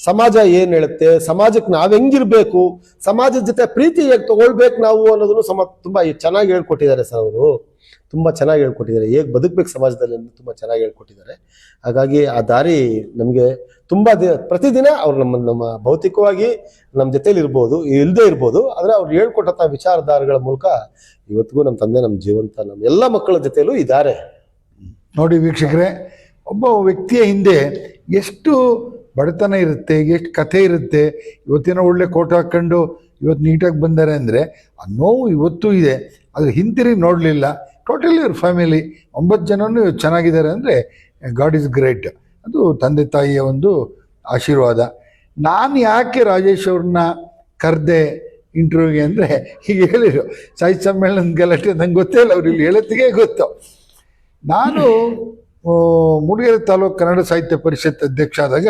ಸಮಾಜ ಏನ್ ಹೇಳುತ್ತೆ, ಸಮಾಜಕ್ಕೆ ನಾವ್ ಹೆಂಗಿರ್ಬೇಕು, ಸಮಾಜದ ಜೊತೆ ಪ್ರೀತಿ ಹೇಗೆ ತಗೊಳ್ಬೇಕು ನಾವು ಅನ್ನೋದನ್ನು ತುಂಬಾ ಚೆನ್ನಾಗಿ ಹೇಳ್ಕೊಟ್ಟಿದ್ದಾರೆ ಸರ್. ಅವರು ತುಂಬಾ ಚೆನ್ನಾಗಿ ಹೇಳ್ಕೊಟ್ಟಿದ್ದಾರೆ, ಹೇಗೆ ಬದುಕ್ಬೇಕು ಸಮಾಜದಲ್ಲಿ ಅಂತ ತುಂಬಾ ಚೆನ್ನಾಗಿ ಹೇಳ್ಕೊಟ್ಟಿದ್ದಾರೆ. ಹಾಗಾಗಿ ಆ ದಾರಿ ನಮ್ಗೆ ತುಂಬಾ ಪ್ರತಿದಿನ ಅವ್ರು ನಮ್ಮ ಭೌತಿಕವಾಗಿ ನಮ್ಮ ಜೊತೆಲಿ ಇಲ್ಲದೆ ಇರ್ಬೋದು, ಆದ್ರೆ ಅವ್ರು ಹೇಳ್ಕೊಟ್ಟಂತ ವಿಚಾರಧಾರೆಗಳ ಮೂಲಕ ಇವತ್ತಿಗೂ ನಮ್ಮ ತಂದೆ ನಮ್ಮ ಜೀವಂತ ನಮ್ಮ ಎಲ್ಲ ಮಕ್ಕಳ ಜೊತೆಲೂ ಇದ್ದಾರೆ. ನೋಡಿ ವೀಕ್ಷಕರೇ, ಒಬ್ಬ ವ್ಯಕ್ತಿಯ ಹಿಂದೆ ಎಷ್ಟು ಬಡತನ ಇರುತ್ತೆ, ಎಷ್ಟು ಕಥೆ ಇರುತ್ತೆ. ಇವತ್ತಿನ ಒಳ್ಳೆ ಕೋಟ್ ಹಾಕೊಂಡು ಇವತ್ತು ನೀಟಾಗಿ ಬಂದಾರೆ ಅಂದರೆ ಆ ನೋವು ಇವತ್ತೂ ಇದೆ. ಅದ್ರ ಹಿಂತಿರುಗಿ ನೋಡಲಿಲ್ಲ. ಟೋಟಲಿ ಇವ್ರ ಫ್ಯಾಮಿಲಿ 9 ಜನನೂ ಚೆನ್ನಾಗಿದ್ದಾರೆ ಅಂದರೆ ಗಾಡ್ ಈಸ್ ಗ್ರೇಟ್. ಅದು ತಂದೆ ತಾಯಿಯ ಒಂದು ಆಶೀರ್ವಾದ. ನಾನು ಯಾಕೆ ರಾಜೇಶ್ ಅವ್ರನ್ನ ಕರೆದೆ ಇಂಟರ್ವ್ಯೂಗೆ ಅಂದರೆ ಹೀಗೆ ಹೇಳಿರು, ಸಾಹಿತ್ಯ ಸಮ್ಮೇಳನದ ಗಲಾಟೆ ನಂಗೆ ಗೊತ್ತೇ ಇಲ್ಲ, ಅವ್ರು ಇಲ್ಲಿ ಹೇಳತ್ತಿಗೆ ಗೊತ್ತು. ನಾನು ಮೂಡಿಗೆರೆ ತಾಲೂಕು ಕನ್ನಡ ಸಾಹಿತ್ಯ ಪರಿಷತ್ ಅಧ್ಯಕ್ಷ ಆದಾಗ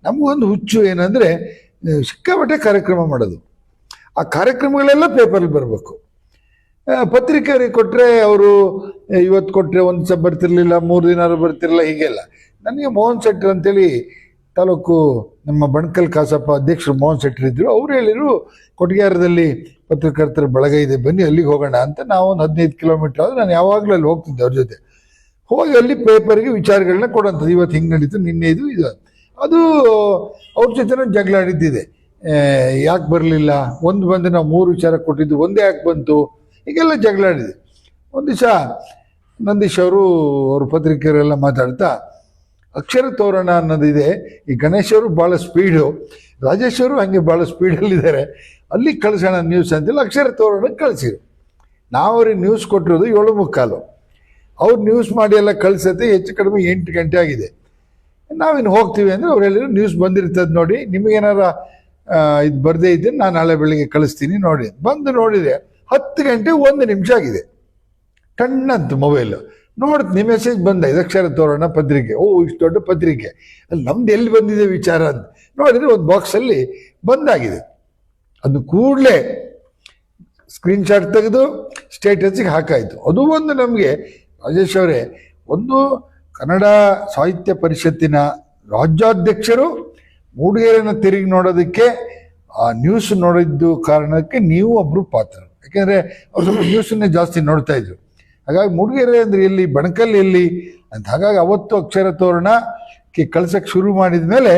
ನಮಗೊಂದು ಹುಚ್ಚು ಏನಂದರೆ ಸಿಕ್ಕಾಪಟ್ಟೆ ಕಾರ್ಯಕ್ರಮ ಮಾಡೋದು. ಆ ಕಾರ್ಯಕ್ರಮಗಳೆಲ್ಲ ಪೇಪರಲ್ಲಿ ಬರಬೇಕು. ಪತ್ರಿಕೆಯವರಿಗೆ ಕೊಟ್ಟರೆ ಅವರು ಇವತ್ತು ಕೊಟ್ಟರೆ ಒಂದು ದಿವಸ ಬರ್ತಿರ್ಲಿಲ್ಲ, 3 ದಿನ ಬರ್ತಿರಲಿಲ್ಲ, ಹೀಗೆಲ್ಲ. ನನಗೆ ಮೋಹನ್ ಶೆಟ್ಟರ್ ಅಂತೇಳಿ ತಾಲೂಕು ನಮ್ಮ ಬಣಕಲ್ ಕಾಸಪ್ಪ ಅಧ್ಯಕ್ಷರು ಮೋಹನ್ ಶೆಟ್ಟರ್ ಇದ್ದರು. ಅವ್ರು ಹೇಳಿದ್ರು ಕೊಟ್ಟಿಗೆಹಾರದಲ್ಲಿ ಪತ್ರಕರ್ತರ ಬಳಗ ಇದೆ, ಬನ್ನಿ ಅಲ್ಲಿಗೆ ಹೋಗೋಣ ಅಂತ. ನಾವು ಒಂದು 15 ಕಿಲೋಮೀಟರ್ ಆದರೆ ನಾನು ಯಾವಾಗಲೂ ಅಲ್ಲಿ ಹೋಗ್ತಿದ್ದೆ ಅವ್ರ ಜೊತೆ. ಹೋಗಿ ಅಲ್ಲಿ ಪೇಪರ್ಗೆ ವಿಚಾರಗಳನ್ನ ಕೊಡೋಂಥದ್ದು. ಇವತ್ತು ಹಿಂಗೆ ನಡೀತು, ನಿನ್ನೆ ಇದು ಅದು ಅವ್ರ ಜೊತೆ ಜಗಳ ಆಡಿದ್ದಿದೆ. ಯಾಕೆ ಬರಲಿಲ್ಲ, ಒಂದು ಬಂದು ನಾವು 3 ವಿಚಾರ ಕೊಟ್ಟಿದ್ದು, ಒಂದೇ ಯಾಕೆ ಬಂತು, ಹೀಗೆಲ್ಲ ಜಗಳ ಆಡಿದೆ. ಒಂದು ದಿವಸ ನಂದೀಶ್ ಅವರು ಅವ್ರ ಪತ್ರಿಕೆಯವರೆಲ್ಲ ಮಾತಾಡ್ತಾ ಅಕ್ಷರ ತೋರಣ ಅನ್ನೋದಿದೆ, ಈ ಗಣೇಶ್ ಅವರು ಭಾಳ ಸ್ಪೀಡು, ರಾಜೇಶ್ ಅವರು ಹಂಗೆ ಭಾಳ ಸ್ಪೀಡಲ್ಲಿದ್ದಾರೆ, ಅಲ್ಲಿ ಕಳಿಸೋಣ ನ್ಯೂಸ್ ಅಂತೇಳಿ ಅಕ್ಷರ ತೋರಣಕ್ಕೆ ಕಳಿಸಿರು. ನಾವು ಅವ್ರಿಗೆ ನ್ಯೂಸ್ ಕೊಟ್ಟಿರೋದು 7:45. ಅವ್ರು ನ್ಯೂಸ್ ಮಾಡಿ ಎಲ್ಲ ಕಳಿಸತ್ತೆ ಹೆಚ್ಚು ಕಡಿಮೆ 8 ಗಂಟೆ ಆಗಿದೆ. ನಾವಿನ್ನು ಹೋಗ್ತೀವಿ ಅಂದರೆ ಅವ್ರು ಹೇಳಿದ್ರು ನ್ಯೂಸ್ ಬಂದಿರ್ತದೆ ನೋಡಿ, ನಿಮಗೇನಾರ ಇದು ಬರದೇ ಇದ್ದರೆ ನಾನು ನಾಳೆ ಬೆಳಿಗ್ಗೆ ಕಳಿಸ್ತೀನಿ ನೋಡಿ. ಬಂದು ನೋಡಿದೆ 10 ಗಂಟೆ 1 ನಿಮಿಷ ಆಗಿದೆ. ಟಣ್ಣಂತ ಮೊಬೈಲು ನೋಡ್ತೀನಿ, ಮೆಸೇಜ್ ಬಂದ, ಇದಕ್ಷರ ತೋರಣ ಪತ್ರಿಕೆ. ಇಷ್ಟು ದೊಡ್ಡ ಪತ್ರಿಕೆ, ಅಲ್ಲಿ ನಮ್ದು ಎಲ್ಲಿ ಬಂದಿದೆ ವಿಚಾರ ಅಂತ ನೋಡಿದ್ರೆ ಒಂದು ಬಾಕ್ಸಲ್ಲಿ ಬಂದಾಗಿದೆ. ಅದು ಕೂಡಲೇ ಸ್ಕ್ರೀನ್ಶಾಟ್ ತೆಗೆದು ಸ್ಟೇಟಸ್ಗೆ ಹಾಕಾಯಿತು. ಅದು ಒಂದು ನಮಗೆ ರಾಜೇಶ್ ಅವರೇ, ಒಂದು ಕನ್ನಡ ಸಾಹಿತ್ಯ ಪರಿಷತ್ತಿನ ರಾಜ್ಯಾಧ್ಯಕ್ಷರು ಮೂಡಿಗೆರೆಯನ್ನು ತಿರುಗಿ ನೋಡೋದಕ್ಕೆ ಆ ನ್ಯೂಸ್ ನೋಡಿದ್ದು ಕಾರಣಕ್ಕೆ ನೀವು ಒಬ್ಬರು ಪಾತ್ರ. ಯಾಕೆಂದರೆ ಅವ್ರು ಸ್ವಲ್ಪ ನ್ಯೂಸನ್ನೇ ಜಾಸ್ತಿ ನೋಡ್ತಾ ಇದ್ರು. ಹಾಗಾಗಿ ಮೂಡಿಗೆರೆ ಅಂದರೆ ಎಲ್ಲಿ, ಬಣಕಲ್ ಎಲ್ಲಿ ಅಂತ. ಹಾಗಾಗಿ ಅವತ್ತು ಅಕ್ಷರ ತೋರಣಕ್ಕೆ ಕಳ್ಸಕ್ಕೆ ಶುರು ಮಾಡಿದ ಮೇಲೆ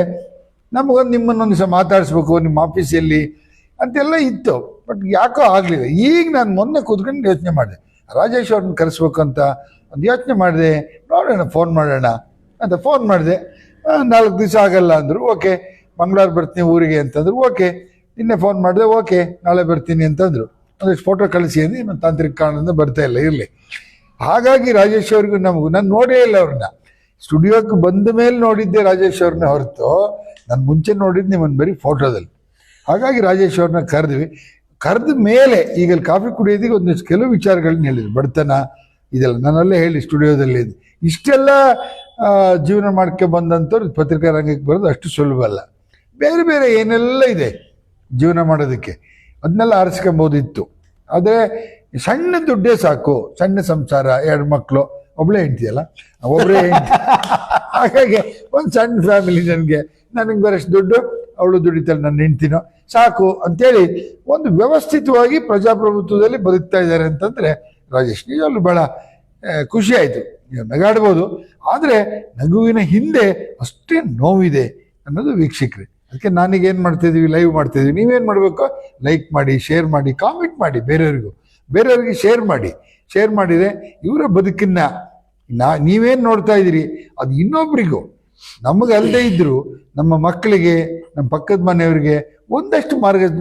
ನಮಗೊಂದು ನಿಮ್ಮನ್ನೊಂದು ದಿವಸ ಮಾತಾಡಿಸ್ಬೇಕು, ನಿಮ್ಮ ಆಫೀಸ್ ಎಲ್ಲಿ ಅಂತೆಲ್ಲ ಇತ್ತು. ಬಟ್ ಯಾಕೋ ಆಗಲಿಲ್ಲ. ಈಗ ನಾನು ಮೊನ್ನೆ ಕೂತ್ಕೊಂಡು ಯೋಚನೆ ಮಾಡಿದೆ, ರಾಜೇಶ್ ಅವ್ರನ್ನ ಕರೆಸ್ಬೇಕು ಅಂತ ಒಂದು ಯೋಚನೆ ಮಾಡಿದೆ. ನೋಡೋಣ, ಫೋನ್ ಮಾಡೋಣ ಅಂತ ಫೋನ್ ಮಾಡಿದೆ. 4 ದಿವಸ ಆಗಲ್ಲ ಅಂದರು. ಓಕೆ, ಮಂಗಳವಾರ ಬರ್ತೀನಿ ಊರಿಗೆ ಅಂತಂದ್ರು. ಓಕೆ, ನಿನ್ನೆ ಫೋನ್ ಮಾಡಿದೆ. ಓಕೆ, ನಾಳೆ ಬರ್ತೀನಿ ಅಂತಂದರು. ಒಂದಷ್ಟು ಫೋಟೋ ಕಳಿಸಿ ಅಂದು, ಇನ್ನೊಂದು ತಾಂತ್ರಿಕ ಕಾರಣದಿಂದ ಬರ್ತಾ ಇಲ್ಲ, ಇರಲಿ. ಹಾಗಾಗಿ ರಾಜೇಶ್ ಅವ್ರಿಗೂ ನಮಗೂ, ನಾನು ನೋಡೇ ಇಲ್ಲ ಅವ್ರನ್ನ. ಸ್ಟುಡಿಯೋಕ್ಕೆ ಬಂದ ಮೇಲೆ ನೋಡಿದ್ದೆ ರಾಜೇಶ್ ಅವ್ರನ್ನ ಹೊರತು ನಾನು ಮುಂಚೆ ನೋಡಿದ್ದು ನಿಮ್ಮನ್ನು ಬರೀ ಫೋಟೋದಲ್ಲಿ. ಹಾಗಾಗಿ ರಾಜೇಶ್ ಅವ್ರನ್ನ ಕರೆದ್ವಿ. ಕರೆದ ಮೇಲೆ ಈಗ ಕಾಫಿ ಕುಡಿಯೋದಿಗೆ ಒಂದಿಷ್ಟು ಕೆಲವು ವಿಚಾರಗಳನ್ನ ಹೇಳಿದ್ರು. ಬಡತನ ಇದೆಲ್ಲ ನಾನಲ್ಲೇ ಹೇಳಿ ಸ್ಟುಡಿಯೋದಲ್ಲಿ ಇಷ್ಟೆಲ್ಲ ಜೀವನ ಮಾಡ್ಕೆ ಬಂದಂಥವ್ರು ಪತ್ರಿಕಾ ರಂಗಕ್ಕೆ ಬರೋದು ಅಷ್ಟು ಸುಲಭ ಅಲ್ಲ. ಬೇರೆ ಬೇರೆ ಏನೆಲ್ಲ ಇದೆ ಜೀವನ ಮಾಡೋದಕ್ಕೆ, ಅದನ್ನೆಲ್ಲ ಆರಿಸ್ಕೊಬೋದಿತ್ತು. ಆದರೆ ಸಣ್ಣ ದುಡ್ಡೇ ಸಾಕು, ಸಣ್ಣ ಸಂಸಾರ, 2 ಮಕ್ಕಳು, ಒಬ್ಬಳೇ ಹೆಂಡ್ತಿಯಲ್ಲ, ಒಬ್ಬರೇ ಹೆಂಡ್ತಿ. ಹಾಗಾಗಿ ಒಂದು ಸಣ್ಣ ಫ್ಯಾಮಿಲಿ, ನನಗೆ ಬರೋಷ್ಟು ದುಡ್ಡು, ಅವಳು ದುಡಿತಾಳೆ, ನನ್ನ ಹೆಂಡ್ತಿನೋ ಸಾಕು ಅಂತೇಳಿ ಒಂದು ವ್ಯವಸ್ಥಿತವಾಗಿ ಪ್ರಜಾಪ್ರಭುತ್ವದಲ್ಲಿ ಬದುಕ್ತಾ ಇದ್ದಾರೆ ಅಂತಂದರೆ ರಾಜೇಶ್ ನಿಜವಲ್ಲೂ ಭಾಳ ಖುಷಿ ಆಯಿತು. ನೀವು ನಗಾಡ್ಬೋದು, ಆದರೆ ನಗುವಿನ ಹಿಂದೆ ಅಷ್ಟೇ ನೋವಿದೆ ಅನ್ನೋದು ವೀಕ್ಷಕರೇ. ಅದಕ್ಕೆ ನಾನೀಗೇನು ಮಾಡ್ತಿದ್ದೀವಿ, ಲೈವ್ ಮಾಡ್ತಿದ್ದೀವಿ. ನೀವೇನು ಮಾಡಬೇಕು, ಲೈಕ್ ಮಾಡಿ, ಶೇರ್ ಮಾಡಿ, ಕಾಮೆಂಟ್ ಮಾಡಿ, ಬೇರೆಯವ್ರಿಗೆ ಶೇರ್ ಮಾಡಿ. ಶೇರ್ ಮಾಡಿದರೆ ಇವರ ಬದುಕನ್ನು ನೀವೇನು ನೋಡ್ತಾ ಇದ್ದೀರಿ ಅದು ಇನ್ನೊಬ್ರಿಗೂ, ನಮಗೆ ಅಲ್ಲದೆ ಇದ್ದರೂ ನಮ್ಮ ಮಕ್ಕಳಿಗೆ, ನಮ್ಮ ಪಕ್ಕದ ಮನೆಯವರಿಗೆ ಒಂದಷ್ಟು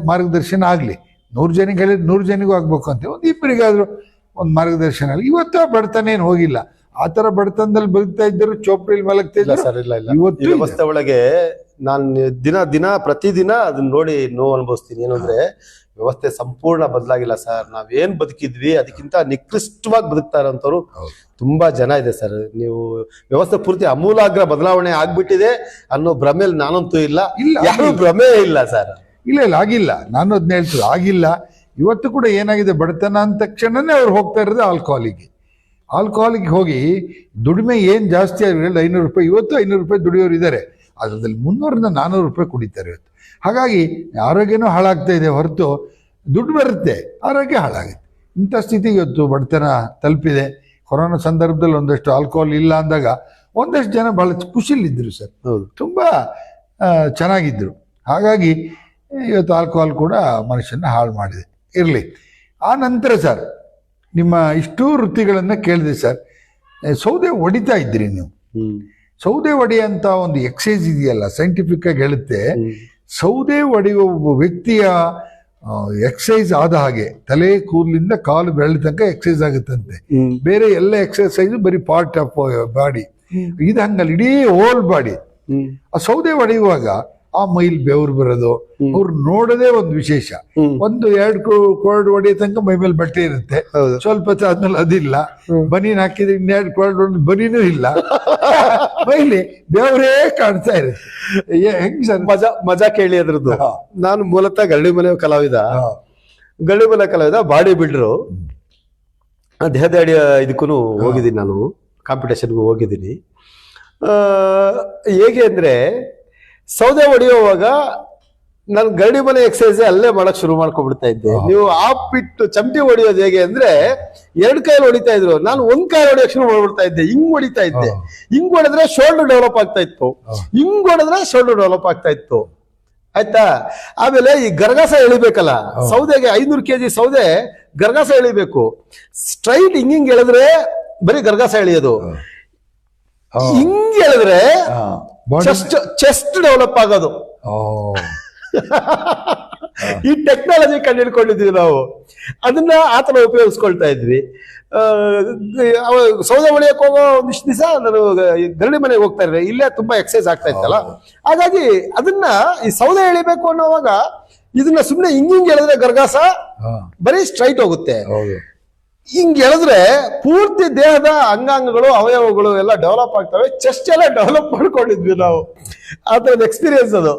ಮಾರ್ಗದರ್ಶನ ಆಗಲಿ. 100 ಜನಕ್ಕೆ ಹೇಳಿದ್ರೆ 100 ಜನಗೂ ಆಗ್ಬೇಕು ಅಂತ, ಒಂದು ಇಬ್ಬರಿಗಾದರೂ ಒಂದು ಮಾರ್ಗದರ್ಶನ ಆಗಲಿ. ಇವತ್ತು ಬಡತನ ಏನು ಹೋಗಿಲ್ಲ. ಆ ಥರ ಬಡತನದಲ್ಲಿ ಬದುಕ್ತಾ ಇದ್ದರು, ಚೋಪ್ರಿಲಿ ಮಲಗ್ತಾ ಇದ್ರು. ಸರ್, ಇಲ್ಲ ಇವತ್ತು ವ್ಯವಸ್ಥೆ ಒಳಗೆ ನಾನು ಪ್ರತಿದಿನ ಅದನ್ನ ನೋಡಿ ನೋವು ಅನುಭವಿಸ್ತೀನಿ. ಏನಂದ್ರೆ ವ್ಯವಸ್ಥೆ ಸಂಪೂರ್ಣ ಬದಲಾಗಿಲ್ಲ ಸರ್. ನಾವೇನ್ ಬದುಕಿದ್ವಿ ಅದಕ್ಕಿಂತ ನಿಕೃಷ್ಟವಾಗಿ ಬದುಕ್ತಾ ಇರೋಂಥವ್ರು ತುಂಬಾ ಜನ ಇದೆ ಸರ್. ನೀವು ವ್ಯವಸ್ಥೆ ಪೂರ್ತಿ ಅಮೂಲಾಗ್ರ ಬದಲಾವಣೆ ಆಗ್ಬಿಟ್ಟಿದೆ ಅನ್ನೋ ಭ್ರಮೆಯಲ್ಲಿ ನಾನಂತೂ ಇಲ್ಲ, ಯಾರು ಭ್ರಮೆ ಇಲ್ಲ ಸರ್. ಇಲ್ಲ ಆಗಿಲ್ಲ, ನಾನು ಅದನ್ನ ಹೇಳ್ತೀನಿ, ಆಗಿಲ್ಲ. ಇವತ್ತು ಕೂಡ ಏನಾಗಿದೆ, ಬಡತನ ಅಂದ ತಕ್ಷಣನೇ ಅವ್ರು ಹೋಗ್ತಾ ಇರೋದು ಆಲ್ಕೋಹಾಲಿಗೆ ಹೋಗಿ ದುಡಿಮೆ ಏನು ಜಾಸ್ತಿ ಆಗಿರಲಿಲ್ಲ. 500 ರೂಪಾಯಿ, ಇವತ್ತು 500 ರೂಪಾಯಿ ದುಡಿಯೋರು ಇದ್ದಾರೆ. ಅದರಲ್ಲಿ 300ರಿಂದ 400 ರೂಪಾಯಿ ಕುಡಿತಾರೆ ಇವತ್ತು. ಹಾಗಾಗಿ ಆರೋಗ್ಯನೂ ಹಾಳಾಗ್ತಾ ಇದೆ ಹೊರತು ದುಡ್ಡು ಬರುತ್ತೆ, ಆರೋಗ್ಯ ಹಾಳಾಗುತ್ತೆ. ಇಂಥ ಸ್ಥಿತಿಗೆ ಇವತ್ತು ಬಡತನ ತಲುಪಿದೆ. ಕೊರೋನಾ ಸಂದರ್ಭದಲ್ಲಿ ಒಂದಷ್ಟು ಆಲ್ಕೋಹಾಲ್ ಇಲ್ಲ ಅಂದಾಗ ಒಂದಷ್ಟು ಜನ ಭಾಳ ಖುಷಿಲಿದ್ದರು ಸರ್, ತುಂಬ ಚೆನ್ನಾಗಿದ್ದರು. ಹಾಗಾಗಿ ಇವತ್ತು ಆಲ್ಕೋಹಾಲ್ ಕೂಡ ಮನುಷ್ಯನ ಹಾಳು ಮಾಡಿದೆ. ಇರಲಿ. ಆ ನಂತರ ಸರ್, ನಿಮ್ಮ ಇಷ್ಟೂ ವೃತ್ತಿಗಳನ್ನು ಕೇಳಿದೆ ಸರ್. ಸೌದೆ ಹೊಡಿತಾ ಇದ್ರಿ ನೀವು. ಸೌದೆ ಹೊಡೆಯಂತ ಒಂದು ಎಕ್ಸೈಸ್ ಇದೆಯಲ್ಲ, ಸೈಂಟಿಫಿಕ್ ಆಗಿ ಹೇಳುತ್ತೆ, ಸೌದೆ ಹೊಡೆಯುವ ಒಬ್ಬ ವ್ಯಕ್ತಿಯ ಎಕ್ಸೈಸ್ ಆದ ಹಾಗೆ ತಲೆ ಕೂದಲಿಂದ ಕಾಲು ಬೆರಳ ತನಕ ಎಕ್ಸೈಸ್ ಆಗುತ್ತಂತೆ. ಬೇರೆ ಎಲ್ಲ ಎಕ್ಸರ್ಸೈಸ್ ಬರೀ ಪಾರ್ಟ್ ಆಫ್ ಬಾಡಿ, ಇದು ಹಂಗಲ್ಲ, ಇಡೀ ಹೋಲ್ ಬಾಡಿ. ಆ ಸೌದೆ ಹೊಡೆಯುವಾಗ ಆ ಮೈಲ್ ಬೆವರು ಬರೋದು ಅವ್ರು ನೋಡೋದೇ ಒಂದು ವಿಶೇಷ. 1-2 ಕೋಲ್ಡ್ ಹೊಡೆಯ ತನಕ ಮೈ ಮೇಲೆ ಬಟ್ಟೆ ಇರುತ್ತೆ, ಸ್ವಲ್ಪ ಹೊತ್ತು ಆದ್ಮೇಲೆ ಅದಿಲ್ಲ. ಬನೀನ್ ಹಾಕಿದ್ರೆ 2 ಕೋಲ್ಡ್ ಹೊಡೆದು ಬನೀನೂ ಇಲ್ಲ, ಮೈಲಿ ಬೆವರೇ ಕಾಣ್ತಾ ಇರುತ್ತೆ. ಹೆಂಗ್ ಸರ್ ಮಜಾ ಕೇಳಿ ಅದ್ರದ್ದು. ನಾನು ಮೂಲತಃ ಗರಡಿ ಮನೆ ಕಲಾವಿದ, ಬಾಡಿ ಬಿಲ್ಡರು. ದೇಹದ ಇದಕ್ಕೂ ಹೋಗಿದ್ದೀನಿ, ನಾನು ಕಾಂಪಿಟೇಷನ್ಗೂ ಹೋಗಿದ್ದೀನಿ. ಹೇಗೆ ಅಂದ್ರೆ ಸೌದೆ ಹೊಡೆಯುವಾಗ ನಾನು ಗರಡಿ ಮನೆ ಎಕ್ಸರ್ಸೈಸ್ ಅಲ್ಲೇ ಮಾಡಕ್ ಶುರು ಮಾಡ್ಕೊಂಡ್ಬಿಡ್ತಾ ಇದ್ದೆ. ನೀವು ಬಿಟ್ಟು ಚಮಟಿ ಹೊಡಿಯೋದು ಹೇಗೆ ಅಂದ್ರೆ 2 ಕೈಯಲ್ಲಿ ಹೊಡಿತಾ ಇದ್ರು, ನಾನು 1 ಕೈ ಹೊಡಿಯೋಕೆ ಶುರು ಮಾಡ್ಬಿಡ್ತಾ ಇದ್ದೆ. ಹಿಂಗ್ ಹೊಡಿತಾ ಇದ್ದೆ, ಹಿಂಗ್ ಹೊಡೆದ್ರೆ ಶೋಲ್ಡರ್ ಡೆವಲಪ್ ಆಗ್ತಾ ಇತ್ತು, ಹಿಂಗ್ ಹೊಡೆದ್ರೆ ಶೋಲ್ಡರ್ ಡೆವಲಪ್ ಆಗ್ತಾ ಇತ್ತು. ಆಯ್ತಾ? ಆಮೇಲೆ ಈ ಗರ್ಗಾಸ ಎಳಿಬೇಕಲ್ಲ ಸೌದೆಗೆ, 500 kg ಸೌದೆ ಗರ್ಗಾಸ ಎಳಿಬೇಕು. ಸ್ಟ್ರೈಟ್ ಹಿಂಗ್ ಎಳೆದ್ರೆ ಬರೀ ಗರ್ಗಾಸ ಎಳೆಯೋದು, ಹಿಂಗ್ ಎಳೆದ್ರೆ ಚೆಸ್ಟ್ ಡೆವಲಪ್ ಆಗೋದು. ಈ ಟೆಕ್ನಾಲಜಿ ಕಂಡು ಹಿಡ್ಕೊಂಡಿದ್ವಿ ನಾವು, ಅದನ್ನ ಆತರ ಉಪಯೋಗಿಸ್ಕೊಳ್ತಾ ಇದ್ವಿ. ಸೌದೆ ಹೊಡೆಯಕ್ಕೆ ಹೋಗೋ ಒಂದಿಷ್ಟು ದಿವಸ ನಾನು ಗರಡಿ ಮನೆಗೆ ಹೋಗ್ತಾ ಇದ್ದೆ, ಇಲ್ಲೇ ತುಂಬಾ ಎಕ್ಸರ್ಸೈಸ್ ಆಗ್ತಾ ಇತ್ತಲ್ಲ. ಹಾಗಾಗಿ ಅದನ್ನ ಈ ಸೌದೆ ಎಳಿಬೇಕು ಅನ್ನೋವಾಗ ಇದನ್ನ ಸುಮ್ನೆ ಹಿಂಗ್ ಎಳೆದ್ರೆ ಗರ್ಗಾಸ ಬರೀ ಸ್ಟ್ರೈಟ್ ಹೋಗುತ್ತೆ. ಹಿಂಗ್ ಎಳೆದ್ರೆ ಪೂರ್ತಿ ದೇಹದ ಅಂಗಾಂಗಗಳು, ಅವಯವಗಳು ಎಲ್ಲ ಡೆವಲಪ್ ಆಗ್ತವೆ. ಚೆಸ್ಟ್ ಎಲ್ಲ ಡೆವಲಪ್ ಮಾಡ್ಕೊಂಡಿದ್ವಿ ನಾವು. ಆ ಥರದ ಎಕ್ಸ್ಪೀರಿಯನ್ಸ್ ಅದು.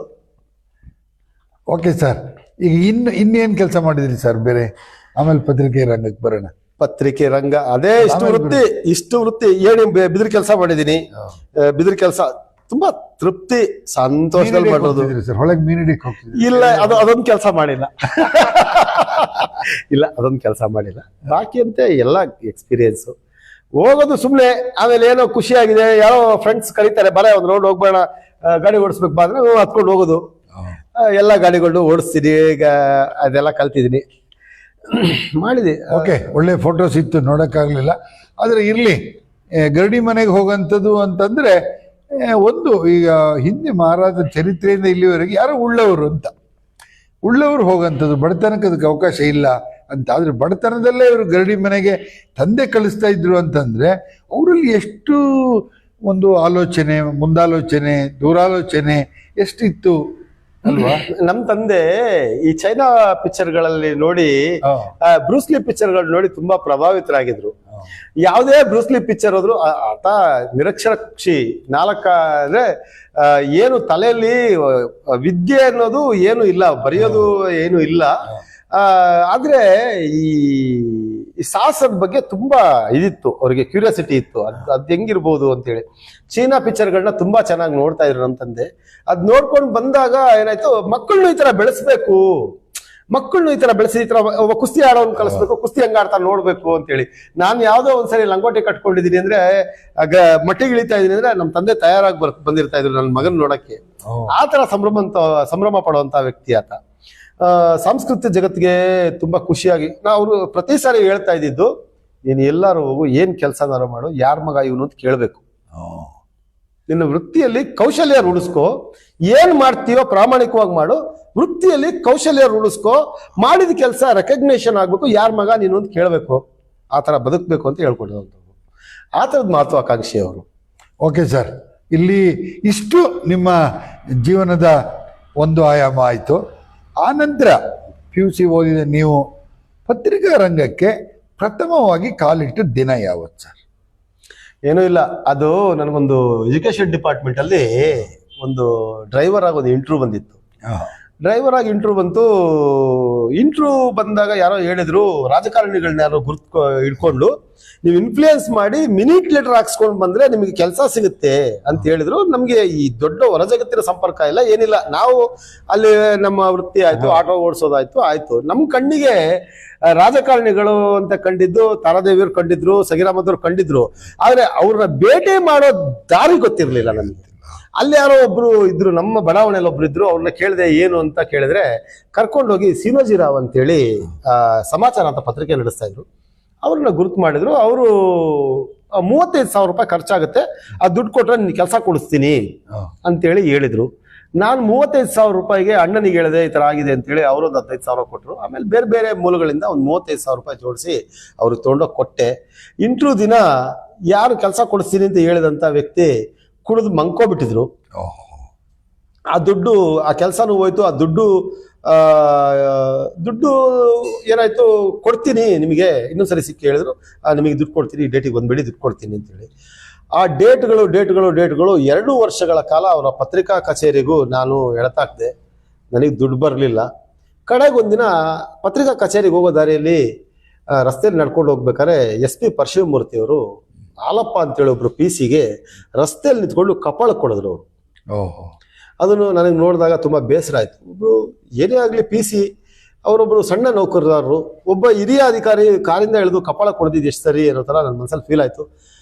ಓಕೆ ಸರ್, ಈಗ ಇನ್ನೇನು ಕೆಲಸ ಮಾಡಿದ್ರಿ ಸರ್ ಬೇರೆ? ಆಮೇಲೆ ಪತ್ರಿಕೆ ರಂಗಕ್ಕೆ ಬರೋಣ. ಪತ್ರಿಕೆ ರಂಗ ಅದೇ ಇಷ್ಟು ವೃತ್ತಿ ಏನು ಬಿದಿರು ಕೆಲಸ ಮಾಡಿದೀನಿ. ಬಿದಿರು ಕೆಲಸ ತುಂಬಾ ತೃಪ್ತಿ ಸಂತೋಷದಲ್ಲಿ ಮಾಡೋದು. ಸರ್ ಹೊಳಗೆ ಮೀನ್ ಹಿಡಿಯಕ್ಕೆ ಹೋಗ್ತಿದ್ರಿ? ಇಲ್ಲ, ಅದೊಂದು ಕೆಲಸ ಮಾಡಿಲ್ಲ. ಇಲ್ಲ, ಅದೊಂದು ಕೆಲಸ ಮಾಡಿಲ್ಲ. ಬಾಕಿ ಅಂತೆ ಎಲ್ಲ ಎಕ್ಸ್ಪೀರಿಯನ್ಸ್. ಹೋಗೋದು ಸುಮ್ನೆ, ಆಮೇಲೆ ಏನೋ ಖುಷಿ ಆಗಿದೆ, ಯಾರೋ ಫ್ರೆಂಡ್ಸ್ ಕರೀತಾರೆ, ಬರ ಒಂದು ರೌಂಡ್ ಹೋಗ್ಬೇಡ, ಗಾಡಿ ಓಡಿಸ್ಬೇಕು ಬಾ ಅಂದ್ರೆ ಹತ್ಕೊಂಡು ಹೋಗೋದು. ಎಲ್ಲ ಗಾಡಿಗಳು ಓಡಿಸ್ತೀನಿ, ಈಗ ಅದೆಲ್ಲ ಕಲ್ತಿದ್ದೀನಿ, ಮಾಡಿದೆ. ಓಕೆ, ಒಳ್ಳೆ ಫೋಟೋಸ್ ಇತ್ತು, ನೋಡಕ್ಕಾಗ್ಲಿಲ್ಲ. ಆದ್ರೆ ಇರ್ಲಿ, ಗರಡಿ ಮನೆಗೆ ಹೋಗಂಥದ್ದು ಅಂತಂದ್ರೆ ಒಂದು, ಈಗ ಹಿಂದೆ ಮಹಾರಾಜ ಚರಿತ್ರೆಯಿಂದ ಇಲ್ಲಿವರೆಗೆ ಯಾರೋ ಉಳ್ಳವರು ಅಂತ, ಉಳ್ಳವರು ಹೋಗಂಥದ್ದು, ಬಡತನಕ್ಕೆ ಅದಕ್ಕೆ ಅವಕಾಶ ಇಲ್ಲ ಅಂತ. ಆದ್ರೆ ಬಡತನದಲ್ಲೇ ಇವರು ಗರಡಿ ಮನೆಗೆ ತಂದೆ ಕಳಿಸ್ತಾ ಇದ್ರು ಅಂತಂದ್ರೆ ಅವರಲ್ಲಿ ಎಷ್ಟು ಒಂದು ಆಲೋಚನೆ, ಮುಂದಾಲೋಚನೆ, ದೂರಾಲೋಚನೆ ಎಷ್ಟಿತ್ತು ಅಲ್ವಾ? ನಮ್ ತಂದೆ ಈ ಚೈನಾ ಪಿಕ್ಚರ್ಗಳಲ್ಲಿ ನೋಡಿ, ಬ್ರೂಸ್ಲಿ ಪಿಕ್ಚರ್ಗಳು ನೋಡಿ ತುಂಬಾ ಪ್ರಭಾವಿತರಾಗಿದ್ರು. ಯಾವುದೇ ಬ್ರೂಸ್ಲಿ ಪಿಕ್ಚರ್ ಹೋದ್ರು ಆತ ನಿರಕ್ಷರ ಕುಕ್ಷಿ, ಅಂದ್ರೆ ಏನು ತಲೆಯಲ್ಲಿ ವಿದ್ಯೆ ಅನ್ನೋದು ಏನು ಇಲ್ಲ, ಬರೆಯೋದು ಏನು ಇಲ್ಲ. ಆದ್ರೆ ಈ ಸಾಹಸದ ಬಗ್ಗೆ ತುಂಬಾ ಇದಿತ್ತು ಅವ್ರಿಗೆ, ಕ್ಯೂರಿಯಾಸಿಟಿ ಇತ್ತು. ಅದ್ ಹೆಂಗಿರ್ಬೋದು ಅಂತೇಳಿ ಚೀನಾ ಪಿಕ್ಚರ್ಗಳನ್ನ ತುಂಬಾ ಚೆನ್ನಾಗಿ ನೋಡ್ತಾ ಇದ್ರು ನಮ್ಮ ತಂದೆ. ಅದ್ ನೋಡ್ಕೊಂಡು ಬಂದಾಗ ಏನಾಯ್ತು, ಮಕ್ಕಳನ್ನು ಈ ತರ ಬೆಳೆಸ್ಬೇಕು, ಮಕ್ಕಳನ್ನು ಈ ತರ ಬೆಳೆಸಿ, ಈ ತರ ಒಬ್ಬ ಕುಸ್ತಿ ಆಡೋನ್ ಕಲಿಸ್ಬೇಕು, ಕುಸ್ತಿ ಹೆಂಗ ಆಡ್ತಾ ನೋಡ್ಬೇಕು ಅಂತೇಳಿ. ನಾನು ಯಾವ್ದೋ ಒಂದ್ಸರಿ ಲಂಗೋಟಿ ಕಟ್ಕೊಂಡಿದೀನಿ ಅಂದ್ರೆ, ಮಟ್ಟಿಗೆ ಇಳಿತಾ ಇದೀನಿ ಅಂದ್ರೆ ನಮ್ಮ ತಂದೆ ತಯಾರಾಗಿ ಬಂದಿರ್ತಾ ಇದ್ರು ನನ್ನ ಮಗನ್ ನೋಡಕ್ಕೆ. ಆ ತರ ಸಂಭ್ರಮ ಪಡುವಂತ ವ್ಯಕ್ತಿ ಆತ. ಸಾಂಸ್ಕೃತಿಕ ಜಗತ್ತಿಗೆ ತುಂಬಾ ಖುಷಿಯಾಗಿ ಅವರು ಪ್ರತಿ ಸಾರಿ ಹೇಳ್ತಾ ಇದ್ದಿದ್ದು, ನೀನು ಎಲ್ಲಾರು ಹೋಗು, ಏನ್ ಕೆಲಸನಾರು ಮಾಡು, ಯಾರ ಮಗ ಇವನು ಅಂತ ಕೇಳ್ಬೇಕು. ನಿನ್ನ ವೃತ್ತಿಯಲ್ಲಿ ಕೌಶಲ್ಯ ರೂಢಿಸ್ಕೋ, ಏನ್ ಮಾಡ್ತೀಯೋ ಪ್ರಾಮಾಣಿಕವಾಗಿ ಮಾಡು, ವೃತ್ತಿಯಲ್ಲಿ ಕೌಶಲ್ಯ ರೂಢಿಸ್ಕೋ, ಮಾಡಿದ ಕೆಲಸ ರೆಕಗ್ನೇಷನ್ ಆಗ್ಬೇಕು, ಯಾರ ಮಗ ನೀನು ಅಂತ ಕೇಳ್ಬೇಕು, ಆ ತರ ಬದುಕ್ಬೇಕು ಅಂತ ಹೇಳ್ಕೊಡುವಂಥವ್ರು. ಆ ಥರದ ಮಹತ್ವಾಕಾಂಕ್ಷಿ ಅವರು. ಓಕೆ ಸರ್, ಇಲ್ಲಿ ಇಷ್ಟು ನಿಮ್ಮ ಜೀವನದ ಒಂದು ಆಯಾಮ ಆಯಿತು. ಆನಂತರ PUC ಓದಿದ ನೀವು ಪತ್ರಿಕಾ ರಂಗಕ್ಕೆ ಪ್ರಥಮವಾಗಿ ಕಾಲಿಟ್ಟ ದಿನ ಯಾವತ್ತು ಸರ್? ಏನೂ ಇಲ್ಲ, ಅದು ನನಗೊಂದು ಎಜುಕೇಶನ್ ಡಿಪಾರ್ಟ್ಮೆಂಟ್ ಅಲ್ಲಿ ಒಂದು ಡ್ರೈವರ್ ಆಗಿ ಒಂದು ಇಂಟರ್ವ್ಯೂ ಬಂದಿತ್ತು. ಡ್ರೈವರ್ ಆಗಿ ಇಂಟರ್ವ್ಯೂ ಬಂತು. ಇಂಟರ್ವ್ಯೂ ಬಂದಾಗ ಯಾರೋ ಹೇಳಿದ್ರು, ರಾಜಕಾರಣಿಗಳನ್ನ ಯಾರೋ ಇಟ್ಕೊಂಡು ನೀವು ಇನ್ಫ್ಲೂಯೆನ್ಸ್ ಮಾಡಿ ಮಿನಿಟ್ ಲೆಟರ್ ಹಾಕ್ಸ್ಕೊಂಡು ಬಂದ್ರೆ ನಿಮಗೆ ಕೆಲಸ ಸಿಗುತ್ತೆ ಅಂತ ಹೇಳಿದ್ರು. ನಮ್ಗೆ ಈ ದೊಡ್ಡ ಹೊರಜಗತ್ತಿನ ಸಂಪರ್ಕ ಇಲ್ಲ, ಏನಿಲ್ಲ. ನಾವು ಅಲ್ಲಿ ನಮ್ಮ ವೃತ್ತಿ ಆಯ್ತು, ಆಟೋ ಓಡಿಸೋದಾಯ್ತು, ಆಯ್ತು. ನಮ್ ಕಣ್ಣಿಗೆ ರಾಜಕಾರಣಿಗಳು ಅಂತ ಕಂಡಿದ್ದು, ತಾರಾದೇವಿಯವ್ರು ಕಂಡಿದ್ರು, ಸಗಿರಾಮದವ್ರು ಕಂಡಿದ್ರು. ಆದ್ರೆ ಅವ್ರನ್ನ ಭೇಟಿ ಮಾಡೋ ದಾರಿ ಗೊತ್ತಿರ್ಲಿಲ್ಲ ನಮ್ಗೆ. ಅಲ್ಲಿ ಯಾರೋ ಒಬ್ರು ಇದ್ರು, ನಮ್ಮ ಬಡಾವಣೆಯಲ್ಲಿ ಒಬ್ರು ಇದ್ರು. ಅವ್ರನ್ನ ಕೇಳಿದೆ ಏನು ಅಂತ ಕೇಳಿದ್ರೆ, ಕರ್ಕೊಂಡೋಗಿ ಸೀನೋಜಿರಾವ್ ಅಂತೇಳಿ ಸಮಾಚಾರ ಅಂತ ಪತ್ರಿಕೆ ನಡೆಸ್ತಾ ಇದ್ರು, ಅವ್ರನ್ನ ಗುರುತು ಮಾಡಿದ್ರು. ಅವರು 35,000 ರೂಪಾಯಿ ಖರ್ಚಾಗುತ್ತೆ, ಆ ದುಡ್ಡು ಕೊಟ್ರೆ ನಿನ್ ಕೆಲಸ ಕೊಡಿಸ್ತೀನಿ ಅಂತೇಳಿ ಹೇಳಿದ್ರು. ನಾನು 35,000 ರೂಪಾಯಿಗೆ ಅಣ್ಣನಿಗೆ ಹೇಳಿದೆ ಈ ತರ ಆಗಿದೆ ಅಂತೇಳಿ. ಅವರೊಂದು 15,000 ಕೊಟ್ಟರು. ಆಮೇಲೆ ಬೇರೆ ಬೇರೆ ಮೂಲಗಳಿಂದ ಒಂದು 35,000 ರೂಪಾಯಿ ಜೋಡಿಸಿ ಅವ್ರಿಗೆ ತೊಗೊಂಡೋಗಿ ಕೊಟ್ಟೆ. ಇಂಟ್ರ್ಯೂ ದಿನ ಯಾರು ಕೆಲಸ ಕೊಡಿಸ್ತೀನಿ ಅಂತ ಹೇಳಿದಂತ ವ್ಯಕ್ತಿ ಕುಡಿದು ಮಂಕೋಬಿಟ್ಟಿದ್ರು. ಆ ದುಡ್ಡು, ಆ ಕೆಲಸನೂ ಹೋಯ್ತು. ಆ ದುಡ್ಡು ಏನಾಯ್ತು, ಕೊಡ್ತೀನಿ ನಿಮಗೆ, ಇನ್ನೊಂದ್ಸರಿ ಸಿಕ್ಕಿ ಹೇಳಿದ್ರು, ನಿಮಗೆ ದುಡ್ಡು ಕೊಡ್ತೀನಿ, ಡೇಟಿಗೆ ಬಂದ್ಬೇಡಿ, ದುಡ್ಡು ಕೊಡ್ತೀನಿ ಅಂತೇಳಿ. ಆ ಡೇಟ್ಗಳು 2 ವರ್ಷಗಳ ಕಾಲ ಅವರ ಪತ್ರಿಕಾ ಕಚೇರಿಗೂ ನಾನು ಎಳತಾಕ್ದೆ. ನನಗೆ ದುಡ್ಡು ಬರಲಿಲ್ಲ. ಕಡೆಗೊಂದಿನ ಪತ್ರಿಕಾ ಕಚೇರಿಗೆ ಹೋಗೋ ದಾರಿಯಲ್ಲಿ ರಸ್ತೆಯಲ್ಲಿ ನಡ್ಕೊಂಡು ಹೋಗ್ಬೇಕಾದ್ರೆ SP ಪರಶಿವಮೂರ್ತಿಯವರು ಹಾಲಪ್ಪ ಅಂತೇಳಿ ಒಬ್ರು PC-ಗೆ ರಸ್ತೆಯಲ್ಲಿ ನಿಂತ್ಕೊಂಡು ಕಪಾಳ ಕೊಡಿದ್ರು ಅವರು. ಅದನ್ನು ನನಗೆ ನೋಡಿದಾಗ ತುಂಬಾ ಬೇಸರ ಆಯ್ತು. ಒಬ್ರು ಏನೇ ಆಗ್ಲಿ PC ಅವರೊಬ್ರು ಸಣ್ಣ ನೌಕರದಾರರು, ಒಬ್ಬ ಹಿರಿಯ ಅಧಿಕಾರಿ ಕಾರಿಂದ ಇಳಿದು ಕಪಾಳ ಕೊಡದಿದ್ದು ಎಷ್ಟು ಸರಿ ಅನ್ನೋ ತರ ನನ್ನ ಮನಸ್ಸಲ್ಲಿ ಫೀಲ್ ಆಯ್ತು.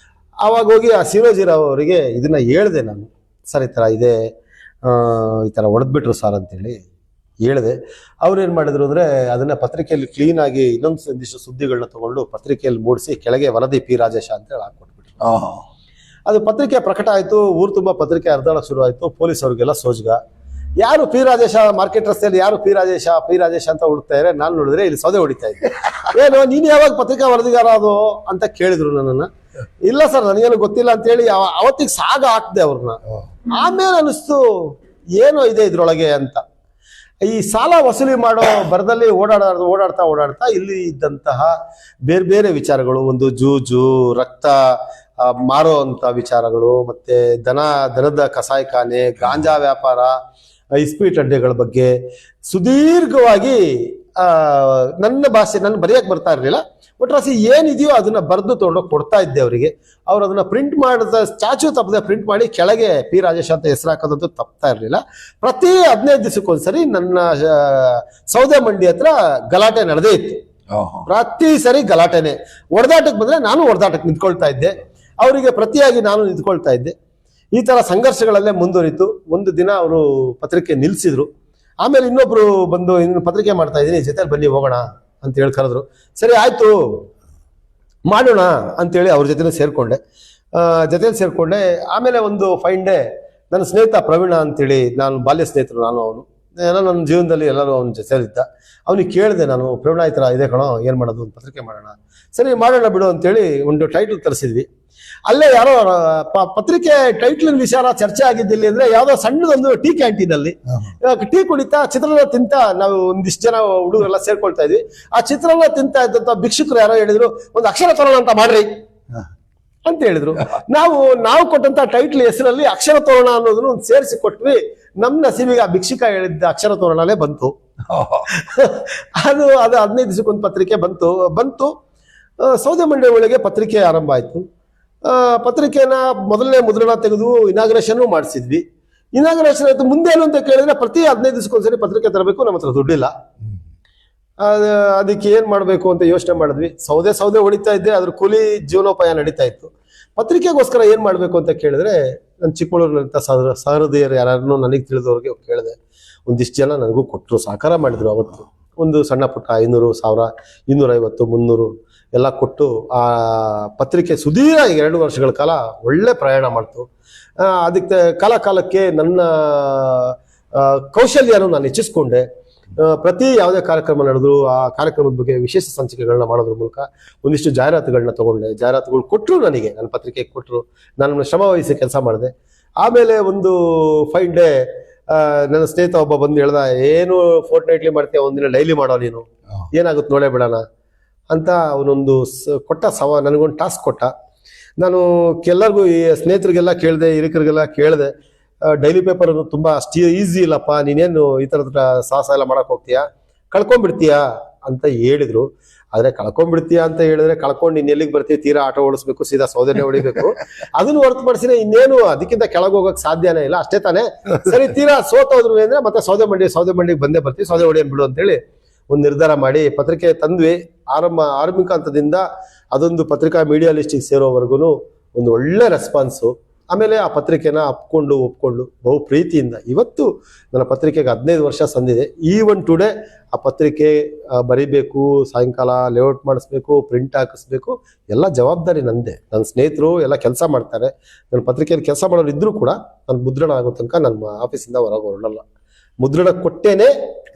ಆವಾಗ ಹೋಗಿ ಆ ಸೀನೋಜಿರಾವ್ ಅವರಿಗೆ ಇದನ್ನ ಹೇಳಿದೆ ನಾನು, ಸರ್ ಈ ತರ ಇದೆ, ಈ ತರ ಹೊಡೆದ್ಬಿಟ್ರು ಸರ್ ಅಂತೇಳಿ ಹೇಳಿದೆ. ಅವ್ರು ಏನ್ ಮಾಡಿದ್ರು ಅಂದ್ರೆ, ಅದನ್ನ ಪತ್ರಿಕೆಯಲ್ಲಿ ಕ್ಲೀನ್ ಆಗಿ ಇನ್ನೊಂದಿಷ್ಟು ಸುದ್ದಿಗಳನ್ನ ತಗೊಂಡು ಪತ್ರಿಕೆಯಲ್ಲಿ ಮೂಡಿಸಿ ಕೆಳಗೆ ವರದಿ P. ರಾಜೇಶ ಅಂತ ಹೇಳಿ ಹಾಕೊಟ್ಬಿಟ್ರು. ಅದು ಪತ್ರಿಕೆ ಪ್ರಕಟ ಆಯ್ತು. ಊರು ತುಂಬಾ ಪತ್ರಿಕೆ ಹರಿದಾಡ ಶುರು ಆಯ್ತು. ಪೊಲೀಸ್ ಅವ್ರಿಗೆಲ್ಲ ಸೋಜ್ಗ. ಯಾರು P. ರಾಜೇಶ, ಮಾರ್ಕೆಟ್ ರಸ್ತೆಯಲ್ಲಿ ಯಾರು P. ರಾಜೇಶ ಅಂತ ಹುಡುಕ್ತಾ ಇದ್ರೆ, ನಾನು ನೋಡಿದ್ರೆ ಇಲ್ಲಿ ಸೌದೆ ಹೊಡಿತಾ ಇದ್ದೆ. ಏನು ನೀನ್ ಯಾವಾಗ ಪತ್ರಿಕಾ ವರದಿಗಾರ ಅದು ಅಂತ ಕೇಳಿದ್ರು ನನ್ನನ್ನ. ಇಲ್ಲ ಸರ್ ನನಗೇನು ಗೊತ್ತಿಲ್ಲ ಅಂತ ಹೇಳಿ ಅವತ್ತಿಗೆ ಸಾಗ ಹಾಕ್ದೆ ಅವ್ರನ್ನ. ಆಮೇಲೆ ಅನಿಸ್ತು ಏನೋ ಇದೆ ಇದ್ರೊಳಗೆ ಅಂತ. ಈ ಸಾಲ ವಸೂಲಿ ಮಾಡೋ ಬರದಲ್ಲಿ ಓಡಾಡ್ತಾ ಇಲ್ಲಿ ಇದ್ದಂತಹ ಬೇರೆ ಬೇರೆ ವಿಚಾರಗಳು, ಒಂದು ಜೂಜು, ರಕ್ತ ಮಾರೋ ಅಂತ ವಿಚಾರಗಳು, ಮತ್ತೆ ದನದ ಕಸಾಯಿಖಾನೆ, ಗಾಂಜಾ ವ್ಯಾಪಾರ, ಇಸ್ಪೀಟ್ ಅಡ್ಡೆಗಳ ಬಗ್ಗೆ ಸುದೀರ್ಘವಾಗಿ ನನ್ನ ಭಾಷೆ ನನ್ನ ಬರೆಯಕ್ಕೆ ಬರ್ತಾ ಇರಲಿಲ್ಲ. ಒಟ್ರಾಸಿ ಏನಿದೆಯೋ ಅದನ್ನ ಬರೆದು ತೊಗೊಂಡೋಗಿ ಕೊಡ್ತಾ ಇದ್ದೆ ಅವರಿಗೆ. ಅವ್ರು ಅದನ್ನ ಪ್ರಿಂಟ್ ಮಾಡಿದ ಚಾಚು ತಪ್ಪದೆ ಪ್ರಿಂಟ್ ಮಾಡಿ ಕೆಳಗೆ ಪಿ ರಾಜೇಶ್ ಅಂತ ಹೆಸರು ಹಾಕೋದಂತೂ ತಪ್ತಾ ಇರಲಿಲ್ಲ. ಪ್ರತಿ 15 ದಿವಸಕ್ಕೊಂದ್ಸರಿ ನನ್ನ ಸೌದೆ ಮಂಡಿ ಹತ್ರ ಗಲಾಟೆ ನಡೆದೇ ಇತ್ತು. ಪ್ರತಿ ಸರಿ ಗಲಾಟೆನೆ. ಹೊಡೆದಾಟಕ್ಕೆ ಬಂದ್ರೆ ನಾನು ಹೊಡೆದಾಟಕ್ಕೆ ನಿಂತ್ಕೊಳ್ತಾ ಇದ್ದೆ, ಅವರಿಗೆ ಪ್ರತಿಯಾಗಿ ನಾನು ನಿಂತ್ಕೊಳ್ತಾ ಇದ್ದೆ. ಈ ತರ ಸಂಘರ್ಷಗಳಲ್ಲೇ ಮುಂದುವರಿತು. ಒಂದು ದಿನ ಅವರು ಪತ್ರಿಕೆ ನಿಲ್ಸಿದ್ರು. ಆಮೇಲೆ ಇನ್ನೊಬ್ರು ಬಂದು ಇನ್ನು ಪತ್ರಿಕೆ ಮಾಡ್ತಾ ಇದ್ದೀನಿ, ಜೊತೆಲಿ ಬನ್ನಿ ಹೋಗೋಣ ಅಂತ ಹೇಳಿ ಕರೆದ್ರು. ಸರಿ ಆಯ್ತು ಮಾಡೋಣ ಅಂತೇಳಿ ಅವ್ರ ಜೊತೆ ಸೇರ್ಕೊಂಡೆ. ಆಮೇಲೆ ಒಂದು ಫೈನ್ ಡೇ ನನ್ನ ಸ್ನೇಹಿತ ಪ್ರವೀಣ ಅಂತೇಳಿ, ನಾನು ಬಾಲ್ಯ ಸ್ನೇಹಿತರು, ನಾನು ಅವನು ಏನೋ ನನ್ನ ಜೀವನದಲ್ಲಿ ಎಲ್ಲರೂ ಅವನ ಜೊತೆಲಿದ್ದ. ಅವನಿಗೆ ಕೇಳಿದೆ ನಾನು, ಪ್ರವೀಣ ಈ ಥರ ಇದೆ ಕಣೋ, ಏನು ಮಾಡೋದು, ಒಂದು ಪತ್ರಿಕೆ ಮಾಡೋಣ. ಸರಿ ಮಾಡೋಣ ಬಿಡು ಅಂತೇಳಿ ಒಂದು ಟೈಟಲ್ ತರಿಸಿದ್ವಿ. ಅಲ್ಲೇ ಯಾರೋ ಪತ್ರಿಕೆ ಟೈಟ್ಲಿನ ವಿಚಾರ ಚರ್ಚೆ ಆಗಿದ್ದಿಲ್ಲ ಅಂದ್ರೆ ಯಾವ್ದೋ ಸಣ್ಣದೊಂದು ಟೀ ಕ್ಯಾಂಟೀನ್ ಅಲ್ಲಿ ಟೀ ಕುಡಿತಾ ಚಿತ್ರಾನ್ನ ತಿಂತ ನಾವು ಒಂದಿಷ್ಟು ಜನ ಹುಡುಗರೆಲ್ಲ ಸೇರ್ಕೊಳ್ತಾ ಇದ್ವಿ. ಆ ಚಿತ್ರಾನ್ನ ತಿಂತಾ ಇದ್ದಂತ ಭಿಕ್ಷುಕರು ಯಾರೋ ಹೇಳಿದ್ರು, ಒಂದು ಅಕ್ಷರ ತೋರಣ ಅಂತ ಮಾಡ್ರಿ ಅಂತ ಹೇಳಿದ್ರು. ನಾವು ಕೊಟ್ಟಂತ ಟೈಟ್ಲ್ ಹೆಸರಲ್ಲಿ ಅಕ್ಷರ ತೋರಣ ಅನ್ನೋದನ್ನು ಒಂದು ಸೇರಿಸಿ ಕೊಟ್ವಿ. ನಮ್ಮ ನಸೀಬಿಗೆ ಆ ಭಿಕ್ಷುಕ ಹೇಳಿದ್ದ ಅಕ್ಷರ ತೋರಣನೇ ಬಂತು. ಅದು 15 ದಿವಸಕ್ಕೊಂದು ಪತ್ರಿಕೆ ಬಂತು. ಸೌದೆ ಮಂಡಿ ಒಳಗೆ ಪತ್ರಿಕೆ ಆರಂಭ ಆಯ್ತು. ಪತ್ರಿಕೆನ ಮೊದಲನೇ ಮುದ್ರಣ ತೆಗೆದು ಇನಾಗ್ರೇಷನ್ ಮಾಡಿಸಿದ್ವಿ. ಇನಾಗ್ರೇಷನ್ ಆಯ್ತು. ಮುಂದೇನು ಅಂತ ಕೇಳಿದ್ರೆ ಪ್ರತಿ 15 ದಿವಸಕ್ಕೊಂದ್ಸರಿ ಪತ್ರಿಕೆ ತರಬೇಕು, ನಮ್ಮ ಹತ್ರ ದುಡ್ಡಿಲ್ಲ. ಅದಕ್ಕೆ ಏನ್ ಮಾಡ್ಬೇಕು ಅಂತ ಯೋಚನೆ ಮಾಡಿದ್ವಿ. ಸೌದೆ ಹೊಡಿತಾ ಇದ್ದೆ, ಅದ್ರ ಕೂಲಿ ಜೀವನೋಪಾಯ ನಡೀತಾ ಇತ್ತು. ಪತ್ರಿಕೆಗೋಸ್ಕರ ಏನ್ ಮಾಡ್ಬೇಕು ಅಂತ ಕೇಳಿದ್ರೆ, ನನ್ನ ಚಿಕ್ಕಮಗಳೂರಿನಂತ ಸಹೃದಯರು ಯಾರನ್ನು ನನಗೆ ತಿಳಿದವ್ರಿಗೆ ಕೇಳಿದೆ. ಒಂದಿಷ್ಟು ಜನ ನನಗೂ ಕೊಟ್ಟರು, ಸಹಕಾರ ಮಾಡಿದ್ರು. ಅವತ್ತು ಒಂದು ಸಣ್ಣ ಪುಟ್ಟ 500, 1000, 250, 300 ಎಲ್ಲ ಕೊಟ್ಟು ಆ ಪತ್ರಿಕೆ ಸುದೀರ 2 ವರ್ಷಗಳ ಕಾಲ ಒಳ್ಳೆ ಪ್ರಯಾಣ ಮಾಡ್ತು. ಅದಕ್ಕೆ ಕಾಲಕ್ಕೆ ನನ್ನ ಕೌಶಲ್ಯನು ನಾನು ಹೆಚ್ಚಿಸ್ಕೊಂಡೆ. ಪ್ರತಿ ಯಾವುದೇ ಕಾರ್ಯಕ್ರಮ ನಡೆದ್ರು ಆ ಕಾರ್ಯಕ್ರಮದ ಬಗ್ಗೆ ವಿಶೇಷ ಸಂಚಿಕೆಗಳನ್ನ ಮಾಡೋದ್ರ ಮೂಲಕ ಒಂದಿಷ್ಟು ಜಾಹೀರಾತುಗಳನ್ನ ತಗೊಂಡೆ. ಜಾಹೀರಾತುಗಳು ಕೊಟ್ಟರು, ನನಗೆ ನನ್ನ ಪತ್ರಿಕೆಗೆ ಕೊಟ್ಟರು. ನಾನು ಶ್ರಮ ವಹಿಸಿ ಕೆಲಸ ಮಾಡಿದೆ. ಆಮೇಲೆ ಒಂದು ಫೈನ್ ಡೇ ನನ್ನ ಸ್ನೇಹಿತ ಒಬ್ಬ ಬಂದು ಹೇಳ್ದ, ಏನು ಫೋರ್ಟ್ನೈಟ್ಲಿ ಮಾಡ್ತೀಯ, ಒಂದಿನ ಡೈಲಿ ಮಾಡೋ ನೀನು, ಏನಾಗುತ್ತೆ ನೋಡೇ ಬಿಡೋಣ ಅಂತ ಅವನೊಂದು ನನಗೊಂದು ಟಾಸ್ಕ್ ಕೊಟ್ಟ. ನಾನು ಎಲ್ಲರಿಗೂ ಈ ಸ್ನೇಹಿತರಿಗೆಲ್ಲ ಕೇಳಿದೆ, ಹಿರಿಕರಿಗೆಲ್ಲ ಕೇಳಿದೆ, ಡೈಲಿ ಪೇಪರ್ ತುಂಬಾ ಅಷ್ಟು ಈಸಿ ಇಲ್ಲಪ್ಪ, ನೀನೇನು ಈ ಥರದ ಸಾಹಸ ಎಲ್ಲ ಮಾಡಕ್ ಹೋಗ್ತೀಯಾ, ಕಳ್ಕೊಂಡ್ಬಿಡ್ತೀಯಾ ಅಂತ ಹೇಳಿದ್ರು. ಆದ್ರೆ ಕಳ್ಕೊಂಡ್ಬಿಡ್ತೀಯಾ ಅಂತ ಹೇಳಿದ್ರೆ ಕಳ್ಕೊಂಡು ಇನ್ ಎಲ್ಲಿಗೆ ಬರ್ತೀವಿ, ತೀರಾ ಆಟೋ ಓಡಿಸ್ಬೇಕು, ಸೀದಾ ಸೌದೆನೆ ಹೊಡಿಬೇಕು. ಅದನ್ನು ಹೊರತುಪಡಿಸಿನ ಇನ್ನೇನು ಅದಕ್ಕಿಂತ ಕೆಳಗೆ ಹೋಗಕ್ ಸಾಧ್ಯನೇ ಇಲ್ಲ, ಅಷ್ಟೇ ತಾನೇ. ಸರಿ, ತೀರಾ ಸೋತೋದ್ರು ಅಂದ್ರೆ ಮತ್ತೆ ಸೌದೆ ಮಂಡಿಗೆ ಬಂದೇ ಬರ್ತೀವಿ, ಸೌದೆ ಹೊಡಿಯನ್ ಬಿಡು ಅಂತೇಳಿ ಒಂದು ನಿರ್ಧಾರ ಮಾಡಿ ಪತ್ರಿಕೆ ತಂದ್ವಿ. ಆರಂಭಿಕ ಹಂತದಿಂದ ಅದೊಂದು ಪತ್ರಿಕಾ ಮೀಡಿಯಾ ಲಿಸ್ಟಿಗೆ ಸೇರೋವರೆಗೂ ಒಂದು ಒಳ್ಳೆ ರೆಸ್ಪಾನ್ಸು. ಆಮೇಲೆ ಆ ಪತ್ರಿಕೆನ ಒಪ್ಕೊಂಡು ಬಹು ಪ್ರೀತಿಯಿಂದ ಇವತ್ತು ನನ್ನ ಪತ್ರಿಕೆಗೆ 15 ವರ್ಷ ಸಂದಿದೆ. ಈವನ್ ಟುಡೇ ಆ ಪತ್ರಿಕೆ ಬರಿಬೇಕು, ಸಾಯಂಕಾಲ ಲೇಔಟ್ ಮಾಡಿಸ್ಬೇಕು, ಪ್ರಿಂಟ್ ಹಾಕಿಸ್ಬೇಕು, ಎಲ್ಲ ಜವಾಬ್ದಾರಿ ನಂದೇ. ನನ್ನ ಸ್ನೇಹಿತರು ಎಲ್ಲ ಕೆಲಸ ಮಾಡ್ತಾರೆ. ನನ್ನ ಪತ್ರಿಕೆಯಲ್ಲಿ ಕೆಲಸ ಮಾಡೋರು ಇದ್ರೂ ಕೂಡ ನಾನು ಮುದ್ರಣ ಆಗೋ ತನಕ ನನ್ನ ಆಫೀಸಿಂದ ಹೊರಗೆ ಹೊರಡಲ್ಲ. ಮುದ್ರಣ ಕೊಟ್ಟೇನೆ,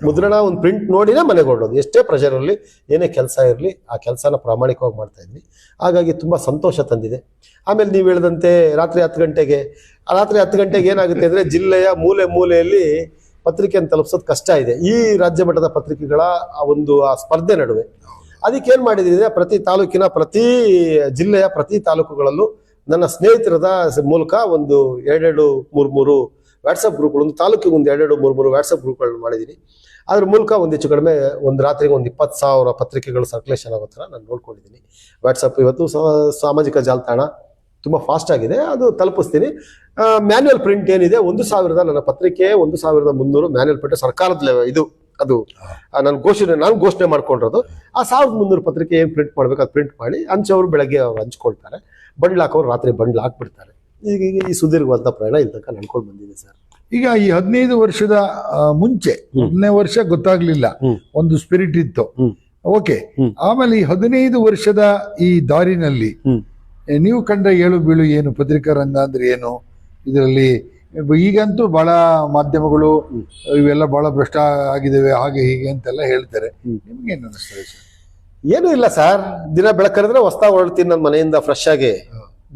ಮುದ್ರಣ ಒಂದು ಪ್ರಿಂಟ್ ನೋಡಿನೇ ಮನೆಗೆ ಹೊರಡೋದು. ಎಷ್ಟೇ ಪ್ರೆಷರ್ ಇರಲಿ, ಏನೇ ಕೆಲಸ ಇರಲಿ, ಆ ಕೆಲಸನ ಪ್ರಾಮಾಣಿಕವಾಗಿ ಮಾಡ್ತಾ ಇದ್ವಿ. ಹಾಗಾಗಿ ತುಂಬ ಸಂತೋಷ ತಂದಿದೆ. ಆಮೇಲೆ ನೀವು ಹೇಳಿದಂತೆ ರಾತ್ರಿ 10 ಗಂಟೆಗೆ ಏನಾಗುತ್ತೆ ಅಂದರೆ, ಜಿಲ್ಲೆಯ ಮೂಲೆಯಲ್ಲಿ ಪತ್ರಿಕೆಯನ್ನು ತಲುಪಿಸೋದು ಕಷ್ಟ ಇದೆ. ಈ ರಾಜ್ಯ ಮಟ್ಟದ ಪತ್ರಿಕೆಗಳ ಆ ಸ್ಪರ್ಧೆ ನಡುವೆ ಅದಕ್ಕೆ ಏನು ಮಾಡಿದ್ರೆ, ಪ್ರತಿ ತಾಲೂಕಿನ ಪ್ರತಿ ಜಿಲ್ಲೆಯ ಪ್ರತಿ ತಾಲೂಕುಗಳಲ್ಲೂ ನನ್ನ ಸ್ನೇಹಿತರದ ಮೂಲಕ ಒಂದು 2-3 ವಾಟ್ಸಪ್ ಗ್ರೂಪ್ಗಳು, ಒಂದು ತಾಲೂಕಿಗೆ ಒಂದು 2-3 ವಾಟ್ಸಪ್ ಗ್ರೂಪ್ಗಳನ್ನ ಮಾಡಿದ್ದೀನಿ. ಅದ್ರ ಮೂಲಕ ಒಂದು ಹೆಚ್ಚು ಕಡಿಮೆ ಒಂದು ರಾತ್ರಿಗೆ ಒಂದು 20,000 ಪತ್ರಿಕೆಗಳು ಸರ್ಕ್ಯುಲೇಷನ್ ಆಗೋ ಥರ ನಾನು ನೋಡ್ಕೊಂಡಿದ್ದೀನಿ. ವಾಟ್ಸಪ್ ಇವತ್ತು ಸಾಮಾಜಿಕ ಜಾಲತಾಣ ತುಂಬ ಫಾಸ್ಟ್ ಆಗಿದೆ, ಅದು ತಲುಪಿಸ್ತೀನಿ. ಮ್ಯಾನ್ಯುವಲ್ ಪ್ರಿಂಟ್ ಏನಿದೆ, 1,000 ನನ್ನ ಪತ್ರಿಕೆ 1,300 ಮ್ಯಾನ್ಯುವಲ್ ಪ್ರಿಂಟ್ ಸರ್ಕಾರದ ಅದು ನಾನು ಘೋಷಣೆ ಮಾಡ್ಕೊಂಡಿರೋದು. ಆ 1,300 ಪತ್ರಿಕೆ ಏನು ಪ್ರಿಂಟ್ ಮಾಡ್ಬೇಕು ಅದು ಪ್ರಿಂಟ್ ಮಾಡಿ ಹಂಚೋರು ಬೆಳಗ್ಗೆ ಅವ್ರು ಹಂಚ್ಕೊಳ್ತಾರೆ, ಬಂಡ್ಲು ಹಾಕೋರು ರಾತ್ರಿ ಬಂಡ್ಲು ಹಾಕ್ಬಿಡ್ತಾರೆ. ಈಗ ಈ ಸುದೀರ್ಘವಾದ ಪ್ರಯಾಣ ಇಲ್ಲಿ ತನಕ ನಡ್ಕೊಂಡು ಬಂದಿದೆ ಸರ್. ಈಗ ಈ 15 ವರ್ಷದ ಮುಂಚೆ 1ನೇ ವರ್ಷ ಗೊತ್ತಾಗ್ಲಿಲ್ಲ, ಒಂದು ಸ್ಪಿರಿಟ್ ಇತ್ತು, ಓಕೆ. ಆಮೇಲೆ ಈ 15 ವರ್ಷದ ಈ ದಾರಿನಲ್ಲಿ ನೀವು ಕಂಡ ಏಳು ಬೀಳು ಏನು, ಪತ್ರಿಕಾ ರಂಗ ಅಂದ್ರೆ ಏನು, ಇದರಲ್ಲಿ ಈಗಂತೂ ಬಹಳ ಮಾಧ್ಯಮಗಳು ಇವೆಲ್ಲ ಬಹಳ ಭ್ರಷ್ಟ ಆಗಿದ್ದಾವೆ, ಹಾಗೆ ಹೀಗೆ ಅಂತೆಲ್ಲ ಹೇಳ್ತಾರೆ. ನಿಮ್ಗೇನು ಅನಿಸ್ತದೆ ಸರ್? ಏನೂ ಇಲ್ಲ ಸರ್, ದಿನ ಬೆಳಕರಿದ್ರೆ ಹೊಸ್ದಾಗಿ ಹೊರಡ್ತೀನಿ ನನ್ನ ಮನೆಯಿಂದ ಫ್ರೆಶ್ ಆಗಿ.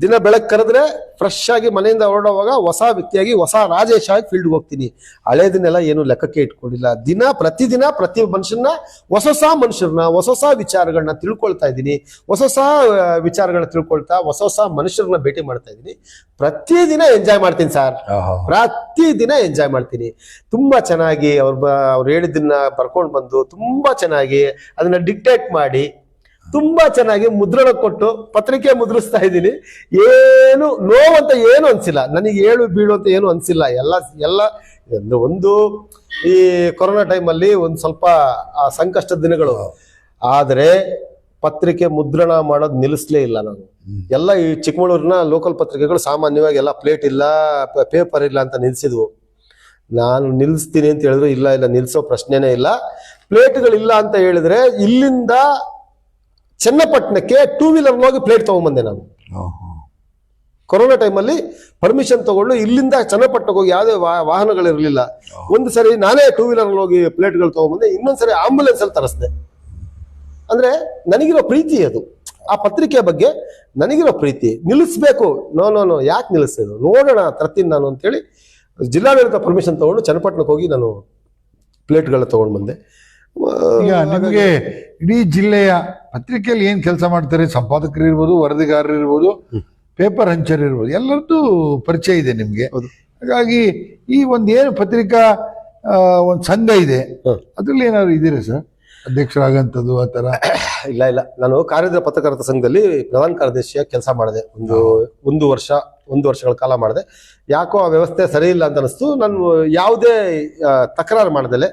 ದಿನ ಬೆಳಗ್ಗೆ ಕರೆದ್ರೆ ಫ್ರೆಶ್ ಆಗಿ ಮನೆಯಿಂದ ಹೊರಡುವಾಗ ಹೊಸ ವ್ಯಕ್ತಿಯಾಗಿ ಹೊಸ ರಾಜೇಶ್ ಆಗಿ ಫೀಲ್ಡ್ಗೆ ಹೋಗ್ತೀನಿ. ಹಳೇದನ್ನೆಲ್ಲ ಏನು ಲೆಕ್ಕಕ್ಕೆ ಇಟ್ಕೊಂಡಿಲ್ಲ. ಪ್ರತಿದಿನ ಪ್ರತಿ ಮನುಷ್ಯನ ಹೊಸ ಮನುಷ್ಯರನ್ನ ಹೊಸ ವಿಚಾರಗಳನ್ನ ತಿಳ್ಕೊಳ್ತಾ ಇದ್ದೀನಿ. ಹೊಸ ವಿಚಾರಗಳನ್ನ ತಿಳ್ಕೊಳ್ತಾ ಹೊಸ ಮನುಷ್ಯರನ್ನ ಭೇಟಿ ಮಾಡ್ತಾ ಇದ್ದೀನಿ. ಪ್ರತಿದಿನ ಎಂಜಾಯ್ ಮಾಡ್ತೀನಿ ಸರ್, ಪ್ರತಿದಿನ ಎಂಜಾಯ್ ಮಾಡ್ತೀನಿ. ತುಂಬಾ ಚೆನ್ನಾಗಿ ಅವ್ರು ಹೇಳಿದ್ದನ್ನ ಬರ್ಕೊಂಡು ಬಂದು ತುಂಬಾ ಚೆನ್ನಾಗಿ ಅದನ್ನ ಡಿಕ್ಟೇಟ್ ಮಾಡಿ ತುಂಬಾ ಚೆನ್ನಾಗಿ ಮುದ್ರಣ ಕೊಟ್ಟು ಪತ್ರಿಕೆ ಮುದ್ರಿಸ್ತಾ ಇದ್ದೀನಿ. ಏನು ನೋವಂತ ಏನು ಅನ್ಸಿಲ್ಲ ನನಗೆ, ಏಳು ಬೀಳು ಅಂತ ಏನು ಅನ್ಸಿಲ್ಲ. ಎಲ್ಲ ಒಂದು ಈ ಕೊರೋನಾ ಟೈಮಲ್ಲಿ ಒಂದು ಸ್ವಲ್ಪ ಸಂಕಷ್ಟದ ದಿನಗಳು, ಆದ್ರೆ ಪತ್ರಿಕೆ ಮುದ್ರಣ ಮಾಡೋದು ನಿಲ್ಲಿಸ್ಲೇ ಇಲ್ಲ ನಾನು. ಎಲ್ಲ ಈ ಚಿಕ್ಕಮಗಳೂರಿನ ಲೋಕಲ್ ಪತ್ರಿಕೆಗಳು ಸಾಮಾನ್ಯವಾಗಿ ಎಲ್ಲ ಪ್ಲೇಟ್ ಇಲ್ಲ ಪೇಪರ್ ಇಲ್ಲ ಅಂತ ನಿಲ್ಸಿದ್ವು. ನಾನು ನಿಲ್ಲಿಸ್ತೀನಿ ಅಂತ ಹೇಳಿದ್ರು ಇಲ್ಲ ನಿಲ್ಸೋ ಪ್ರಶ್ನೆನೇ ಇಲ್ಲ. ಪ್ಲೇಟ್ಗಳಿಲ್ಲ ಅಂತ ಹೇಳಿದ್ರೆ ಇಲ್ಲಿಂದ ಚನ್ನಪಟ್ಟಣಕ್ಕೆ 2 ವೀಲರ್ ಹೋಗಿ ಪ್ಲೇಟ್ ತಗೊಂಡ್ಬಂದೆ ನಾನು. ಕೊರೋನಾ ಟೈಮಲ್ಲಿ ಪರ್ಮಿಷನ್ ತಗೊಂಡು ಇಲ್ಲಿಂದ ಚನ್ನಪಟ್ಟಣಕ್ಕೆ ಹೋಗಿ ಯಾವುದೇ ವಾಹನಗಳಿರಲಿಲ್ಲ. ಒಂದು ಸರಿ ನಾನೇ 2 ವೀಲರ್ ಹೋಗಿ ಪ್ಲೇಟ್ಗಳು ತಗೊಂಡ್ಬಂದೆ, ಇನ್ನೊಂದ್ಸರಿ ಆಂಬುಲೆನ್ಸ್ ಅಲ್ಲಿ ತರಿಸ್ದೆ. ಅಂದ್ರೆ ನನಗಿರೋ ಪ್ರೀತಿ ಅದು, ಆ ಪತ್ರಿಕೆ ಬಗ್ಗೆ ನನಗಿರೋ ಪ್ರೀತಿ. ನಿಲ್ಲಿಸ್ಬೇಕು, ನೋ ಯಾಕೆ ನಿಲ್ಲಿಸೋದು, ನೋಡೋಣ ತರ್ತೀನಿ ನಾನು ಅಂತೇಳಿ ಜಿಲ್ಲಾಡಳಿತ ಪರ್ಮಿಷನ್ ತಗೊಂಡು ಚನ್ನಪಟ್ಟಣಕ್ಕೆ ಹೋಗಿ ನಾನು ಪ್ಲೇಟ್ಗಳ ತಗೊಂಡು ಬಂದೆ. ಈಗ ನಿಮಗೆ ಇಡೀ ಜಿಲ್ಲೆಯ ಪತ್ರಿಕೆಯಲ್ಲಿ ಏನ್ ಕೆಲಸ ಮಾಡ್ತಾರೆ, ಸಂಪಾದಕರು ಇರ್ಬೋದು, ವರದಿಗಾರರು ಇರ್ಬೋದು, ಪೇಪರ್ ಹಂಚರ್ ಇರ್ಬೋದು, ಎಲ್ಲರದ್ದು ಪರಿಚಯ ಇದೆ ನಿಮ್ಗೆ. ಹಾಗಾಗಿ ಈ ಏನು ಪತ್ರಿಕಾ ಒಂದು ಸಂಘ ಇದೆ, ಅದ್ರಲ್ಲಿ ಏನಾದ್ರು ಇದೀರಾ ಸರ್, ಅಧ್ಯಕ್ಷರಾಗಂಥದ್ದು ಆ ತರ? ಇಲ್ಲ, ನಾನು ಕಾರ್ಯದರ್ಶಿ ಪತ್ರಕರ್ತರ ಸಂಘದಲ್ಲಿ ಪ್ರಧಾನ ಕಾರ್ಯದರ್ಶಿಯಾಗಿ ಕೆಲಸ ಮಾಡಿದೆ. ಒಂದು ವರ್ಷಗಳ ಕಾಲ ಮಾಡಿದೆ. ಯಾಕೋ ಆ ವ್ಯವಸ್ಥೆ ಸರಿ ಇಲ್ಲ ಅಂತ ಅನಿಸ್ತು. ನಾನು ಯಾವುದೇ ತಕರಾರು ಮಾಡದಲೆ,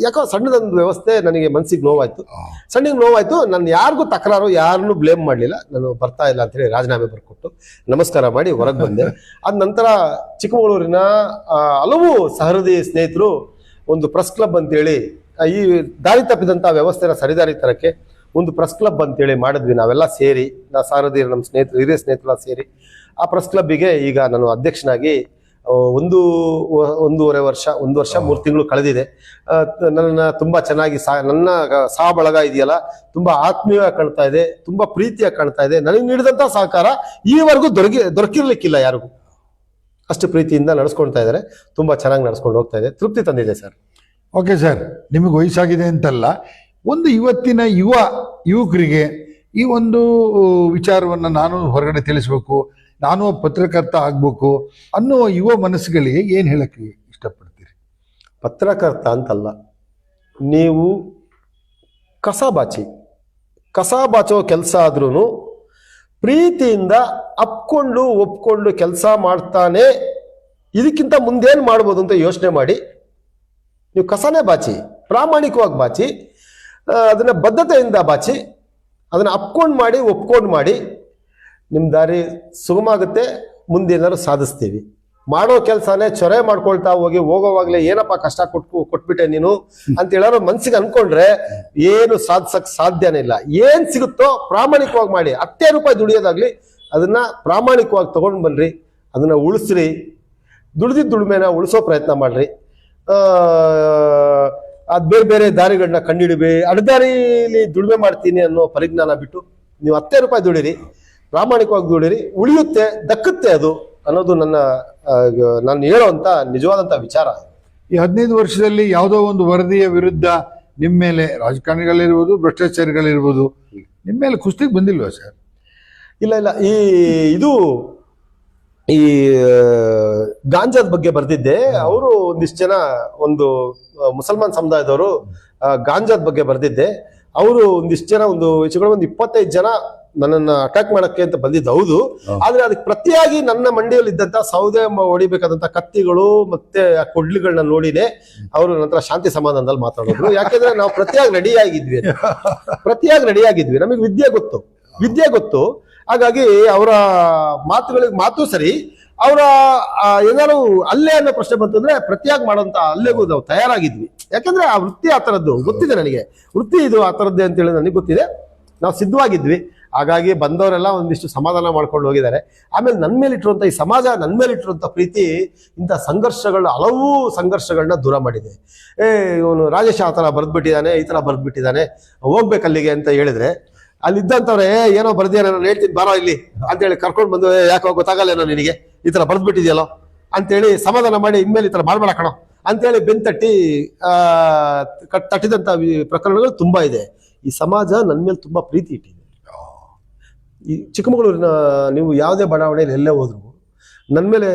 ಯಾಕೋ ಸಣ್ಣದೊಂದು ವ್ಯವಸ್ಥೆ ನನಗೆ ಮನಸ್ಸಿಗೆ ನೋವಾಯ್ತು. ನಾನು ಯಾರಿಗೂ ತಕರಾರು, ಯಾರನ್ನೂ ಬ್ಲೇಮ್ ಮಾಡಲಿಲ್ಲ. ನಾನು ಬರ್ತಾ ಇಲ್ಲ ಅಂತೇಳಿ ರಾಜೀನಾಮೆ ಬರ್ಕೊಟ್ಟು ನಮಸ್ಕಾರ ಮಾಡಿ ಹೊರಗೆ ಬಂದೆ. ಅದ ನಂತರ ಚಿಕ್ಕಮಗಳೂರಿನ ಹಲವು ಸಹೃದಯ ಸ್ನೇಹಿತರು ಒಂದು ಪ್ರೆಸ್ ಕ್ಲಬ್ ಅಂತೇಳಿ, ಈ ದಾರಿ ತಪ್ಪಿದಂತ ವ್ಯವಸ್ಥೆನ ಸರಿದಾರಿ ತರಕ್ಕೆ ಒಂದು ಪ್ರೆಸ್ ಕ್ಲಬ್ ಅಂತೇಳಿ ಮಾಡಿದ್ವಿ. ನಾವೆಲ್ಲ ಸೇರಿ, ಸಹೃದಯರು, ನಮ್ಮ ಸ್ನೇಹಿತರು, ಹಿರಿಯ ಸ್ನೇಹಿತರೆಲ್ಲ ಸೇರಿ ಆ ಪ್ರೆಸ್ ಕ್ಲಬ್ಬಿಗೆ ಈಗ ನಾನು ಅಧ್ಯಕ್ಷನಾಗಿ ಒಂದು ವರ್ಷ 3 ತಿಂಗಳು ಕಳೆದಿದೆ. ನನ್ನ ತುಂಬಾ ಚೆನ್ನಾಗಿ ನನ್ನ ಸಹ ಬಳಗ ಇದೆಯಲ್ಲ, ತುಂಬಾ ಆತ್ಮೀಯವಾಗಿ ಕಾಣ್ತಾ ಇದೆ, ತುಂಬಾ ಪ್ರೀತಿಯಾಗಿ ಕಾಣ್ತಾ ಇದೆ. ನನಗೆ ನೀಡಿದಂತ ಸಹಕಾರ ಈವರೆಗೂ ದೊರಕಿರ್ಲಿಕ್ಕಿಲ್ಲ ಯಾರಿಗೂ. ಅಷ್ಟು ಪ್ರೀತಿಯಿಂದ ನಡೆಸ್ಕೊಳ್ತಾ ಇದ್ದಾರೆ, ತುಂಬಾ ಚೆನ್ನಾಗಿ ನಡೆಸ್ಕೊಂಡು ಹೋಗ್ತಾ ಇದೆ, ತೃಪ್ತಿ ತಂದಿದೆ ಸರ್. ಓಕೆ ಸರ್, ನಿಮಗೆ ವಯಸ್ಸಾಗಿದೆ ಅಂತಲ್ಲ, ಒಂದು ಇವತ್ತಿನ ಯುವಕರಿಗೆ ಈ ಒಂದು ವಿಚಾರವನ್ನು ನಾನು ಹೊರಗಡೆ ತಿಳಿಸ್ಬೇಕು, ನಾನು ಪತ್ರಕರ್ತ ಆಗ್ಬೇಕು ಅನ್ನುವ ಯುವ ಮನಸ್ಸುಗಳಿಗೆ ಏನ್ ಹೇಳಕ್ಕೆ ಇಷ್ಟಪಡ್ತೀರಿ? ಪತ್ರಕರ್ತ ಅಂತಲ್ಲ, ನೀವು ಕಸ ಬಾಚೋ ಕೆಲಸ ಆದ್ರೂ ಪ್ರೀತಿಯಿಂದ ಒಪ್ಕೊಂಡು ಕೆಲಸ ಮಾಡ್ತಾನೆ. ಇದಕ್ಕಿಂತ ಮುಂದೇನ್ ಮಾಡ್ಬೋದು ಅಂತ ಯೋಚನೆ ಮಾಡಿ ನೀವು ಕಸನೇ ಬಾಚಿ, ಪ್ರಾಮಾಣಿಕವಾಗಿ ಬಾಚಿ, ಅದನ್ನ ಬದ್ಧತೆಯಿಂದ ಬಾಚಿ, ಅದನ್ನ ಒಪ್ಕೊಂಡು ಮಾಡಿ, ನಿಮ್ಮ ದಾರಿ ಸುಗಮ ಆಗುತ್ತೆ. ಮುಂದೆ ಏನಾದ್ರು ಸಾಧಿಸ್ತೀವಿ. ಮಾಡೋ ಕೆಲಸನೇ ಚೊರೆ ಮಾಡ್ಕೊಳ್ತಾ ಹೋಗೋವಾಗ್ಲೇ ಏನಪ್ಪ ಕಷ್ಟ ಕೊಟ್ಬಿಟ್ಟೆ ನೀನು ಅಂತ ಹೇಳೋರು ಮನ್ಸಿಗೆ ಅನ್ಕೊಂಡ್ರೆ ಏನು ಸಾಧಿಸಕ್ ಸಾಧ್ಯನೇ ಇಲ್ಲ. ಏನ್ ಸಿಗುತ್ತೋ ಪ್ರಾಮಾಣಿಕವಾಗಿ ಮಾಡಿ. 10 ರೂಪಾಯಿ ದುಡಿಯೋದಾಗ್ಲಿ ಅದನ್ನ ಪ್ರಾಮಾಣಿಕವಾಗಿ ತಗೊಂಡ್ ಬನ್ರಿ, ಅದನ್ನ ಉಳಿಸ್ರಿ, ದುಡಿಮೆನ ಉಳಿಸೋ ಪ್ರಯತ್ನ ಮಾಡ್ರಿ. ಅದ್ ಬೇರೆ ದಾರಿಗಳನ್ನ ಕಂಡಿಡಿಬಿ. ಅಡ್ಡದಾರಿಲಿ ದುಡಿಮೆ ಮಾಡ್ತೀನಿ ಅನ್ನೋ ಪರಿಜ್ಞಾನ ಬಿಟ್ಟು ನೀವು 10 ರೂಪಾಯಿ ದುಡಿರಿ, ಪ್ರಾಮಾಣಿಕವಾಗಿ ದುಡಿರಿ, ಉಳಿಯುತ್ತೆ, ದಕ್ಕುತ್ತೆ ಅದು ಅನ್ನೋದು ನಾನು ಹೇಳೋವಂತ ನಿಜವಾದಂತ ವಿಚಾರ. ಈ 15 ವರ್ಷದಲ್ಲಿ ಯಾವುದೋ ಒಂದು ವರದಿಯ ವಿರುದ್ಧ ನಿಮ್ಮ ಮೇಲೆ ರಾಜಕಾರಣಿಗಳಿರ್ಬೋದು, ಭ್ರಷ್ಟಾಚಾರಿಗಳಿರ್ಬೋದು, ನಿಮ್ಮ ಮೇಲೆ ಕುಸ್ತಿಗೆ ಬಂದಿಲ್ವಾ ಸರ್? ಇಲ್ಲ, ಈ ಗಾಂಜಾದ ಬಗ್ಗೆ ಬರ್ದಿದ್ದೆ. ಅವರು ಒಂದಿಷ್ಟು ಜನ, ಒಂದು ಮುಸಲ್ಮಾನ್ ಸಮುದಾಯದವರು ಗಾಂಜಾದ ಬಗ್ಗೆ ಬರ್ದಿದ್ದೆ. ಅವರು ಒಂದಿಷ್ಟು ಜನ, ಒಂದು 25 ಜನ ನನ್ನನ್ನ ಅಟ್ಯಾಕ್ ಮಾಡಕ್ಕೆ ಅಂತ ಬಂದಿದ್ದು ಹೌದು. ಆದ್ರೆ ಅದಕ್ಕೆ ಪ್ರತಿಯಾಗಿ ನನ್ನ ಮಂಡಿಯಲ್ಲಿ ಇದ್ದಂತ ಸೌದೆ ಹೊಡಿಬೇಕಾದಂತ ಕತ್ತಿಗಳು ಮತ್ತೆ ಕೊಡ್ಲಿಗಳನ್ನ ನೋಡಿನೇ ಅವರು ನಂತರ ಶಾಂತಿ ಸಮಾಧಾನದಲ್ಲಿ ಮಾತಾಡೋದು. ಯಾಕೆಂದ್ರೆ ನಾವು ಪ್ರತಿಯಾಗಿ ರೆಡಿ ಆಗಿದ್ವಿ. ನಮಗೆ ವಿದ್ಯೆ ಗೊತ್ತು. ಹಾಗಾಗಿ ಅವರ ಮಾತು ಸರಿ. ಅವರ ಏನಾದ್ರು ಅಲ್ಲೇ ಅನ್ನೋ ಪ್ರಶ್ನೆ ಬಂತಂದ್ರೆ ಪ್ರತಿಯಾಗಿ ಮಾಡೋಂತ ಅಲ್ಲೆಗೂ ನಾವು ತಯಾರಾಗಿದ್ವಿ. ಯಾಕಂದ್ರೆ ಆ ವೃತ್ತಿ ಆ ತರದ್ದು ಗೊತ್ತಿದೆ ನನಗೆ. ವೃತ್ತಿ ಇದು ಆ ತರದ್ದೇ ಅಂತೇಳಿ ನನಗೆ ಗೊತ್ತಿದೆ. ನಾವು ಸಿದ್ಧವಾಗಿದ್ವಿ. ಹಾಗಾಗಿ ಬಂದವರೆಲ್ಲ ಒಂದಿಷ್ಟು ಸಮಾಧಾನ ಮಾಡ್ಕೊಂಡು ಹೋಗಿದ್ದಾರೆ. ಆಮೇಲೆ ನನ್ನ ಮೇಲಿಟ್ಟಿರುವಂತ ಈ ಸಮಾಜ, ನನ್ನ ಮೇಲಿಟ್ಟಿರುವಂತ ಪ್ರೀತಿ ಇಂಥ ಹಲವು ಸಂಘರ್ಷಗಳನ್ನ ದೂರ ಮಾಡಿದೆ. ಇವನು ರಾಜೇಶ್ ಆ ತರ ಬರ್ದ್ಬಿಟ್ಟಿದ್ದಾನೆ, ಈ ತರ ಬರ್ದ್ಬಿಟ್ಟಿದ್ದಾನೆ, ಹೋಗ್ಬೇಕಲ್ಲಿಗೆ ಅಂತ ಹೇಳಿದ್ರೆ ಅಲ್ಲಿದ್ದಂಥವ್ರೆ ಏನೋ ಬರ್ದಿಯ ನಾನು ಹೇಳ್ತೀನಿ ಬಾರೋ ಇಲ್ಲಿ ಅಂತೇಳಿ ಕರ್ಕೊಂಡು ಬಂದು ಯಾಕೋ ಗೊತ್ತಾಗಲ್ಲೇನೋ ನಿನಗೆ ಈ ತರ ಬರ್ದ್ಬಿಟ್ಟಿದ್ಯಲ್ಲೋ ಅಂತೇಳಿ ಸಮಾಧಾನ ಮಾಡಿ ಇನ್ಮೇಲೆ ಈ ತರ ಮಾಡ್ಬೇಡ ಕಣೋ ಅಂತೇಳಿ ಬೆಂತಟ್ಟಿ ತಟ್ಟಿದಂತ ಪ್ರಕರಣಗಳು ತುಂಬಾ ಇದೆ. ಈ ಸಮಾಜ ನನ್ನ ಮೇಲೆ ತುಂಬಾ ಪ್ರೀತಿ ಇಟ್ಟಿದೆ. ಈ ಚಿಕ್ಕಮಗಳೂರಿನ ನೀವು ಯಾವುದೇ ಬಡಾವಣೆಯಲ್ಲಿ ಎಲ್ಲೇ ಹೋದ್ರು ನನ್ನ ಮೇಲೆ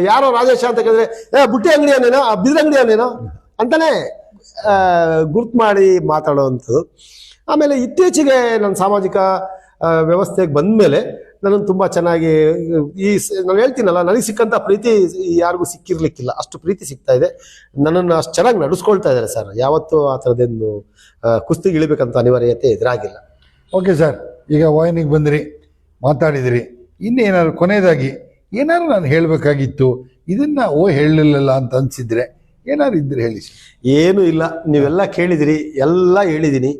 ಯಾರೋ ರಾಜೇಶ ಅಂತ ಕೇಳಿದ್ರೆ ಬುಟ್ಟಿ ಅಂಗಡಿ ಅವನೇನೋ ಬಿದ್ರ ಅಂಗಡಿ ಅವನೇನೋ ಅಂತಾನೆ ಗುರ್ತು ಮಾಡಿ ಮಾತಾಡೋವಂಥದ್ದು. ಆಮೇಲೆ ಇತ್ತೀಚೆಗೆ ನನ್ನ ಸಾಮಾಜಿಕ ವ್ಯವಸ್ಥೆಗೆ ಬಂದ್ಮೇಲೆ ನನ್ನನ್ನು ತುಂಬಾ ಚೆನ್ನಾಗಿ ನಾನು ಹೇಳ್ತೀನಲ್ಲ, ನನಗೆ ಸಿಕ್ಕಂತ ಪ್ರೀತಿ ಯಾರಿಗೂ ಸಿಕ್ಕಿರ್ಲಿಕ್ಕಿಲ್ಲ, ಅಷ್ಟು ಪ್ರೀತಿ ಸಿಗ್ತಾ ಇದೆ. ನನ್ನನ್ನು ಅಷ್ಟು ಚೆನ್ನಾಗಿ ನಡೆಸ್ಕೊಳ್ತಾ ಇದ್ದಾರೆ ಸರ್. ಯಾವತ್ತೂ ಆ ಥರದ್ದೇನು ಕುಸ್ತಿಗೆ ಇಳಿಬೇಕಂತ ಅನಿವಾರ್ಯತೆ ಎದುರಾಗಿಲ್ಲ. ಓಕೆ ಸರ್, ಈಗ ವಾಹಿನಿಗೆ ಬಂದ್ರಿ, ಮಾತಾಡಿದಿರಿ, ಇನ್ನೇನಾದ್ರು ಕೊನೆಯದಾಗಿ ಏನಾದ್ರು ನಾನು ಹೇಳಬೇಕಾಗಿತ್ತು, ಇದನ್ನ ಹೇಳಲಿಲ್ಲ ಅಂತ ಅನ್ಸಿದ್ರೆ ಏನಾದ್ರು ಇದ್ರೆ ಹೇಳಿ ಸರ್. ಏನೂ ಇಲ್ಲ, ನೀವೆಲ್ಲ ಕೇಳಿದಿರಿ, ಎಲ್ಲ ಹೇಳಿದ್ದೀನಿ.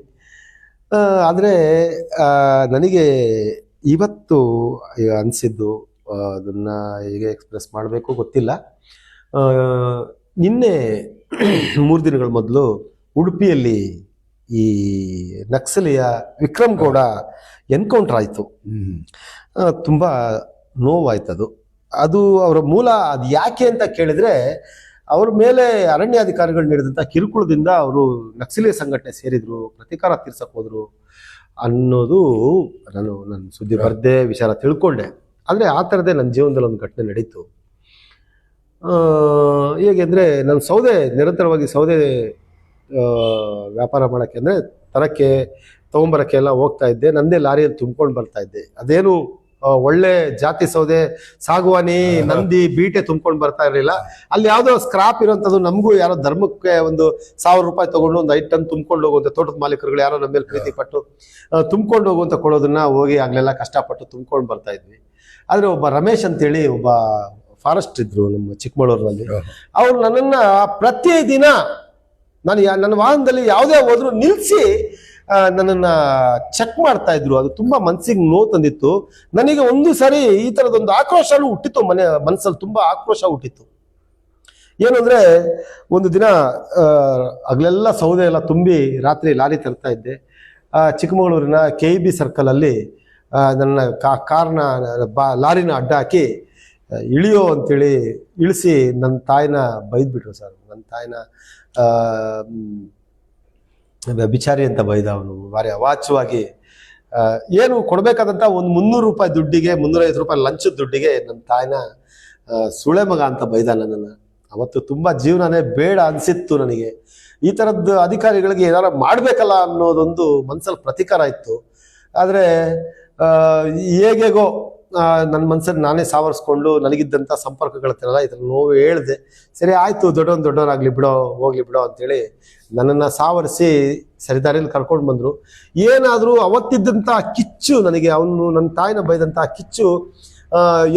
ಆದರೆ ನನಗೆ ಇವತ್ತು ಅನಿಸಿದ್ದು ಅದನ್ನು ಹೇಗೆ ಎಕ್ಸ್ಪ್ರೆಸ್ ಮಾಡಬೇಕು ಗೊತ್ತಿಲ್ಲ. ನಿನ್ನೆ 3 ದಿನಗಳ ಮೊದಲು ಉಡುಪಿಯಲ್ಲಿ ಈ ನಕ್ಸಲಿಯ ವಿಕ್ರಮ್ ಗೌಡ ಎನ್ಕೌಂಟರ್ ಆಯಿತು. ತುಂಬ ನೋವಾಯ್ತದು. ಅದು ಅವರ ಮೂಲ ಅದು ಯಾಕೆ ಅಂತ ಕೇಳಿದ್ರೆ, ಅವ್ರ ಮೇಲೆ ಅರಣ್ಯಾಧಿಕಾರಿಗಳು ನೀಡಿದಂಥ ಕಿರುಕುಳದಿಂದ ಅವರು ನಕ್ಸಲೀಯ ಸಂಘಟನೆ ಸೇರಿದ್ರು, ಪ್ರತೀಕಾರ ತೀರ್ಸಕ್ ಹೋದ್ರು ಅನ್ನೋದು ನನ್ನ ಸುದ್ದಿ ಬರ್ದೇ ವಿಚಾರ ತಿಳ್ಕೊಂಡೆ. ಆದರೆ ಆ ಥರದೇ ನನ್ನ ಜೀವನದಲ್ಲಿ ಒಂದು ಘಟನೆ ನಡೀತು. ಹೇಗೆಂದರೆ, ನಾನು ನಿರಂತರವಾಗಿ ಸೌದೆ ವ್ಯಾಪಾರ ಮಾಡೋಕ್ಕೆ ಅಂದರೆ ತರಕ್ಕೆ ತೊಗೊಂಬರಕ್ಕೆ ಎಲ್ಲ ಹೋಗ್ತಾ ಇದ್ದೆ. ನಂದೇ ಲಾರಿಯಲ್ಲಿ ತುಂಬ್ಕೊಂಡು ಬರ್ತಾ ಇದ್ದೆ. ಅದೇನು ಒಳ್ಳೆ ಜಾತಿ ಸೌದೆ, ಸಾಗುವಾನಿ, ನಂದಿ, ಬೀಟೆ ತುಂಬ್ಕೊಂಡು ಬರ್ತಾ ಇರಲಿಲ್ಲ. ಅಲ್ಲಿ ಯಾವುದೋ ಸ್ಕ್ರಾಪ್ ಇರೋಂಥದ್ದು, ನಮಗೂ ಯಾರೋ ಧರ್ಮಕ್ಕೆ ಒಂದು 1000 ರೂಪಾಯಿ ತಗೊಂಡು ಒಂದು 5 ಟನ್ ತುಂಬ್ಕೊಂಡು ಹೋಗುವಂಥ ತೋಟದ ಮಾಲೀಕರುಗಳು ಯಾರೋ ನಮ್ಮ ಮೇಲೆ ಪ್ರೀತಿ ಪಟ್ಟು ತುಂಬ್ಕೊಂಡು ಹೋಗುವಂಥ ಕೊಡೋದನ್ನ ಹೋಗಿ ಆಗ್ಲೆಲ್ಲ ಕಷ್ಟಪಟ್ಟು ತುಂಬ್ಕೊಂಡು ಬರ್ತಾ ಇದ್ವಿ. ಆದರೆ ಒಬ್ಬ ರಮೇಶ್ ಅಂತೇಳಿ ಒಬ್ಬ ಫಾರೆಸ್ಟ್ ಇದ್ರು ನಮ್ಮ ಚಿಕ್ಕಮಗಳೂರಿನಲ್ಲಿ. ಅವ್ರು ನನ್ನನ್ನ ಪ್ರತಿದಿನ ನನ್ನ ವಾಹನದಲ್ಲಿ ಯಾವುದೇ ಹೋದ್ರು ನಿಲ್ಲಿಸಿ ನನ್ನನ್ನು ಚೆಕ್ ಮಾಡ್ತಾ ಇದ್ರು. ಅದು ತುಂಬಾ ಮನ್ಸಿಗೆ ನೋವು ತಂದಿತ್ತು. ನನಗೆ ಒಂದು ಸರಿ ಈ ಥರದೊಂದು ಆಕ್ರೋಶನೂ ಹುಟ್ಟಿತ್ತು, ಮನಸ್ಸಲ್ಲಿ ತುಂಬಾ ಆಕ್ರೋಶ ಹುಟ್ಟಿತ್ತು. ಏನಂದ್ರೆ, ಒಂದು ದಿನ ಹಗಲೆಲ್ಲ ಸೌದೆ ಎಲ್ಲ ತುಂಬಿ ರಾತ್ರಿ ಲಾರಿ ತರ್ತಾ ಇದ್ದೆ. ಚಿಕ್ಕಮಗಳೂರಿನ KEB ಸರ್ಕಲ್ ಅಲ್ಲಿ ನನ್ನ ಕಾರ್ನ ಲಾರಿನ ಅಡ್ಡ ಹಾಕಿ ಇಳಿಯೋ ಅಂತೇಳಿ ಇಳಿಸಿ ನನ್ನ ತಾಯಿನ ಬೈದ್ಬಿಟ್ರು ಸರ್. ನನ್ನ ತಾಯಿನ ವ್ಯಭಿಚಾರಿ ಅಂತ ಬೈದ ಅವನು ಭಾರಿ ಅವಾಚ್ಯವಾಗಿ. ಏನು ಕೊಡ್ಬೇಕಾದಂತ ಒಂದು 300 ರೂಪಾಯಿ ದುಡ್ಡಿಗೆ, 350 ರೂಪಾಯಿ ಲಂಚದ ದುಡ್ಡಿಗೆ ನನ್ನ ತಾಯಿನ ಸುಳೆ ಮಗ ಅಂತ ಬೈದ ನನ್ನನ್ನು. ಅವತ್ತು ತುಂಬಾ ಜೀವನನೇ ಬೇಡ ಅನ್ಸಿತ್ತು ನನಗೆ. ಈ ಥರದ್ದು ಅಧಿಕಾರಿಗಳಿಗೆ ಏನಾರ ಮಾಡ್ಬೇಕಲ್ಲ ಅನ್ನೋದೊಂದು ಮನ್ಸಲ್ಲಿ ಪ್ರತೀಕಾರ ಇತ್ತು. ಆದರೆ ಹೇಗೇಗೋ ನನ್ನ ಮನ್ಸಲ್ಲಿ ನಾನೇ ಸಾವರಿಸ್ಕೊಂಡು ನನಗಿದ್ದಂಥ ಸಂಪರ್ಕಗಳನ್ನೆಲ್ಲ ಇದ್ರ ನೋವು ಹೇಳಿದೆ. ಸರಿ ಆಯ್ತು, ದೊಡ್ಡವನಾಗ್ಲಿ ಬಿಡೋ, ಹೋಗ್ಲಿ ಬಿಡೋ ಅಂತೇಳಿ ನನ್ನನ್ನು ಸಾವರಿಸಿ ಸರಿದಾರಿಯಲ್ಲಿ ಕರ್ಕೊಂಡು ಬಂದರು. ಏನಾದರೂ ಅವತ್ತಿದ್ದಂಥ ಕಿಚ್ಚು ನನಗೆ, ನನ್ನ ತಾಯಿನ ಬೈದಂಥ ಕಿಚ್ಚು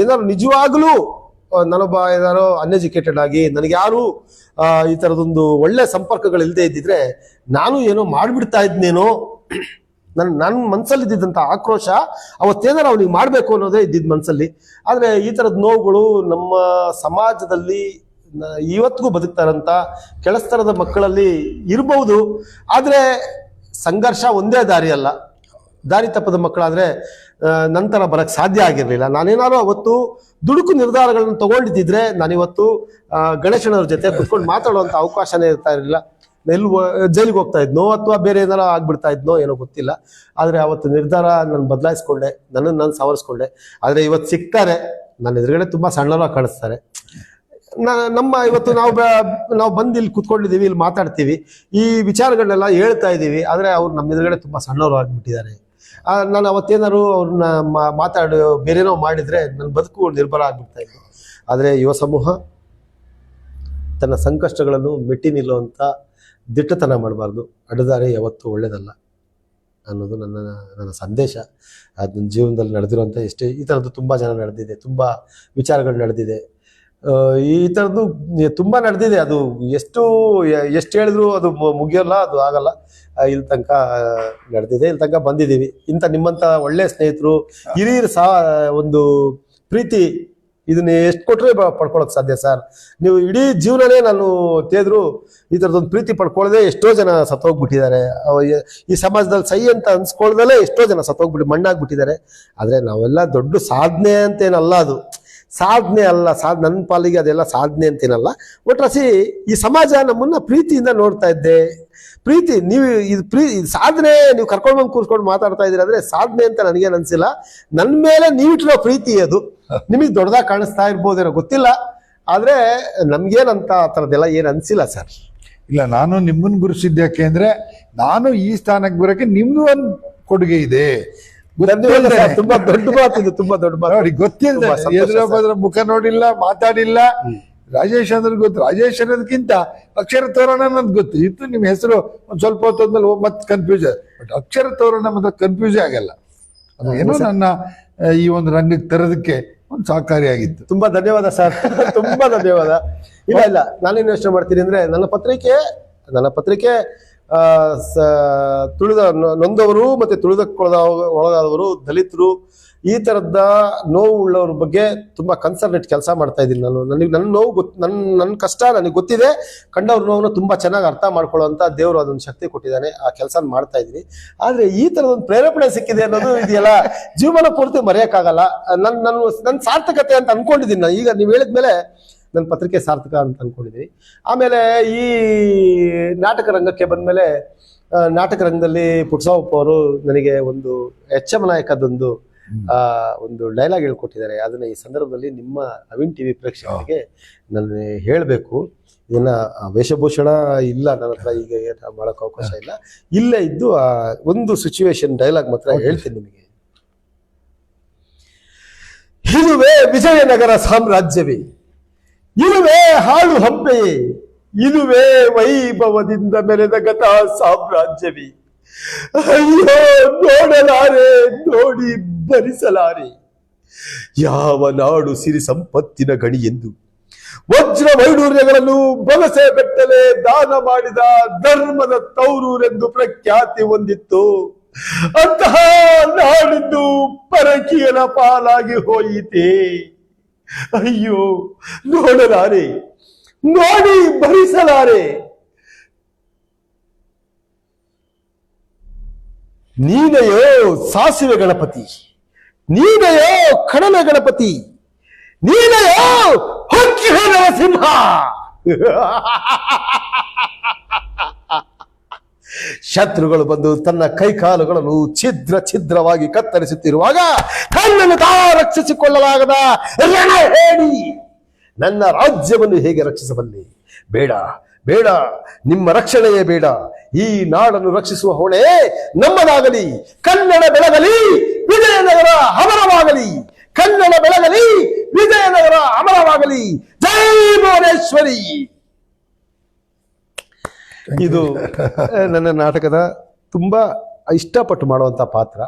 ಏನಾದ್ರು ನಿಜವಾಗ್ಲೂ ನಾನೊಬ್ಬ ಏನಾರೋ ಅನ್ಎಜುಕೇಟೆಡ್ ಆಗಿ ನನಗೆ ಯಾರು ಈ ಥರದೊಂದು ಒಳ್ಳೆ ಸಂಪರ್ಕಗಳಿಲ್ಲದೆ ಇದ್ದಿದ್ರೆ ನಾನು ಏನೋ ಮಾಡಿಬಿಡ್ತಾ ಇದ್ನೇನೋ. ನನ್ನ ಮನಸ್ಸಲ್ಲಿ ಇದ್ದಿದ್ದಂಥ ಆಕ್ರೋಶ ಅವತ್ತೇನಾರು ಅವನಿಗೆ ಮಾಡಬೇಕು ಅನ್ನೋದೇ ಇದ್ದಿದ್ದು ಮನಸ್ಸಲ್ಲಿ. ಆದರೆ ಈ ಥರದ ನೋವುಗಳು ನಮ್ಮ ಸಮಾಜದಲ್ಲಿ ಇವತ್ತಿಗೂ ಬದುಕ್ತಾ ಇರೋಂಥ ಕೆಳಸ್ತರದ ಮಕ್ಕಳಲ್ಲಿ ಇರಬಹುದು. ಆದರೆ ಸಂಘರ್ಷ ಒಂದೇ ದಾರಿ ಅಲ್ಲ. ದಾರಿ ತಪ್ಪದ ಮಕ್ಕಳಾದರೆ ನಂತರ ಬರಕ್ಕೆ ಸಾಧ್ಯ ಆಗಿರಲಿಲ್ಲ. ನಾನೇನಾದ್ರು ಅವತ್ತು ದುಡುಕು ನಿರ್ಧಾರಗಳನ್ನು ತಗೊಂಡಿದ್ದಿದ್ರೆ ನಾನಿವತ್ತು ಗಣೇಶನವ್ರ ಜೊತೆ ಕುತ್ಕೊಂಡು ಮಾತಾಡುವಂಥ ಅವಕಾಶನೇ ಇರ್ತಾ ಇರಲಿಲ್ಲ. ಜೈಲಿಗೆ ಹೋಗ್ತಾ ಇದ್ನೋ ಅಥವಾ ಬೇರೆ ಏನಾರ ಆಗ್ಬಿಡ್ತಾ ಇದ್ನೋ ಏನೋ ಗೊತ್ತಿಲ್ಲ. ಆದರೆ ಅವತ್ತು ನಿರ್ಧಾರ ನಾನು ಬದಲಾಯಿಸ್ಕೊಂಡೆ, ನನ್ನನ್ನು ನಾನು ಸವರಿಸ್ಕೊಂಡೆ. ಆದರೆ ಇವತ್ತು ಸಿಗ್ತಾರೆ, ನನ್ನ ಎದುರುಗಡೆ ತುಂಬ ಸಣ್ಣರಾಗಿ ಕಾಣಿಸ್ತಾರೆ. ನಮ್ಮ ಇವತ್ತು ನಾವು ಬಂದು ಇಲ್ಲಿ ಕುತ್ಕೊಂಡಿದ್ದೀವಿ, ಇಲ್ಲಿ ಮಾತಾಡ್ತೀವಿ, ಈ ವಿಚಾರಗಳನ್ನೆಲ್ಲ ಹೇಳ್ತಾ ಇದ್ದೀವಿ. ಆದರೆ ಅವ್ರು ನಮ್ಮ ಎದುರುಗಡೆ ತುಂಬ ಸಣ್ಣವರು ಆಗಿಬಿಟ್ಟಿದ್ದಾರೆ. ನಾನು ಅವತ್ತೇನಾದ್ರು ಅವ್ರನ್ನ ಮಾತಾಡಿ ಬೇರೇನೋ ಮಾಡಿದರೆ ನನ್ನ ಬದುಕು ನಿರ್ಭರ ಆಗ್ಬಿಡ್ತಾ ಇತ್ತು. ಆದರೆ ಯುವ ಸಮೂಹ ತನ್ನ ಸಂಕಷ್ಟಗಳನ್ನು ಮೆಟ್ಟಿ ನಿಲ್ಲುವಂಥ ದಿಟ್ಟತನ ಮಾಡಬಾರ್ದು. ಅಡ್ಡದಾರಿ ಯಾವತ್ತೂ ಒಳ್ಳೆಯದಲ್ಲ ಅನ್ನೋದು ನನ್ನ ಸಂದೇಶ. ಅದು ನನ್ನ ಜೀವನದಲ್ಲಿ ನಡೆದಿರುವಂಥ ಈ ಥರದ್ದು ತುಂಬ ಜನ ನಡೆದಿದೆ, ತುಂಬ ವಿಚಾರಗಳು ನಡೆದಿದೆ. ಈ ಥರದ್ದು ತುಂಬ ನಡೆದಿದೆ. ಅದು ಎಷ್ಟು ಹೇಳಿದ್ರು ಅದು ಮುಗಿಯೋಲ್ಲ, ಅದು ಆಗಲ್ಲ. ಇಲ್ಲಿ ತನಕ ನಡೆದಿದೆ, ಇಲ್ಲಿ ತನಕ ಬಂದಿದ್ದೀವಿ. ಇಂಥ ನಿಮ್ಮಂಥ ಒಳ್ಳೆಯ ಸ್ನೇಹಿತರು, ಹಿರಿಯರು ಸಹ ಒಂದು ಪ್ರೀತಿ ಇದನ್ನ ಎಷ್ಟು ಕೊಟ್ಟರೆ ಪಡ್ಕೊಳಕ್ ಸಾಧ್ಯ ಸರ್? ನೀವು ಇಡೀ ಜೀವನನೇ ನಾನು ತೇದ್ರು ಈ ಥರದೊಂದು ಪ್ರೀತಿ ಪಡ್ಕೊಳ್ಳದೆ ಎಷ್ಟೋ ಜನ ಸತ್ತೋಗ್ಬಿಟ್ಟಿದ್ದಾರೆ. ಈ ಸಮಾಜದಲ್ಲಿ ಸೈ ಅಂತ ಅನ್ಸ್ಕೊಳ್ದಲ್ಲೇ ಎಷ್ಟೋ ಜನ ಸತ್ತೋಗ್ಬಿಟ್ಟು ಮಣ್ಣಾಗ್ಬಿಟ್ಟಿದ್ದಾರೆ. ಆದರೆ ನಾವೆಲ್ಲ ದೊಡ್ಡ ಸಾಧನೆ ಅಂತೇನಲ್ಲ, ಅದು ಸಾಧನೆ ಅಲ್ಲ. ನನ್ನ ಪಾಲಿಗೆ ಅದೆಲ್ಲ ಸಾಧನೆ ಅಂತೇನಲ್ಲ. ಒಟ್ರಾಸಿ ಈ ಸಮಾಜ ನಮ್ಮನ್ನ ಪ್ರೀತಿಯಿಂದ ನೋಡ್ತಾ ಇದ್ದೆ. ಪ್ರೀತಿ ನೀವು ಇದು ಸಾಧನೆ ನೀವು ಕರ್ಕೊಂಡು ಬಂದು ಕೂರ್ಸ್ಕೊಂಡು ಮಾತಾಡ್ತಾ ಇದ್ದೀರ ಅಂದ್ರೆ ಸಾಧನೆ ಅಂತ ನನಗೇನು ಅನ್ಸಿಲ್ಲ. ನನ್ನ ಮೇಲೆ ನೀವಿಟ್ಟಿರೋ ಪ್ರೀತಿ ಅದು. ನಿಮಗೆ ದೊಡ್ಡದಾಗಿ ಕಾಣಿಸ್ತಾ ಇರ್ಬೋದೇನೋ ಗೊತ್ತಿಲ್ಲ, ಆದ್ರೆ ನಮ್ಗೇನಂತ ಆ ಥರದ್ದೆಲ್ಲ ಏನು ಅನ್ಸಿಲ್ಲ ಸರ್. ಇಲ್ಲ, ನಾನು ನಿಮ್ಮನ್ನು ಗುರುಸಿದ್ದೆ ಯಾಕೆ ಅಂದ್ರೆ ನಾನು ಈ ಸ್ಥಾನಕ್ಕೆ ಬರೋಕೆ ನಿಮ್ದು ಒಂದು ಕೊಡುಗೆ ಇದೆ. ತುಂಬಾ ದೊಡ್ಡ ಮಾತು ಇದು, ತುಂಬಾ ದೊಡ್ಡ ಮಾತು. ನೋಡಿ, ಗೊತ್ತಿಲ್ಲ, ಎದುರ ಮುಖ ನೋಡಿಲ್ಲ, ಮಾತಾಡಿಲ್ಲ. ರಾಜೇಶ್ ಅಂದ್ರೆ ಗೊತ್ತು. ರಾಜೇಶ್ ಅನ್ನೋದಕ್ಕಿಂತ ಅಕ್ಷರ ತೋರಣ ಅನ್ನೋದು ಗೊತ್ತು ಇತ್ತು. ನಿಮ್ಮ ಹೆಸರು ಒಂದ್ ಸ್ವಲ್ಪ ಹೊತ್ತೊಂದ್ಮೇಲೆ ಮತ್ತೆ ಕನ್ಫ್ಯೂಸ್. ಬಟ್ ಅಕ್ಷರ ತೋರಣ ಮಾತ್ರ ಕನ್ಫ್ಯೂಸ್ ಆಗಲ್ಲ. ಅದು ಏನೋ ನನ್ನ ಈ ಒಂದು ರಂಗಕ್ಕೆ ತರೋದಕ್ಕೆ ಒಂದು ಸಹಕಾರಿಯಾಗಿತ್ತು. ತುಂಬಾ ಧನ್ಯವಾದ ಸರ್, ತುಂಬಾ ಧನ್ಯವಾದ. ಇಲ್ಲ ನಾನೇನು ಯೋಚನೆ ಮಾಡ್ತೀನಿ ಅಂದ್ರೆ ನನ್ನ ಪತ್ರಿಕೆ ತುಳಿದ ನೊಂದವರು ಮತ್ತೆ ಒಳಗಾದವರು, ದಲಿತರು, ಈ ತರದ ನೋವು ಉಳ್ಳವ್ರ ಬಗ್ಗೆ ತುಂಬಾ ಕನ್ಸರ್ನೇಟ್ ಕೆಲಸ ಮಾಡ್ತಾ ಇದ್ದೀನಿ ನಾನು. ನನ್ನ ನೋವು ನನ್ನ ಕಷ್ಟ ನನಗೆ ಗೊತ್ತಿದೆ. ಕಂಡವ್ರ ನೋವನ್ನ ತುಂಬಾ ಚೆನ್ನಾಗಿ ಅರ್ಥ ಮಾಡ್ಕೊಳ್ಳೋಂಥ ದೇವರು ಅದೊಂದು ಶಕ್ತಿ ಕೊಟ್ಟಿದ್ದಾನೆ. ಆ ಕೆಲಸ ಮಾಡ್ತಾ ಇದ್ದೀನಿ. ಆದ್ರೆ ಈ ತರದೊಂದು ಪ್ರೇರೇಪಣೆ ಸಿಕ್ಕಿದೆ ಅನ್ನೋದು ಇದೆಯಲ್ಲ, ಜೀವನ ಪೂರ್ತಿ ಮರೆಯಕ್ಕಾಗಲ್ಲ. ನನ್ನ ಸಾರ್ಥಕತೆ ಅಂತ ಅನ್ಕೊಂಡಿದ್ದೀನಿ ನಾನು. ಈಗ ನೀವು ಹೇಳಿದ್ಮೇಲೆ ನನ್ನ ಪತ್ರಿಕೆ ಸಾರ್ಥಕ ಅಂತ ಅನ್ಕೊಂಡಿದ್ದೀನಿ. ಆಮೇಲೆ ಈ ನಾಟಕ ರಂಗಕ್ಕೆ ಬಂದ್ಮೇಲೆ ನಾಟಕ ರಂಗದಲ್ಲಿ ಪುಟ್ಸಾವಪ್ಪ ಅವರು ನನಗೆ ಒಂದು ಎಚ್ಚಮ ನಾಯಕದೊಂದು ಒಂದು ಡೈಲಾಗ್ ಹೇಳ್ಕೊಟ್ಟಿದ್ದಾರೆ. ಅದನ್ನ ಈ ಸಂದರ್ಭದಲ್ಲಿ ನಿಮ್ಮ ನವೀನ್ ಟಿವಿ ಪ್ರೇಕ್ಷಕರಿಗೆ ನಾನು ಹೇಳಬೇಕು. ಇದನ್ನ ವೇಷಭೂಷಣ ಇಲ್ಲ ನನ್ನ ಹತ್ರ, ಈಗ ಮಾಡಕ್ ಅವಕಾಶ ಇಲ್ಲ. ಇಲ್ಲೇ ಇದ್ದು ಆ ಒಂದು ಸಿಚುವೇಶನ್ ಡೈಲಾಗ್ ಮಾತ್ರ ಹೇಳ್ತೀನಿ ನಿಮಗೆ. ಇದುವೇ ವಿಜಯನಗರ ಸಾಮ್ರಾಜ್ಯವೇ, ಇದುವೇ ಹಾಳು ಹಂಪೆಯೇ, ಇದುವೇ ವೈಭವದಿಂದ ಮೆರೆದ ಗತ ಸಾಮ್ರಾಜ್ಯವೇ. ಅಯ್ಯೋ ನೋಡಲಾರೆ, ನೋಡಿ ಭರಿಸಲಾರೆ. ಯಾವ ನಾಡು ಸಿರಿ ಸಂಪತ್ತಿನ ಗಣಿ ಎಂದು ವಜ್ರ ವೈಡೂರ್ಯಗಳನ್ನು ಬೊಗಸೆ ಬೆಟ್ಟಲೆ ದಾನ ಮಾಡಿದ ಧರ್ಮದ ತೌರೂರೆಂದು ಪ್ರಖ್ಯಾತಿ ಹೊಂದಿತ್ತು. ಅಂತಹ ನಾಡಿದ್ದು ಪರಕೀಯನ ಪಾಲಾಗಿ ಹೋಯಿತೆ. ಅಯ್ಯೋ ನೋಡಲಾರೆ, ನೋಡಿ ಭರಿಸಲಾರೆ. ನೀನೆಯೋ ಸಾಸಿವೆ ಗಣಪತಿ, ನೀನೆಯೋ ಕಡಲ ಗಣಪತಿ, ನೀನೆಯೋ ಹೊಕ್ಕಿಹ ನರಸಿಂಹ. ಶತ್ರುಗಳು ಬಂದು ತನ್ನ ಕೈಕಾಲುಗಳನ್ನು ಛಿದ್ರವಾಗಿ ಕತ್ತರಿಸುತ್ತಿರುವಾಗ ತನ್ನನ್ನು ತಾ ರಕ್ಷಿಸಿಕೊಳ್ಳಲಾಗದ ರಣ ಹೇಳಿ ನನ್ನ ರಾಜ್ಯವನ್ನು ಹೇಗೆ ರಕ್ಷಿಸಬಲ್ಲೆ? ಬೇಡ ಬೇಡ, ನಿಮ್ಮ ರಕ್ಷಣೆಯೇ ಬೇಡ. ಈ ನಾಡನ್ನು ರಕ್ಷಿಸುವ ಹೊಣೆ ನಮ್ಮದಾಗಲಿ. ಕನ್ನಡ ಬೆಳಗಲಿ, ವಿಜಯನಗರ ಅಮರವಾಗಲಿ. ಕನ್ನಡ ಬೆಳಗಲಿ, ವಿಜಯನಗರ ಅಮರವಾಗಲಿ. ಜೈ ಭುವನೇಶ್ವರಿ. ಇದು ನನ್ನ ನಾಟಕದ ತುಂಬಾ ಇಷ್ಟಪಟ್ಟು ಮಾಡುವಂತ ಪಾತ್ರ.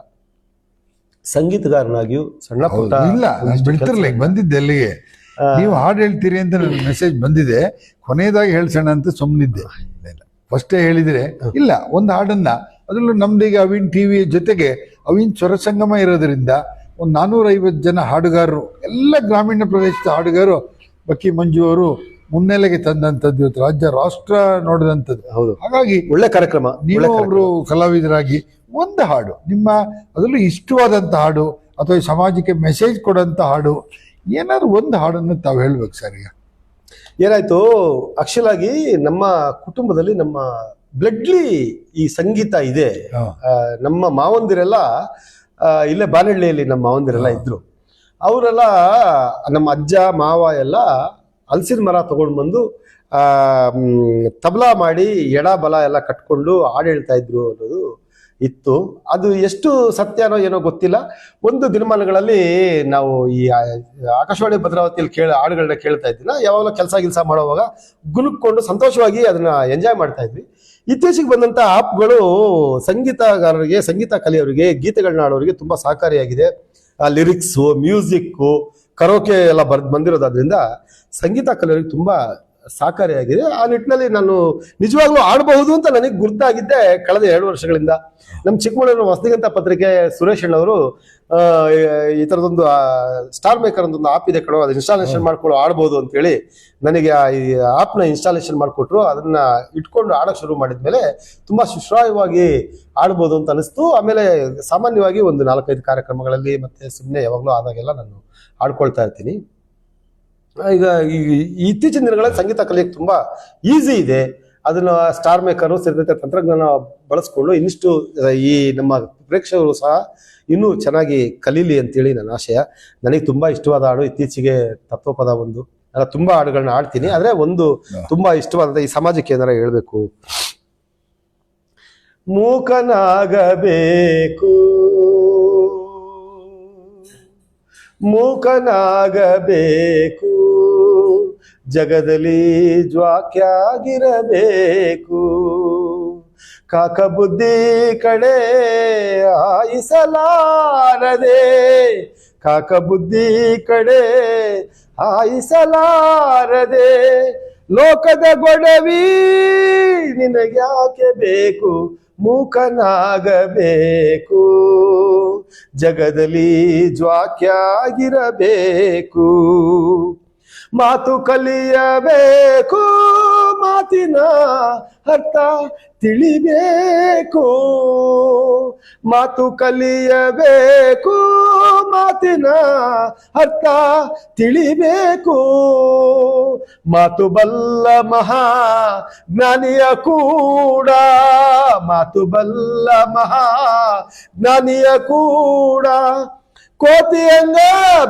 ಸಂಗೀತಗಾರನಾಗಿಯೂ ಸಣ್ಣ ಪುಟ್ಟ ಇಲ್ಲ, ಬಿಡ್ತಿರ್ಲಿಕ್ಕೆ ಬಂದಿದ್ದೆ ಅಲ್ಲಿಗೆ. ನೀವು ಹಾಡು ಹೇಳ್ತೀರಿ ಅಂತ ನನ್ನ ಮೆಸೇಜ್ ಬಂದಿದೆ. ಕೊನೆಯದಾಗಿ ಹೇಳ್ಸೋಣ ಅಂತ ಸುಮ್ಮನಿದ್ದೆ. ಫಸ್ಟೇ ಹೇಳಿದ್ರೆ ಇಲ್ಲ, ಒಂದು ಹಾಡನ್ನ, ಅದರಲ್ಲೂ ನಮ್ದೀಗ ಅವಿನ್ ಟಿವಿ ಜೊತೆಗೆ ಅವಿನ್ ಸ್ವರ ಸಂಗಮ ಇರೋದ್ರಿಂದ ಒಂದು 450 ಜನ ಹಾಡುಗಾರರು, ಎಲ್ಲ ಗ್ರಾಮೀಣ ಪ್ರದೇಶದ ಹಾಡುಗಾರರು ಬಕ್ಕಿ ಮಂಜು ಅವರು ಮುನ್ನೆಲೆಗೆ ತಂದಂಥದ್ದು, ಇವತ್ತು ರಾಜ್ಯ ರಾಷ್ಟ್ರ ನೋಡಿದಂಥದ್ದು. ಹೌದು, ಹಾಗಾಗಿ ಒಳ್ಳೆ ಕಾರ್ಯಕ್ರಮ. ನೀವು ಒಬ್ರು ಕಲಾವಿದರಾಗಿ ಒಂದು ಹಾಡು, ನಿಮ್ಮ ಅದರಲ್ಲೂ ಇಷ್ಟವಾದಂಥ ಹಾಡು ಅಥವಾ ಈ ಸಮಾಜಕ್ಕೆ ಮೆಸೇಜ್ ಕೊಡೋಂಥ ಹಾಡು, ಏನಾದ್ರು ಒಂದು ಹಾಡನ್ನು ತಾವು ಹೇಳ್ಬೇಕು ಸರ್. ಈಗ ಏನಾಯ್ತು, ಆಕ್ಚುಲ್ ಆಗಿ ನಮ್ಮ ಕುಟುಂಬದಲ್ಲಿ ನಮ್ಮ ಬ್ಲಡ್ಲಿ ಈ ಸಂಗೀತ ಇದೆ. ನಮ್ಮ ಮಾವಂದಿರೆಲ್ಲ ಇಲ್ಲೇ ಬಾನಹಳ್ಳಿಯಲ್ಲಿ ನಮ್ಮ ಮಾವಂದಿರೆಲ್ಲ ಇದ್ರು. ಅವರೆಲ್ಲ ನಮ್ಮ ಅಜ್ಜ ಮಾವ ಎಲ್ಲ ಹಲಸಿನ ಮರ ತಗೊಂಡು ಬಂದು ತಬಲಾ ಮಾಡಿ ಎಡ ಬಲ ಎಲ್ಲ ಕಟ್ಕೊಂಡು ಹಾಡು ಹೇಳ್ತಾ ಇದ್ರು ಅನ್ನೋದು ಇತ್ತು. ಅದು ಎಷ್ಟು ಸತ್ಯನೋ ಏನೋ ಗೊತ್ತಿಲ್ಲ. ಒಂದು ದಿನಮಾನಗಳಲ್ಲಿ ನಾವು ಈ ಆಕಾಶವಾಣಿ ಭದ್ರಾವತಿಯಲ್ಲಿ ಹಾಡುಗಳನ್ನ ಕೇಳ್ತಾ ಇದ್ದಿಲ್ಲ. ಯಾವಾಗಲೂ ಕೆಲಸ ಮಾಡುವಾಗ ಗುನುಕ್ಕೊಂಡು ಸಂತೋಷವಾಗಿ ಅದನ್ನ ಎಂಜಾಯ್ ಮಾಡ್ತಾ ಇದ್ವಿ. ಇತ್ತೀಚೆಗೆ ಬಂದಂತ ಆಪ್ಗಳು ಸಂಗೀತಗಾರರಿಗೆ, ಸಂಗೀತ ಕಲಿಯವರಿಗೆ, ಗೀತೆಗಳನ್ನ ಆಡೋರಿಗೆ ತುಂಬಾ ಸಹಕಾರಿಯಾಗಿದೆ. ಲಿರಿಕ್ಸು, ಮ್ಯೂಸಿಕ್ಕು, ಕರೋಕೆ ಎಲ್ಲ ಬಂದಿರೋದ್ರಿಂದ ಸಂಗೀತ ಕಲಿಯವರಿಗೆ ತುಂಬಾ ಸಹಕಾರಿಯಾಗಿದೆ. ಆ ನಿಟ್ಟಿನಲ್ಲಿ ನಾನು ನಿಜವಾಗ್ಲೂ ಆಡಬಹುದು ಅಂತ ನನಗೆ ಗುರ್ತಾಗಿದ್ದೆ ಕಳೆದ 2 ವರ್ಷಗಳಿಂದ. ನಮ್ಮ ಚಿಕ್ಕಮಗಳೂರು ಹೊಸದಿಗಂತ ಪತ್ರಿಕೆ ಸುರೇಶ್ ಅಣ್ಣವರು ಈ ತರದೊಂದು ಸ್ಟಾರ್ ಮೇಕರ್ ಒಂದು ಆಪ್ ಇದೆ ಕಣೋ, ಅದು ಇನ್ಸ್ಟಾಲೇಷನ್ ಮಾಡ್ಕೊಳ್ಳೋ ಆಡ್ಬೋದು ಅಂತ ಹೇಳಿ ನನಗೆ ಈ ಆಪ್ನ ಇನ್ಸ್ಟಾಲೇಷನ್ ಮಾಡಿಕೊಟ್ರು. ಅದನ್ನ ಇಟ್ಕೊಂಡು ಆಡೋಕೆ ಶುರು ಮಾಡಿದ್ಮೇಲೆ ತುಂಬಾ ಸುಶ್ರಾಯವಾಗಿ ಆಡ್ಬೋದು ಅಂತ ಅನಿಸ್ತು. ಆಮೇಲೆ ಸಾಮಾನ್ಯವಾಗಿ ಒಂದು 4-5 ಕಾರ್ಯಕ್ರಮಗಳಲ್ಲಿ ಮತ್ತೆ ಸುಮ್ಮನೆ ಯಾವಾಗಲೂ ಆದಾಗೆಲ್ಲ ನಾನು ಆಡ್ಕೊಳ್ತಾ ಇರ್ತೀನಿ. ಈಗ ಇತ್ತೀಚಿನ ದಿನಗಳಲ್ಲಿ ಸಂಗೀತ ಕಲಿಯಕ್ಕೆ ತುಂಬಾ ಈಸಿ ಇದೆ. ಅದನ್ನ ಸ್ಟಾರ್ ಮೇಕರು ಸೇರಿದಂತೆ ತಂತ್ರಜ್ಞಾನ ಬಳಸ್ಕೊಂಡು ಇನ್ನಿಷ್ಟು ಈ ನಮ್ಮ ಪ್ರೇಕ್ಷಕರು ಸಹ ಇನ್ನೂ ಚೆನ್ನಾಗಿ ಕಲೀಲಿ ಅಂತೇಳಿ ನನ್ನ ಆಶಯ. ನನಗೆ ತುಂಬಾ ಇಷ್ಟವಾದ ಹಾಡು ಇತ್ತೀಚೆಗೆ ತತ್ವಪದ ಒಂದು. ನಾನು ತುಂಬಾ ಹಾಡುಗಳನ್ನ ಆಡ್ತೀನಿ, ಆದ್ರೆ ಒಂದು ತುಂಬಾ ಇಷ್ಟವಾದ ಈ ಸಮಾಜಕ್ಕೆ ಏನಾರ ಹೇಳ್ಬೇಕು. ಮೂಕನಾಗಬೇಕು ಮೂಕನಾಗಬೇಕು ಜಗದಲ್ಲಿ ಜ್ವಾಕ್ಯಾಗಿರಬೇಕು, ಕಾಕ ಬುದ್ಧಿ ಕಡೆ ಆಯಿಸಲಾರದೆ, ಕಾಕ ಬುದ್ಧಿ ಕಡೆ ಆಯಿಸಲಾರದೆ, ಲೋಕದ ಗೊಡವಿ ನಿನಗ್ಯಾಕೆ ಬೇಕು, ಮೂಕನಾಗಬೇಕು ಜಗದಲ್ಲಿ ಜ್ವಾಕ್ಯಾಗಿರಬೇಕು, ಮಾತು ಕಲಿಯಬೇಕು ಮಾತಿನ ಅರ್ಥ ತಿಳಿಬೇಕು, ಮಾತು ಕಲಿಯಬೇಕು ಮಾತಿನ ಅರ್ಥ ತಿಳಿಬೇಕು, ಮಾತು ಬಲ್ಲ ಮಹಾ ಜ್ಞಾನಿಯ ಕೂಡ, ಮಾತು ಬಲ್ಲ ಮಹಾ ಜ್ಞಾನಿಯ ಕೂಡ, ಕೋತಿಯಂಗ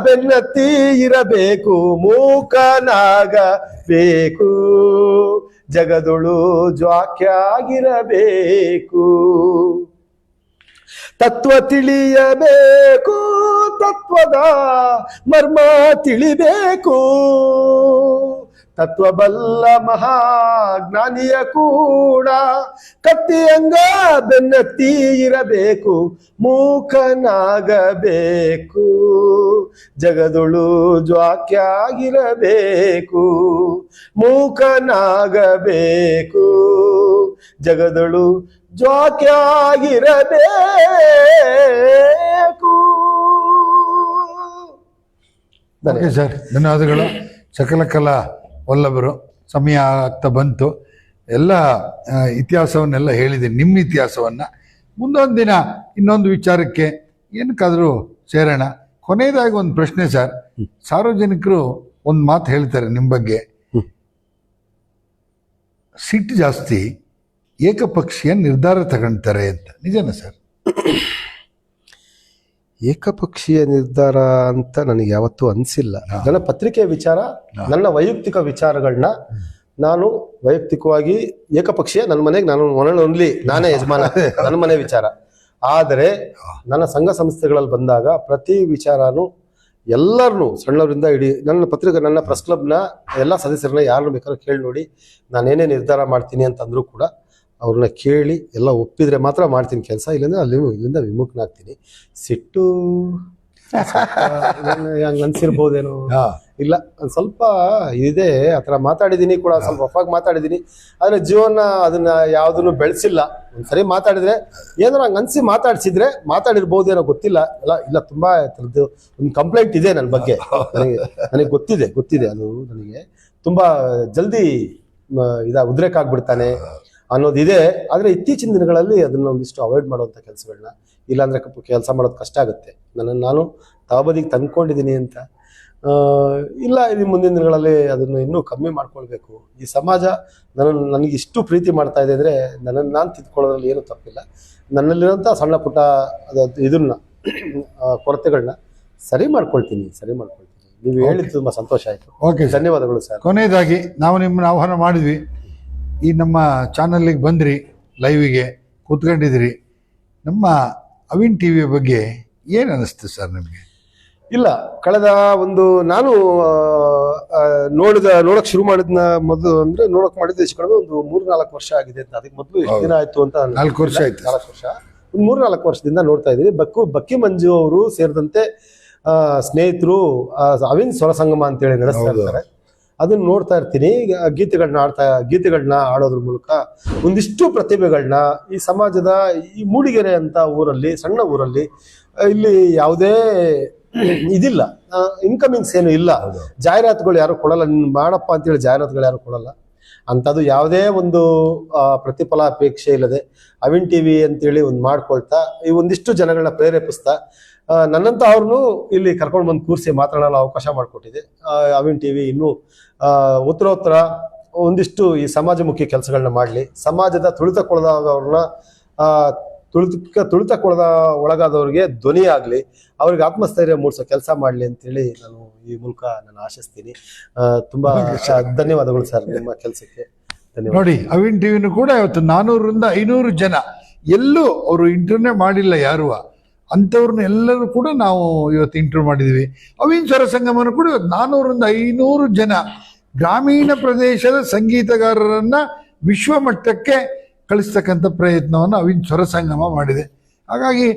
ಬೆನ್ನತ್ತಿ ಇರಬೇಕು, ಮೂಕನಾಗಬೇಕು ಜಗದೊಳು ಜ್ವಾಕ್ಯಾಗಿರಬೇಕು, ತತ್ವ ತಿಳಿಯಬೇಕು ತತ್ವದ ಮರ್ಮ ತಿಳಿಬೇಕು, ತತ್ವ ಬಲ್ಲ ಮಹಾಜ್ಞಾನಿಯ ಕೂಡ, ಕತ್ತಿಯಂಗ ಬೆನ್ನತ್ತಿ ಇರಬೇಕು, ಮೂಕನಾಗಬೇಕು ಜಗದೊಳು ಜ್ವಾಕ್ಯಾಗಿರಬೇಕು, ಮೂಕನಾಗಬೇಕು ಜಗದೊಳು ಜ್ವಾಕ್ಯಾಗಿರಬೇಕು. ಓಕೆ ಸರ್, ಧನ್ಯವಾದಗಳು. ಸಕಲ ಕಲಾ ವಲ್ಲಭರು. ಸಮಯ ಆಗ್ತಾ ಬಂತು, ಎಲ್ಲ ಇತಿಹಾಸವನ್ನೆಲ್ಲ ಹೇಳಿದ್ದೀನಿ, ನಿಮ್ಮ ಇತಿಹಾಸವನ್ನು. ಮುಂದೊಂದು ದಿನ ಇನ್ನೊಂದು ವಿಚಾರಕ್ಕೆ ಏನಕ್ಕಾದರೂ ಸೇರೋಣ. ಕೊನೆಯದಾಗಿ ಒಂದು ಪ್ರಶ್ನೆ ಸರ್, ಸಾರ್ವಜನಿಕರು ಒಂದು ಮಾತು ಹೇಳ್ತಾರೆ ನಿಮ್ಮ ಬಗ್ಗೆ, ಸಿಟ್ಟು ಜಾಸ್ತಿ, ಏಕಪಕ್ಷೀಯ ನಿರ್ಧಾರ ತಗೊಳ್ತಾರೆ ಅಂತ, ನಿಜನಾ ಸರ್? ಏಕಪಕ್ಷೀಯ ನಿರ್ಧಾರ ಅಂತ ನನಗೆ ಯಾವತ್ತೂ ಅನಿಸಿಲ್ಲ. ನನ್ನ ಪತ್ರಿಕೆ ವಿಚಾರ, ನನ್ನ ವೈಯಕ್ತಿಕ ವಿಚಾರಗಳನ್ನ ನಾನು ವೈಯಕ್ತಿಕವಾಗಿ ಏಕಪಕ್ಷೀಯ, ನನ್ನ ಮನೆಗೆ ನಾನು ಒನ್ಲಿ ನಾನೇ ಯಜಮಾನ, ನನ್ನ ಮನೆ ವಿಚಾರ. ಆದರೆ ನನ್ನ ಸಂಘ ಸಂಸ್ಥೆಗಳಲ್ಲಿ ಬಂದಾಗ ಪ್ರತಿ ವಿಚಾರನೂ ಎಲ್ಲರನ್ನೂ ಸಣ್ಣವರಿಂದ ಇಡೀ ನನ್ನ ಪತ್ರಿಕೆ, ನನ್ನ ಪ್ರೆಸ್ ಕ್ಲಬ್ನ ಎಲ್ಲ ಸದಸ್ಯರನ್ನ ಯಾರನ್ನು ಬೇಕಾದ್ರೂ ಕೇಳಿ ನೋಡಿ, ನಾನೇನೇ ನಿರ್ಧಾರ ಮಾಡ್ತೀನಿ ಅಂತಂದ್ರೂ ಕೂಡ ಅವ್ರನ್ನ ಕೇಳಿ ಎಲ್ಲ ಒಪ್ಪಿದ್ರೆ ಮಾತ್ರ ಮಾಡ್ತೀನಿ ಕೆಲಸ, ಇಲ್ಲಿಂದ ಇಲ್ಲಿಂದ ವಿಮುಖನಾಗ್ತೀನಿ. ಸಿಟ್ಟು ಹಂಗ ಅನ್ಸಿರ್ಬೋದೇನೋ, ಇಲ್ಲ ಒಂದ್ ಸ್ವಲ್ಪ ಇದೆ, ಆತರ ಮಾತಾಡಿದೀನಿ ಕೂಡ, ಸ್ವಲ್ಪ ರಫಾಗಿ ಮಾತಾಡಿದೀನಿ. ಆದ್ರೆ ಜೀವನ ಅದನ್ನ ಯಾವ್ದನ್ನು ಬೆಳೆಸಿಲ್ಲ. ಒಂದ್ಸರಿ ಮಾತಾಡಿದ್ರೆ ಏನಾರ ಹಂಗ ಅನ್ಸಿ ಮಾತಾಡ್ಸಿದ್ರೆ ಮಾತಾಡಿರ್ಬೋದೇನೋ, ಗೊತ್ತಿಲ್ಲ. ಇಲ್ಲ ತುಂಬಾ ಥರದ್ದು ಒಂದು ಕಂಪ್ಲೇಂಟ್ ಇದೆ ನನ್ನ ಬಗ್ಗೆ, ನನಗೆ ಗೊತ್ತಿದೆ ಅದು ನನಗೆ ತುಂಬಾ ಜಲ್ದಿ ಉದ್ರೇಕ ಆಗ್ಬಿಡ್ತಾನೆ ಅನ್ನೋದಿದೆ. ಆದ್ರೆ ಇತ್ತೀಚಿನ ದಿನಗಳಲ್ಲಿ ಅದನ್ನ ಒಂದಿಷ್ಟು ಅವಾಯ್ಡ್ ಮಾಡುವಂತ ಕೆಲಸಗಳನ್ನ, ಇಲ್ಲಾಂದ್ರೆ ಕೆಲಸ ಮಾಡೋದು ಕಷ್ಟ ಆಗುತ್ತೆ. ನಾನು ತವಬದಿಗೆ ತಂದ್ಕೊಂಡಿದ್ದೀನಿ ಅಂತ ಇಲ್ಲ, ಇದು ಮುಂದಿನ ದಿನಗಳಲ್ಲಿ ಅದನ್ನು ಇನ್ನೂ ಕಮ್ಮಿ ಮಾಡ್ಕೊಳ್ಬೇಕು. ಈ ಸಮಾಜ ನನಗೆ ಇಷ್ಟು ಪ್ರೀತಿ ಮಾಡ್ತಾ ಇದೆ ಅಂದ್ರೆ ನನ್ನನ್ನು ನಾನು ತಿದ್ಕೊಳ್ಳೋದ್ರಲ್ಲಿ ಏನು ತಪ್ಪಿಲ್ಲ. ನನ್ನಲ್ಲಿರೋಂಥ ಸಣ್ಣ ಪುಟ್ಟ ಇದನ್ನ ಕೊರತೆಗಳನ್ನ ಸರಿ ಮಾಡ್ಕೊಳ್ತೀನಿ. ನೀವು ಹೇಳಿದ್ದು ತುಂಬಾ ಸಂತೋಷ ಆಯ್ತು. ಓಕೆ, ಧನ್ಯವಾದಗಳು ಸರ್. ಕೊನೆಯದಾಗಿ ನಾವು ನಿಮ್ಮನ್ನ ಆಹ್ವಾನ ಮಾಡಿದ್ವಿ, ಈ ನಮ್ಮ ಚಾನಲ್ಗೆ ಬಂದ್ರಿ, ಲೈವಿಗೆ ಕೂತ್ಕೊಂಡಿದ್ರಿ. ನಮ್ಮ ಅವಿನ್ ಟಿವಿಯ ಬಗ್ಗೆ ಏನು ಅನಿಸ್ತು ಸರ್ ನಿಮಗೆ? ಇಲ್ಲ, ಕಳೆದ ಒಂದು ನಾನು ನೋಡಕ್ ಶುರು ಮಾಡಿದ್ನ ಮೊದಲು ಅಂದ್ರೆ ಮಾಡಿದ ಹೆಚ್ಚು ಕಡಿಮೆ ಒಂದು 3-4 ವರ್ಷ ಆಗಿದೆ ಅಂತ. ಅದಕ್ಕೆ ಮೊದಲು ಎಷ್ಟು ದಿನ ಆಯ್ತು ಅಂತ 4 ವರ್ಷ ಆಯ್ತು. 4 ವರ್ಷ, ಒಂದು 3-4 ವರ್ಷದಿಂದ ನೋಡ್ತಾ ಇದ್ದೀವಿ. ಬಕ್ಕಿ ಮಂಜು ಅವರು ಸೇರಿದಂತೆ ಸ್ನೇಹಿತರು ಅವಿನ್ ಸ್ವರ ಸಂಗಮ ಅಂತೇಳಿ ನಡೆಸ್ತಾ ಇರ್ತಾರೆ. ಅದನ್ನ ನೋಡ್ತಾ ಇರ್ತೀನಿ. ಈಗ ಗೀತೆಗಳನ್ನ ಆಡೋದ್ರ ಮೂಲಕ ಒಂದಿಷ್ಟು ಪ್ರತಿಭೆಗಳನ್ನ ಈ ಸಮಾಜದ ಈ ಮೂಡಿಗೆರೆ ಅಂತ ಊರಲ್ಲಿ, ಸಣ್ಣ ಊರಲ್ಲಿ, ಇಲ್ಲಿ ಯಾವುದೇ ಇದಿಲ್ಲ, ಇನ್ಕಮಿಂಗ್ಸ್ ಏನು ಇಲ್ಲ, ಜಾಹೀರಾತುಗಳು ಯಾರು ಕೊಡಲ್ಲ, ನೀನ್ ಮಾಡಪ್ಪ ಅಂತೇಳಿ ಜಾಹೀರಾತುಗಳು ಯಾರು ಕೊಡಲ್ಲ. ಅಂಥದ್ದು ಯಾವುದೇ ಒಂದು ಪ್ರತಿಫಲಾಪೇಕ್ಷೆ ಇಲ್ಲದೆ ಅವಿನ್ ಟಿವಿ ಅಂತೇಳಿ ಒಂದು ಮಾಡ್ಕೊಳ್ತಾ ಈ ಒಂದಿಷ್ಟು ಜನಗಳನ್ನ ಪ್ರೇರೇಪಿಸ್ತಾ ನನ್ನಂತ ಅವ್ರನ್ನು ಇಲ್ಲಿ ಕರ್ಕೊಂಡು ಬಂದು ಕೂರಿಸಿ ಮಾತಾಡಲು ಅವಕಾಶ ಮಾಡಿಕೊಟ್ಟಿದೆ. ಅವಿನ್ ಟಿವಿ ಇನ್ನೂ ಉತ್ತರೋತ್ತರ ಒಂದಿಷ್ಟು ಈ ಸಮಾಜಮುಖಿ ಕೆಲಸಗಳನ್ನ ಮಾಡಲಿ, ಸಮಾಜದ ತುಳಿತಕ್ಕೊಳಗಾದವ್ರನ್ನ ತುಳಿತಕ್ಕೊಳದ ಒಳಗಾದವ್ರಿಗೆ ಧ್ವನಿ ಆಗಲಿ, ಅವ್ರಿಗೆ ಆತ್ಮಸ್ಥೈರ್ಯ ಮೂಡಿಸೋ ಕೆಲಸ ಮಾಡಲಿ ಅಂತೇಳಿ ನಾನು ಈ ಮೂಲಕ ನಾನು ಆಶಿಸ್ತೀನಿ. ತುಂಬಾ ಧನ್ಯವಾದಗಳು ಸರ್ ನಿಮ್ಮ ಕೆಲಸಕ್ಕೆ. ಧನ್ಯವಾದ. ನೋಡಿ, ಅವಿನ್ ಟಿವಿನೂ ಕೂಡ ಇವತ್ತು 400ರಿಂದ 500 ಜನ, ಎಲ್ಲೂ ಅವರು ಇಂಟರ್ವ್ಯೂನೇ ಮಾಡಿಲ್ಲ ಯಾರು, ಅಂಥವ್ರನ್ನ ಎಲ್ಲರೂ ಕೂಡ ನಾವು ಇವತ್ತು ಇಂಟರ್ವ್ಯೂ ಮಾಡಿದ್ದೀವಿ. ಅವಿನ್ ಸ್ವರ ಸಂಗಮನು ಕೂಡ ಇವತ್ತು 400ರಿಂದ 500 ಜನ ಗ್ರಾಮೀಣ ಪ್ರದೇಶದ ಸಂಗೀತಗಾರರನ್ನ ವಿಶ್ವಮಟ್ಟಕ್ಕೆ ಕಳಿಸ್ತಕ್ಕಂಥ ಪ್ರಯತ್ನವನ್ನು ಅವಿನ್ ಸ್ವರ ಸಂಗಮ ಮಾಡಿದೆ. ಹಾಗಾಗಿ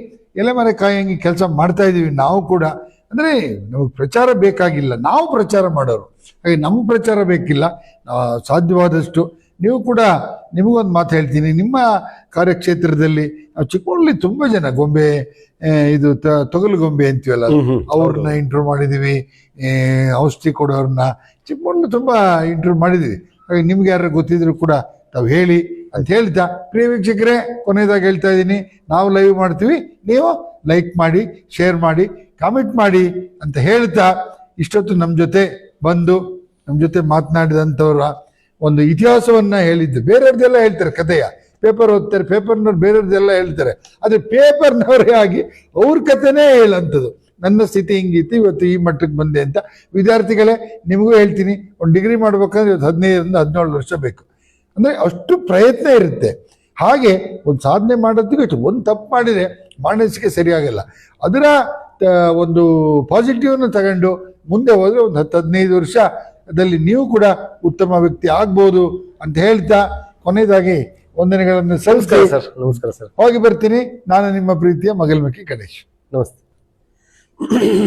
ಎಲೆಮರೆ ಕಾಯಂಗಿ ಕೆಲಸ ಮಾಡ್ತಾ ಇದ್ದೀವಿ ನಾವು ಕೂಡ. ಅಂದರೆ ನಮಗೆ ಪ್ರಚಾರ ಬೇಕಾಗಿಲ್ಲ, ನಾವು ಪ್ರಚಾರ ಮಾಡೋರು. ಹಾಗೆ ನಮ್ಮ ಪ್ರಚಾರ ಬೇಕಿಲ್ಲ. ಸಾಧ್ಯವಾದಷ್ಟು ನೀವು ಕೂಡ, ನಿಮಗೊಂದು ಮಾತು ಹೇಳ್ತೀನಿ, ನಿಮ್ಮ ಕಾರ್ಯಕ್ಷೇತ್ರದಲ್ಲಿ ನಾವು ಚಿಕ್ಕಮಗಳೂರಲ್ಲಿ ತುಂಬ ಜನ ಗೊಂಬೆ, ಇದು ತೊಗಲು ಗೊಂಬೆ ಅಂತೀವಲ್ಲ, ಅವ್ರನ್ನ ಇಂಟರ್ವ್ಯೂ ಮಾಡಿದ್ದೀವಿ. ಔಷಧಿ ಕೊಡೋರನ್ನ ಚಿಕ್ಕಮಗಳೂರಲ್ಲಿ ತುಂಬ ಇಂಟರ್ವ್ಯೂ ಮಾಡಿದ್ದೀವಿ. ಹಾಗೆ ನಿಮ್ಗೆ ಯಾರು ಗೊತ್ತಿದ್ರು ಕೂಡ ತಾವು ಹೇಳಿ ಅಂತ ಹೇಳ್ತಾ, ಪ್ರಿಯ ವೀಕ್ಷಕರೇ, ಕೊನೆಯದಾಗಿ ಹೇಳ್ತಾ ಇದ್ದೀನಿ, ನಾವು ಲೈವ್ ಮಾಡ್ತೀವಿ, ನೀವು ಲೈಕ್ ಮಾಡಿ, ಶೇರ್ ಮಾಡಿ, ಕಾಮೆಂಟ್ ಮಾಡಿ ಅಂತ ಹೇಳ್ತಾ, ಇಷ್ಟೊತ್ತು ನಮ್ಮ ಜೊತೆ ಬಂದು ನಮ್ಮ ಜೊತೆ ಮಾತನಾಡಿದಂಥವ್ರ ಒಂದು ಇತಿಹಾಸವನ್ನ ಹೇಳಿದ್ದು. ಬೇರೆಯವ್ರದ್ದೆಲ್ಲ ಹೇಳ್ತಾರೆ ಕಥೆಯ, ಪೇಪರ್ ಓದ್ತಾರೆ, ಪೇಪರ್ನವ್ರು ಬೇರೆಯವ್ರದ್ದೆಲ್ಲ ಹೇಳ್ತಾರೆ, ಆದರೆ ಪೇಪರ್ನವರೇ ಆಗಿ ಅವ್ರ ಕಥೆನೇ ಹೇಳಂಥದ್ದು. ನನ್ನ ಸ್ಥಿತಿ ಹಿಂಗಿತ್ತು, ಇವತ್ತು ಈ ಮಟ್ಟಕ್ಕೆ ಬಂದೆ ಅಂತ. ವಿದ್ಯಾರ್ಥಿಗಳೇ, ನಿಮಗೂ ಹೇಳ್ತೀನಿ, ಒಂದು ಡಿಗ್ರಿ ಮಾಡ್ಬೇಕಂದ್ರೆ ಇವತ್ತು 15ರಿಂದ 17 ವರ್ಷ ಬೇಕು. ಅಂದರೆ ಅಷ್ಟು ಪ್ರಯತ್ನ ಇರುತ್ತೆ. ಹಾಗೆ ಒಂದು ಸಾಧನೆ ಮಾಡೋದಕ್ಕೆ ಒಂದು ತಪ್ಪು ಮಾಡಿದರೆ ಮಾನಸಿಕ ಸರಿಯಾಗಲ್ಲ. ಅದರ ಒಂದು ಪಾಸಿಟಿವ್ನ ತಗೊಂಡು ಮುಂದೆ ಹೋದರೆ ಒಂದು 10-15 ವರ್ಷದಲ್ಲಿ ನೀವು ಕೂಡ ಉತ್ತಮ ವ್ಯಕ್ತಿ ಆಗ್ಬೋದು ಅಂತ ಹೇಳ್ತಾ, ಕೊನೆಯದಾಗಿ ವಂದನೆಗಳನ್ನು ಸಲ್ಲಿಸ್ತಾ ನಮಸ್ಕಾರ ಸರ್. ಹೋಗಿ ಬರ್ತೀನಿ. ನಾನು ನಿಮ್ಮ ಪ್ರೀತಿಯ ಮಗಲ್ಮಕ್ಕಿ ಗಣೇಶ್. ನಮಸ್ತೆ.